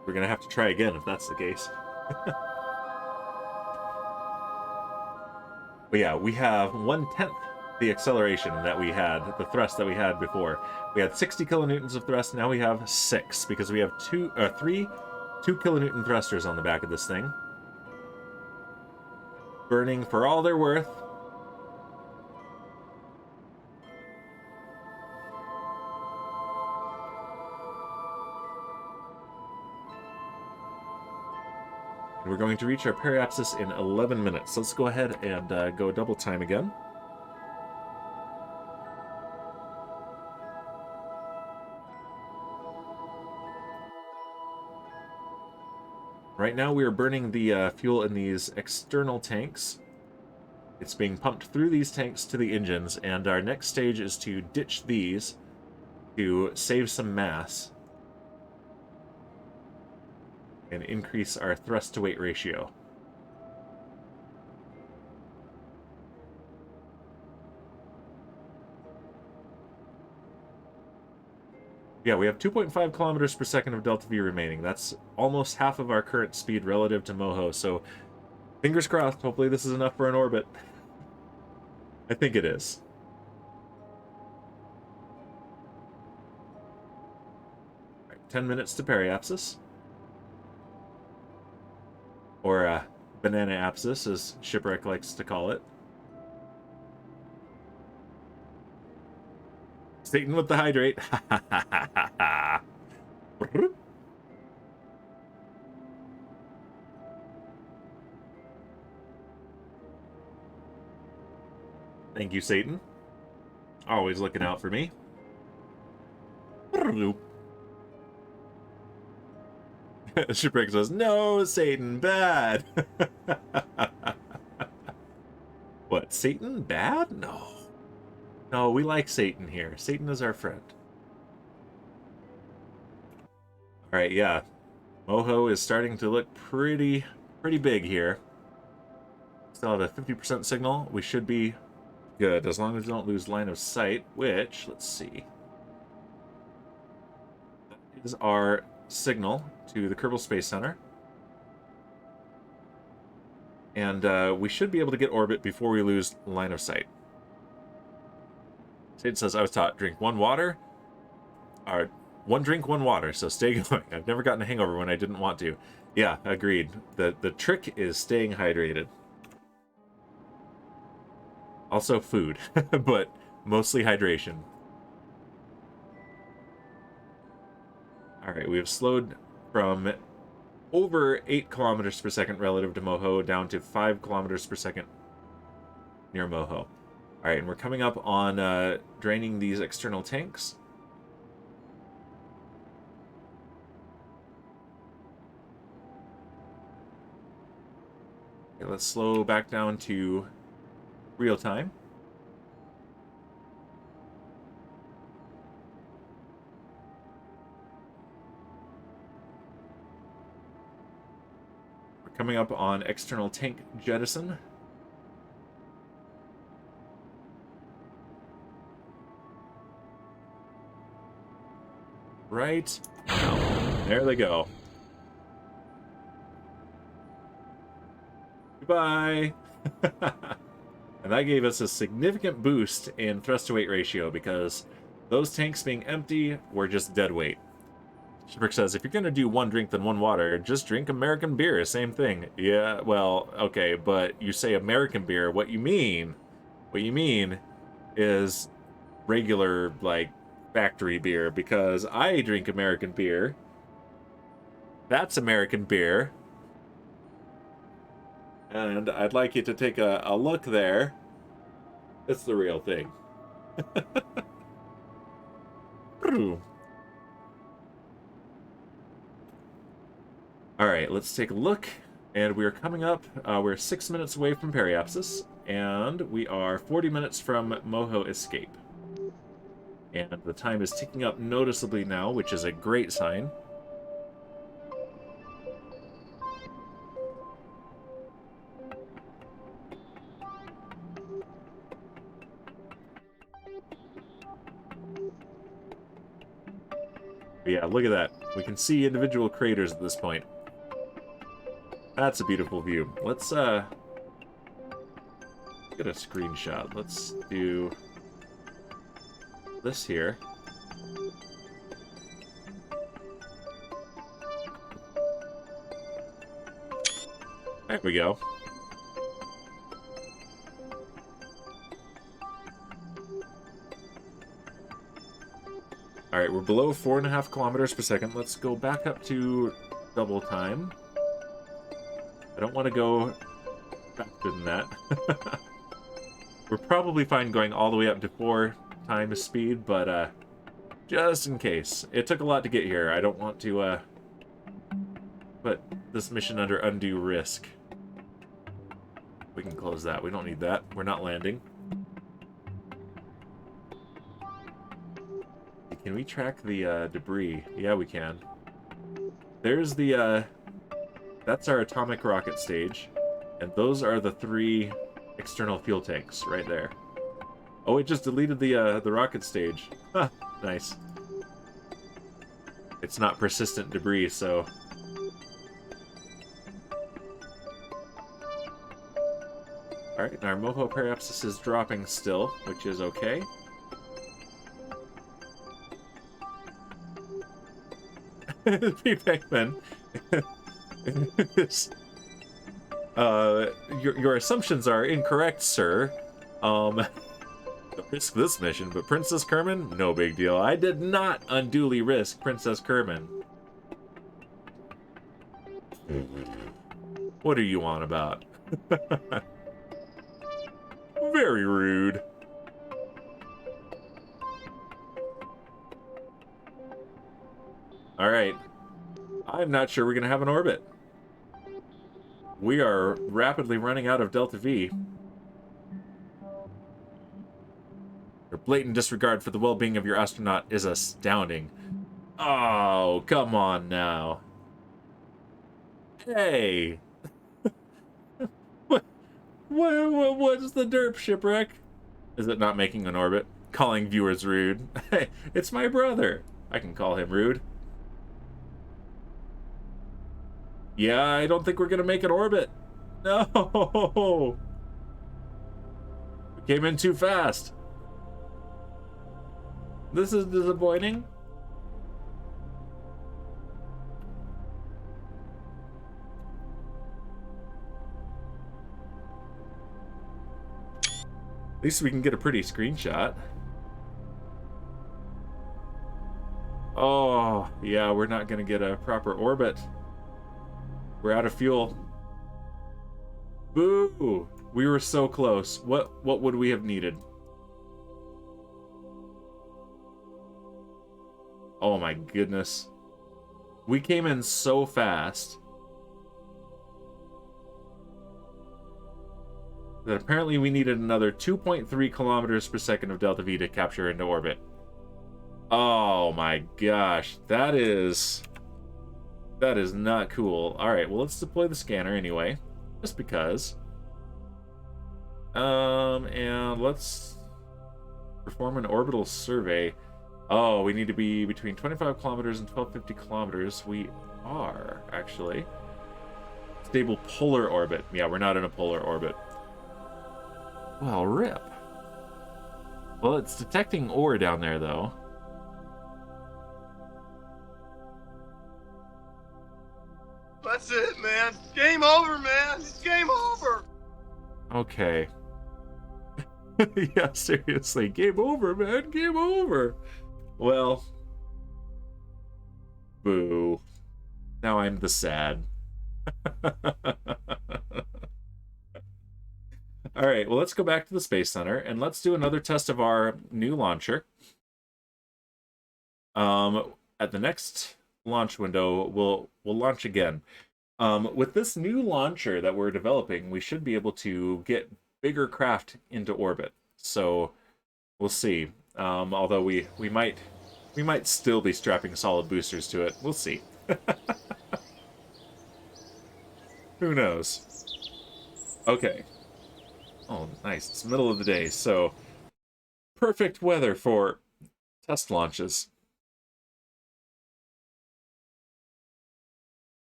We're going to have to try again if that's the case. But yeah, we have 1/10 the acceleration that we had, the thrust that we had before. We had 60 kilonewtons of thrust, now we have 6, because we have 3 2 kilonewton thrusters on the back of this thing. Burning for all they're worth. We're going to reach our periapsis in 11 minutes. Let's go ahead and go double time again. Right now we are burning the fuel in these external tanks. It's being pumped through these tanks to the engines, and our next stage is to ditch these to save some mass and increase our thrust-to-weight ratio. Yeah, we have 2.5 kilometers per second of delta V remaining. That's almost half of our current speed relative to Moho, so fingers crossed, hopefully this is enough for an orbit. I think it is. All right, 10 minutes to periapsis. Or banana apsis, as Shipwreck likes to call it. Satan with the hydrate. Thank you, Satan. Always looking out for me. Shipwreck says, "No, Satan, bad." What, Satan bad? No. No, we like Satan here. Satan is our friend. Alright, yeah. Moho is starting to look pretty big here. Still have a 50% signal. We should be good, as long as we don't lose line of sight, which, let's see. That is our signal to the Kerbal Space Center. And we should be able to get orbit before we lose line of sight. Satan says, "I was taught, drink 1 water." Or 1 drink, 1 water, so stay going. I've never gotten a hangover when I didn't want to. Yeah, agreed. The trick is staying hydrated. Also food, but mostly hydration. Alright, we have slowed from over 8 kilometers per second relative to Moho down to 5 kilometers per second near Moho. Alright, and we're coming up on draining these external tanks. Okay, let's slow back down to real time. We're coming up on external tank jettison. Right now. There they go. Goodbye. And that gave us a significant boost in thrust-to-weight ratio because those tanks being empty were just dead weight. Shipwreck says, if you're gonna do one drink then one water, just drink American beer, same thing. Yeah, well, okay, but you say American beer, what you mean is regular, like, factory beer, because I drink American beer. That's American beer. And I'd like you to take a look there. It's the real thing. Alright, let's take a look. And we're coming up, we're 6 minutes away from Periapsis, and we are 40 minutes from Moho Escape. And the time is ticking up noticeably now, which is a great sign. But yeah, look at that. We can see individual craters at this point. That's a beautiful view. Let's get a screenshot. Let's do this here. There we go. Alright, we're below 4.5 kilometers per second. Let's go back up to double time. I don't want to go faster than that. We're probably fine going all the way up to 4 times speed, but just in case. It took a lot to get here. I don't want to put this mission under undue risk. We can close that. We don't need that. We're not landing. Can we track the debris? Yeah, we can. There's the that's our atomic rocket stage, and those are the 3 external fuel tanks right there. Oh, it just deleted the rocket stage. Huh, nice. It's not persistent debris, so. Alright, and our Moho Periapsis is dropping still, which is okay. P-Pac-Man. Your assumptions are incorrect, sir. Risk this mission, but Princess Kerman? No big deal. I did not unduly risk Princess Kerman. What are you on about? Very rude. Alright. I'm not sure we're going to have an orbit. We are rapidly running out of Delta V. Your blatant disregard for the well-being of your astronaut is astounding. Oh, come on now. Hey. What's the derp, Shipwreck? Is it not making an orbit? Calling viewers rude. Hey, it's my brother. I can call him rude. Yeah, I don't think we're gonna make an orbit. No! We came in too fast. This is disappointing. At least we can get a pretty screenshot. Oh, yeah, we're not gonna get a proper orbit. We're out of fuel. Boo! We were so close. What would we have needed? Oh my goodness. We came in so fast that apparently we needed another 2.3 kilometers per second of Delta V to capture into orbit. Oh my gosh. That is not cool. Alright, well, let's deploy the scanner anyway. Just because. And let's perform an orbital survey. Oh, we need to be between 25 kilometers and 1250 kilometers. We are, actually. Stable polar orbit. Yeah, we're not in a polar orbit. Well, rip. Well, it's detecting ore down there, though. over, man. It's game over. Okay. Yeah, seriously. Game over, man. Game over. Well. Boo. Now I'm the sad. Alright, well, let's go back to the Space Center, and let's do another test of our new launcher. At the next launch window, we'll launch again. With this new launcher that we're developing, we should be able to get bigger craft into orbit. So we'll see. Although we might still be strapping solid boosters to it. We'll see. Who knows? Okay. Oh, nice. It's the middle of the day, so perfect weather for test launches.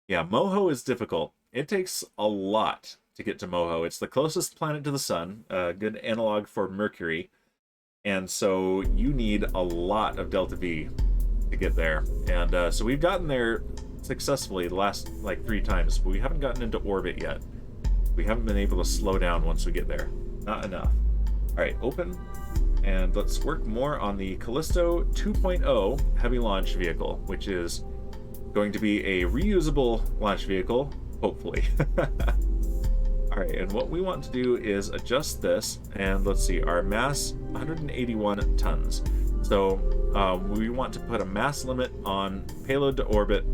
Yeah, Moho is difficult. It takes a lot to get to Moho. It's the closest planet to the sun, a good analog for Mercury, and so you need a lot of Delta V to get there. And so we've gotten there successfully the last, like, 3 times, but we haven't gotten into orbit yet. We haven't been able to slow down once we get there. Not enough. Alright, open, and let's work more on the Callisto 2.0 heavy launch vehicle, which is going to be a reusable launch vehicle, hopefully. Alright, and what we want to do is adjust this, and let's see, our mass, 181 tons. So we want to put a mass limit on payload to orbit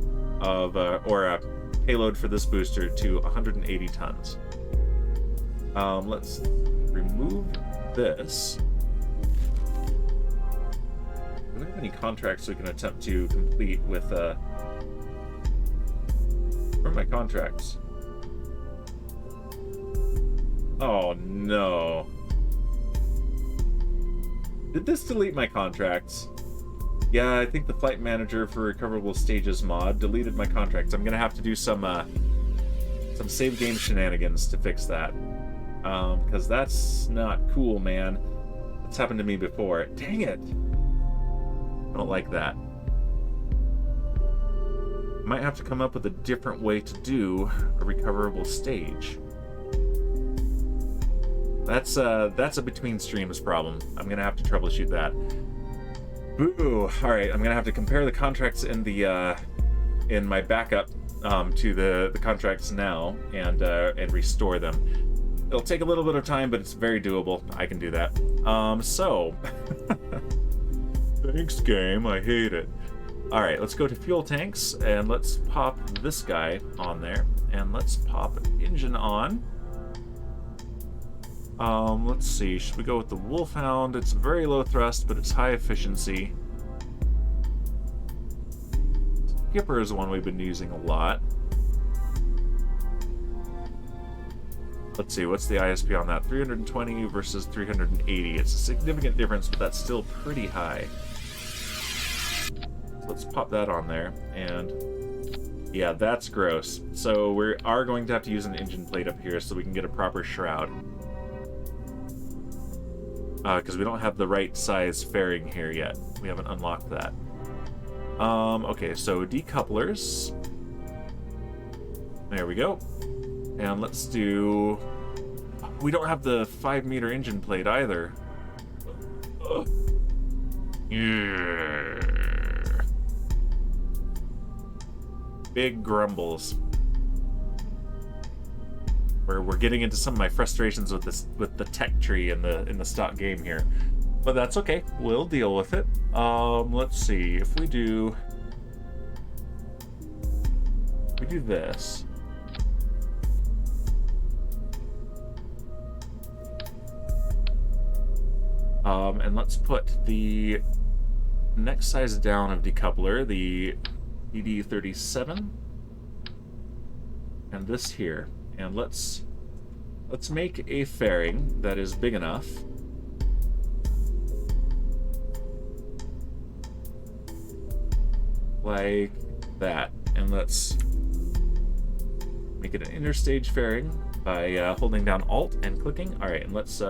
of, or a payload for this booster to 180 tons. Let's remove this. Do we have any contracts we can attempt to complete with, where are my contracts? Oh no. Did this delete my contracts? Yeah, I think the flight manager for recoverable stages mod deleted my contracts. I'm gonna have to do some save game shenanigans to fix that. Because that's not cool, man. It's happened to me before. Dang it. I don't like that. Might have to come up with a different way to do a recoverable stage. That's a between streams problem. I'm gonna have to troubleshoot that. Boo! Alright, I'm gonna have to compare the contracts in the in my backup to the contracts now and restore them. It'll take a little bit of time, but it's very doable. I can do that. So thanks, game. I hate it. Alright, let's go to fuel tanks, and let's pop this guy on there, and let's pop engine on. Let's see, should we go with the Wolfhound? It's very low thrust, but it's high efficiency. Skipper is the one we've been using a lot. Let's see, what's the ISP on that? 320 versus 380. It's a significant difference, but that's still pretty high. Let's pop that on there, and yeah, that's gross. So we are going to have to use an engine plate up here so we can get a proper shroud. Because we don't have the right size fairing here yet. We haven't unlocked that. Okay, so decouplers. There we go. And let's do... We don't have the 5-meter engine plate either. Yeah. Big grumbles. We're getting into some of my frustrations with this, with the tech tree in the stock game here, but that's okay. We'll deal with it. Let's see if we do this. And let's put the next size down of decoupler, the DD37, and this here. And let's make a fairing that is big enough. Like that. And let's make it an interstage fairing by holding down Alt and clicking. Alright, and let's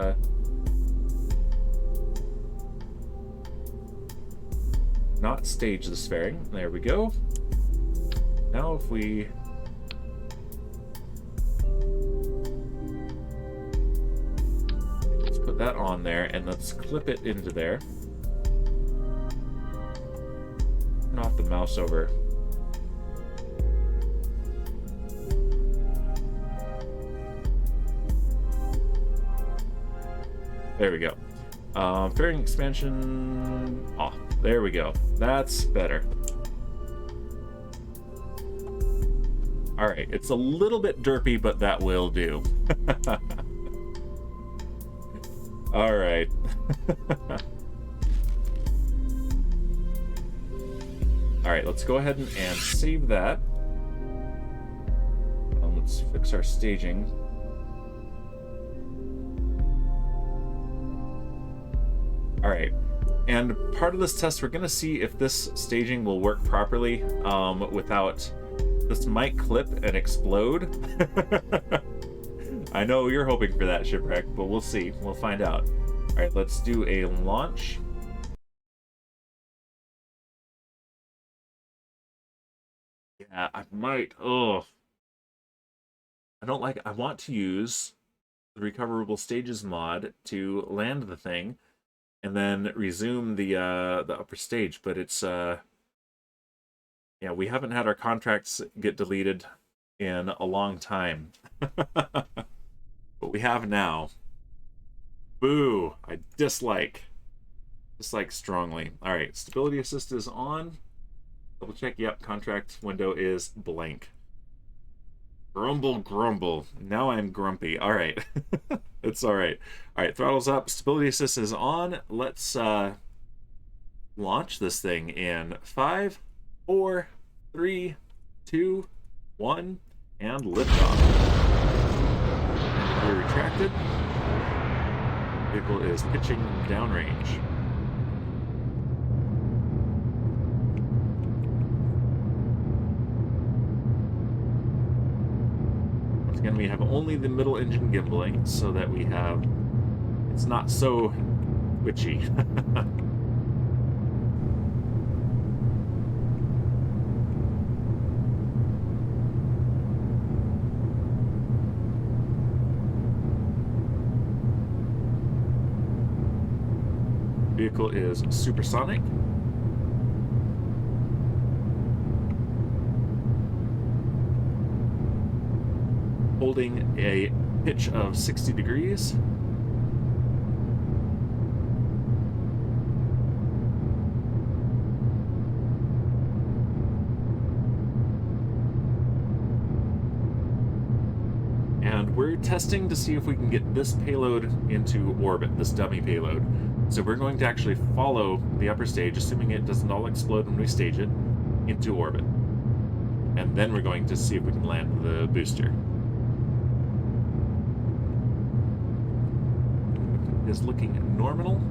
not stage this fairing. There we go. Now if we that on there, and let's clip it into there. Turn off the mouse over. There we go. Fairing expansion off. There we go. That's better. Alright, it's a little bit derpy, but that will do. Alright. Alright, let's go ahead and save that. Let's fix our staging. Alright, and part of this test, we're going to see if this staging will work properly without... This might clip and explode. I know you're hoping for that, Shipwreck, but we'll see. We'll find out. Alright, let's do a launch. Yeah, I might... Oh. I don't like... I want to use the Recoverable Stages mod to land the thing and then resume the upper stage, but it's... Yeah, we haven't had our contracts get deleted in a long time. But we have now. Boo! I dislike. Dislike strongly. Alright, stability assist is on. Double check, yep, contract window is blank. Grumble, grumble. Now I'm grumpy. Alright. It's alright. Alright, throttle's up, stability assist is on. Let's launch this thing in 5, 4, 3, 2, 1, and liftoff. And we're retracted. Vehicle is pitching downrange. Once again, we have only the middle engine gimbaling so that we have... It's not so twitchy. Vehicle is supersonic. Holding a pitch of 60 degrees. And we're testing to see if we can get this payload into orbit, this dummy payload. So we're going to actually follow the upper stage, assuming it doesn't all explode when we stage it, into orbit. And then we're going to see if we can land the booster. It is looking nominal.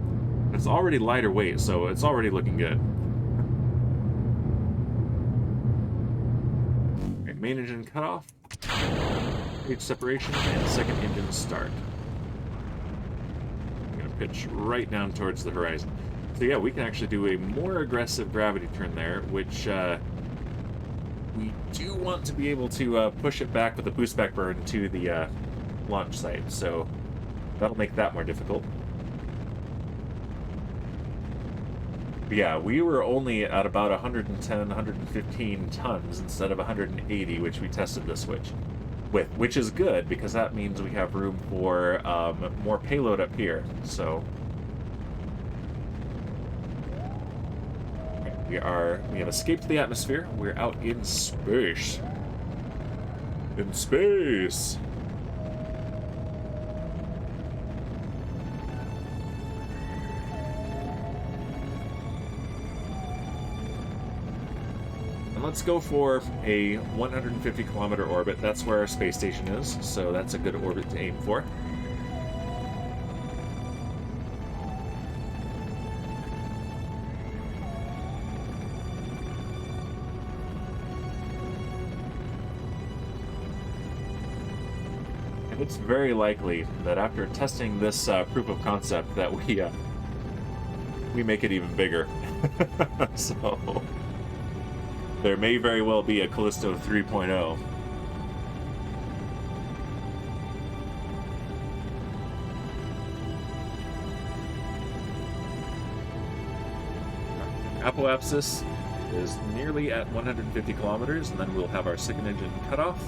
It's already lighter weight, so it's already looking good. Okay, main engine cutoff. Stage separation, and second engine start. Pitch right down towards the horizon. So yeah, we can actually do a more aggressive gravity turn there, which we do want to be able to push it back with a boost back burn to the launch site. So that'll make that more difficult. But yeah, we were only at about 110, 115 tons instead of 180, which we tested this switch with, which is good because that means we have room for more payload up here. So we have escaped the atmosphere. We're out in space. In space. And let's go for a 150 kilometer orbit. That's where our space station is, so that's a good orbit to aim for. And it's very likely that after testing this proof of concept that we make it even bigger. So there may very well be a Callisto 3.0. apoapsis is nearly at 150 kilometers, and then we'll have our second engine cut off.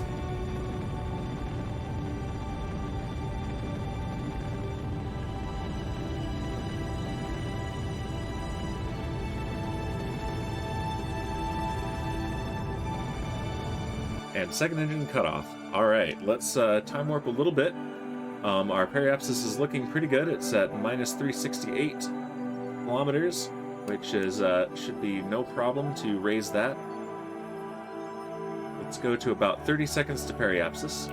And second engine cut off. All right, let's time warp a little bit. Our periapsis is looking pretty good. It's at minus 368 kilometers, which is should be no problem to raise that. Let's go to about 30 seconds to periapsis.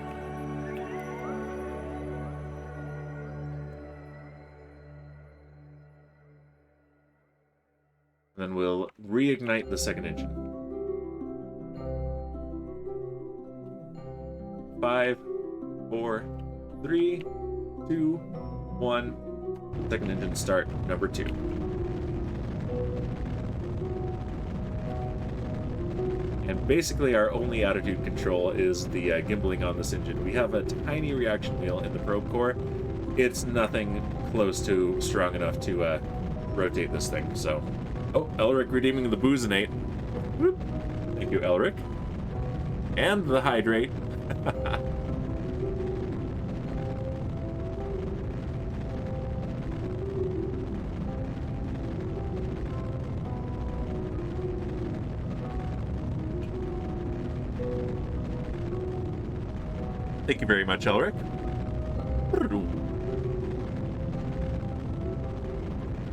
Then we'll reignite the second engine. 5, 4, 3, 2, 1. Second engine start, number 2. And basically our only attitude control is the gimbaling on this engine. We have a tiny reaction wheel in the probe core. It's nothing close to strong enough to rotate this thing, so... Oh, Elric redeeming the Boozinate. Whoop. Thank you, Elric. And the Hydrate. Thank you very much, Elric.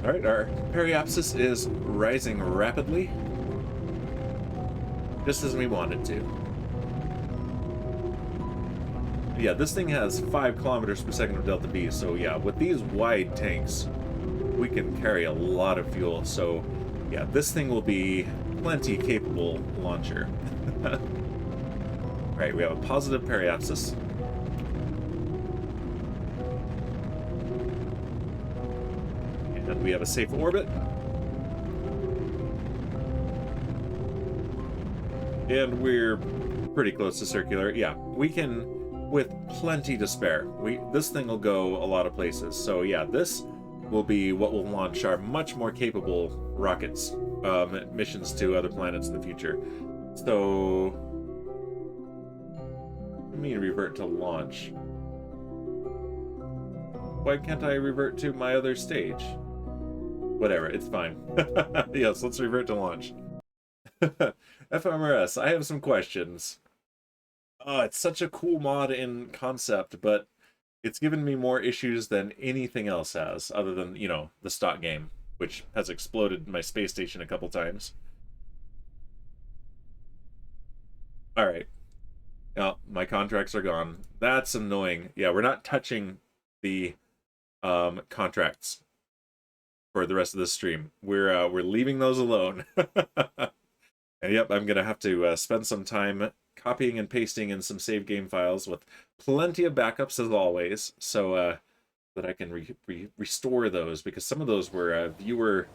Alright, our periapsis is rising rapidly. Just as we want it to. Yeah, this thing has 5 kilometers per second of delta V, so yeah, with these wide tanks, we can carry a lot of fuel, so yeah, this thing will be plenty capable launcher. Right, we have a positive periapsis. And we have a safe orbit. And we're pretty close to circular. Yeah, we can, with plenty to spare. This thing will go a lot of places. So yeah, this will be what will launch our much more capable rockets, missions to other planets in the future. So, let me revert to launch. Why can't I revert to my other stage? Whatever, it's fine. Yes, let's revert to launch. FMRS, I have some questions. Oh, it's such a cool mod in concept, but it's given me more issues than anything else has, other than, you know, the stock game, which has exploded my space station a couple times. Alright. Now, my contracts are gone. That's annoying. Yeah, we're not touching the contracts for the rest of this stream. We're leaving those alone. And yep, I'm gonna have to spend some time copying and pasting in some save game files with plenty of backups as always, so that I can restore those, because some of those were viewer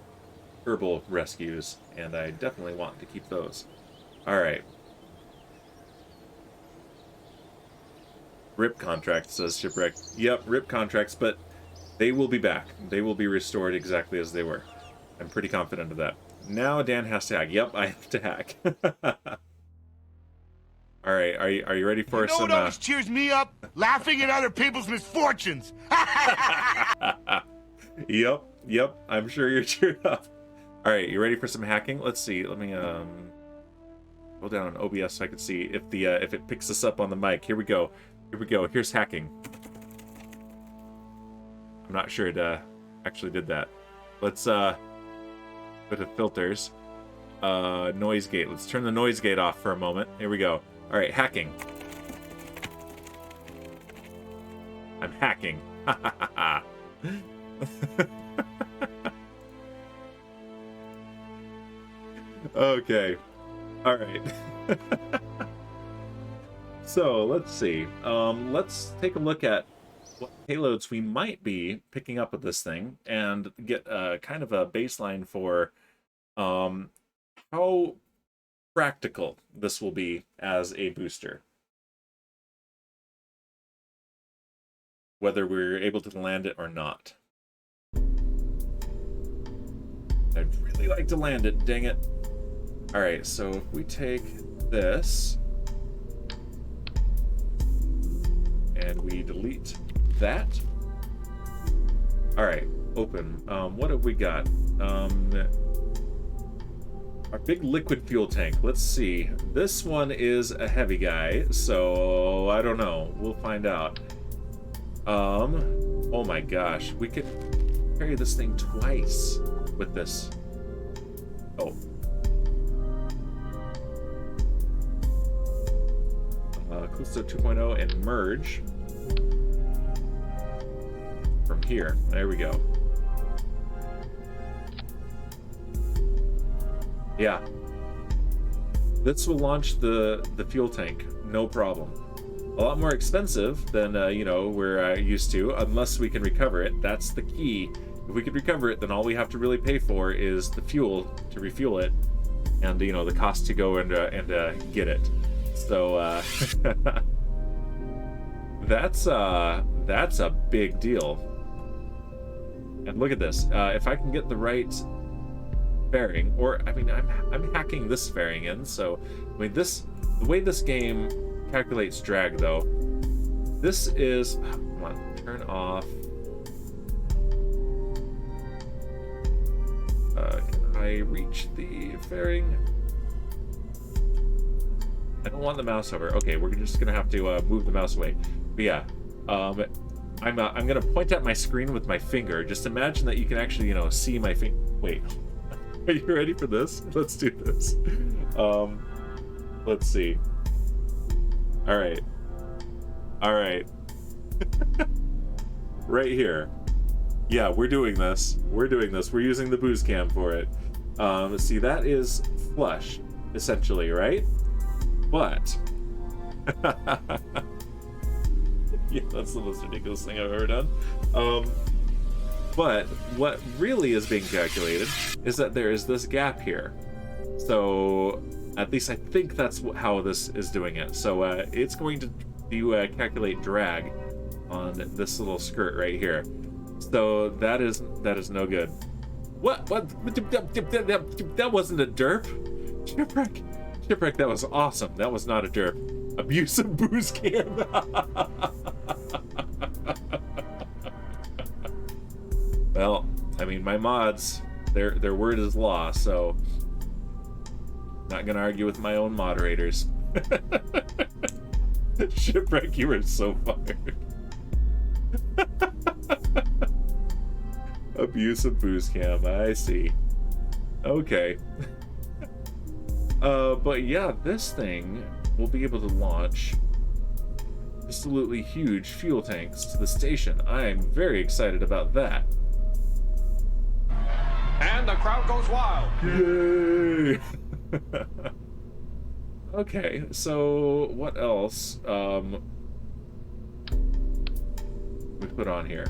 Kerbal rescues, and I definitely want to keep those. Alright. RIP contract, says Shipwreck. Yep, RIP contracts, but they will be back. They will be restored exactly as they were. I'm pretty confident of that. Now Dan has to hack. Yep, I have to hack. Alright, are you ready for some... You know what always cheers me up? Laughing at other people's misfortunes! Yep, I'm sure you're cheered up. Alright, you ready for some hacking? Let's see, let me go down on OBS so I can see if it picks us up on the mic. Here we go. Here's hacking. I'm not sure it actually did that. Let's go to filters. Noise gate. Let's turn the noise gate off for a moment. Here we go. Alright, hacking. I'm hacking. Okay. Alright. So, let's see. Let's take a look at what payloads we might be picking up with this thing and get kind of a baseline for how practical this will be as a booster. Whether we're able to land it or not. I'd really like to land it, dang it. All right, so if we take this and we delete that. All right, open. What have we got? Our big liquid fuel tank. Let's see. This one is a heavy guy, so I don't know. We'll find out. Oh my gosh, we could carry this thing twice with this. Oh. Callisto 2.0 and merge from here. There we go. Yeah. This will launch the fuel tank, no problem. A lot more expensive than, you know, we're used to, unless we can recover it. That's the key. If we could recover it, then all we have to really pay for is the fuel to refuel it, and, you know, the cost to go and get it. So, that's a big deal. And look at this. If I can get the right fairing, or I mean, I'm hacking this fairing in. So, I mean, the way this game calculates drag, though, this is. Come on, turn off. Can I reach the fairing? I don't want the mouse over. Okay, we're just gonna have to move the mouse away. But yeah, I'm gonna point at my screen with my finger. Just imagine that you can actually, you know, see my finger. Wait, are you ready for this? Let's do this. Let's see. All right. Right here. Yeah, we're doing this. We're using the boost cam for it. See, that is flush, essentially, right? But yeah, that's the most ridiculous thing I've ever done. But what really is being calculated is that there is this gap here. So at least I think that's how this is doing it. So it's going to do calculate drag on this little skirt right here. So that is no good. What? That wasn't a derp. Shipwreck, that was awesome. That was not a derp. Abusive boost cam. Well, I mean, my mods, their word is law, so not gonna argue with my own moderators. Shipwreck, you were so fired. Abusive boost cam, I see. Okay. But yeah, this thing will be able to launch absolutely huge fuel tanks to the station. I'm very excited about that. And the crowd goes wild. Yay! Okay, so what else we put on here?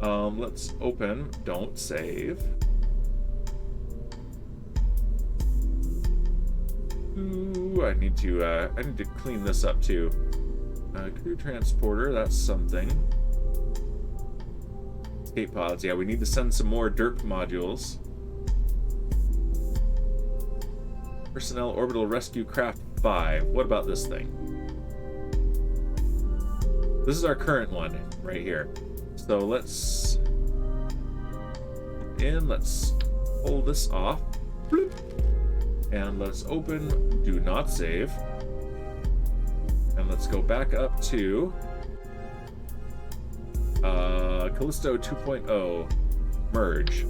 Let's open, don't save. Ooh, I need to clean this up too. Crew transporter, that's something. Escape pods, yeah, we need to send some more derp modules. Personnel orbital rescue craft 5. What about this thing? This is our current one right here. So let's pull this off. Bloop. And let's open, do not save. And let's go back up to Callisto 2.0 merge.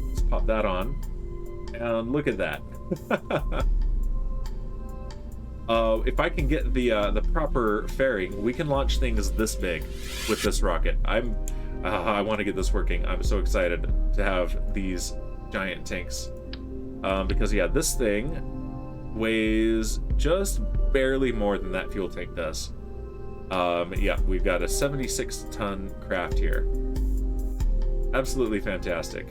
Let's pop that on. And look at that. If I can get the proper fairing, we can launch things this big with this rocket. I want to get this working. I'm so excited to have these giant tanks. Because yeah, this thing weighs just barely more than that fuel tank does. Yeah, we've got a 76-ton craft here. Absolutely fantastic.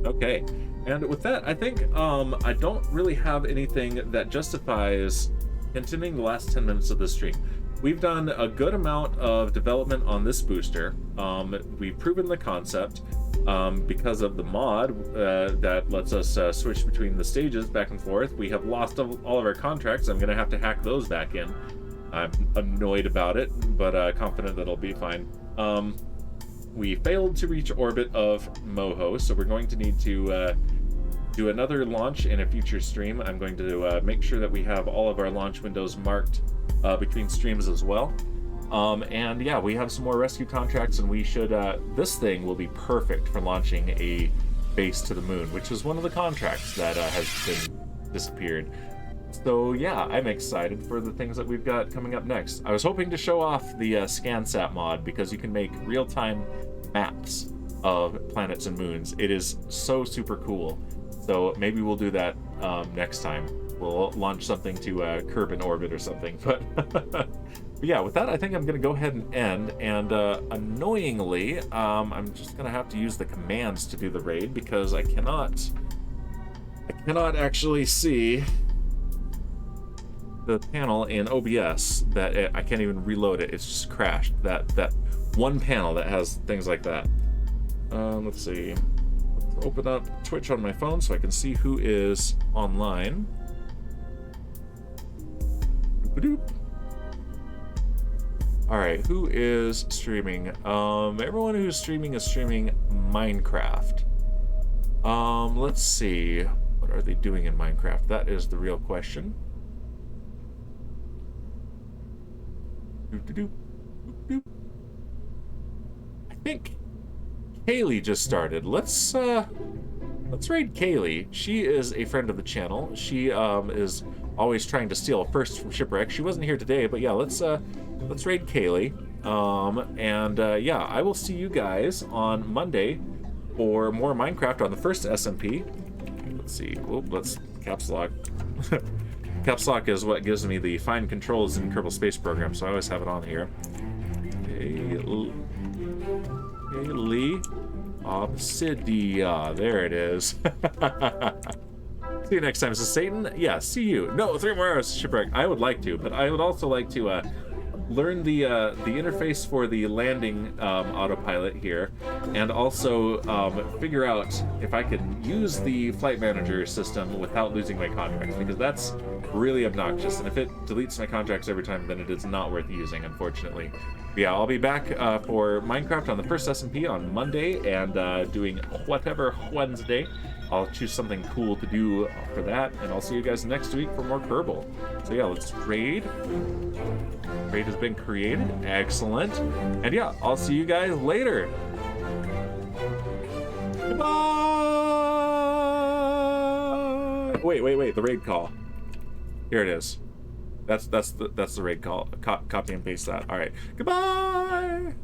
Okay, and with that, I think I don't really have anything that justifies continuing the last 10 minutes of the stream. We've done a good amount of development on this booster. We've proven the concept because of the mod that lets us switch between the stages back and forth. We have lost all of our contracts. I'm going to have to hack those back in. I'm annoyed about it, but confident that it'll be fine. We failed to reach orbit of Moho, so we're going to need to do another launch in a future stream. I'm going to make sure that we have all of our launch windows marked between streams as well. And yeah, we have some more rescue contracts, and we should, this thing will be perfect for launching a base to the moon, which is one of the contracts that has been disappeared. So yeah, I'm excited for the things that we've got coming up next. I was hoping to show off the ScanSat mod, because you can make real-time maps of planets and moons. It is so super cool. So maybe we'll do that next time. We'll launch something to Kerbal orbit or something. But yeah, with that, I think I'm going to go ahead and end. And annoyingly, I'm just going to have to use the commands to do the raid, because I cannot actually see the panel in OBS. That I can't even reload it. It's just crashed. That one panel that has things like that. Let's see. Let's open up Twitch on my phone so I can see who is online. Alright, who is streaming? Everyone who's streaming is streaming Minecraft. Let's see. What are they doing in Minecraft? That is the real question. I think Kaylee just started. Let's raid Kaylee. She is a friend of the channel. She is always trying to steal first from Shipwreck. She wasn't here today, but yeah, let's raid Kaylee. Yeah, I will see you guys on Monday for more Minecraft on the first SMP. Let's see. Oh, let's caps lock. Caps lock is what gives me the fine controls in Kerbal Space Program, so I always have it on here. Kaylee Obsidia. There it is. See you next time. Is this Satan? Yeah, see you. No, 3 more hours Shipwreck. I would like to, but I would also like to learn the interface for the landing autopilot here, and also figure out if I can use the flight manager system without losing my contracts, because that's really obnoxious, and if it deletes my contracts every time, then it is not worth using, unfortunately. But yeah, I'll be back for Minecraft on the first SMP on Monday, and doing whatever Wednesday. I'll choose something cool to do for that, and I'll see you guys next week for more Kerbal. So yeah, let's raid. Raid has been created. Excellent. And yeah, I'll see you guys later. Goodbye. Wait. The raid call. Here it is. That's the raid call. Copy and paste that. All right. Goodbye.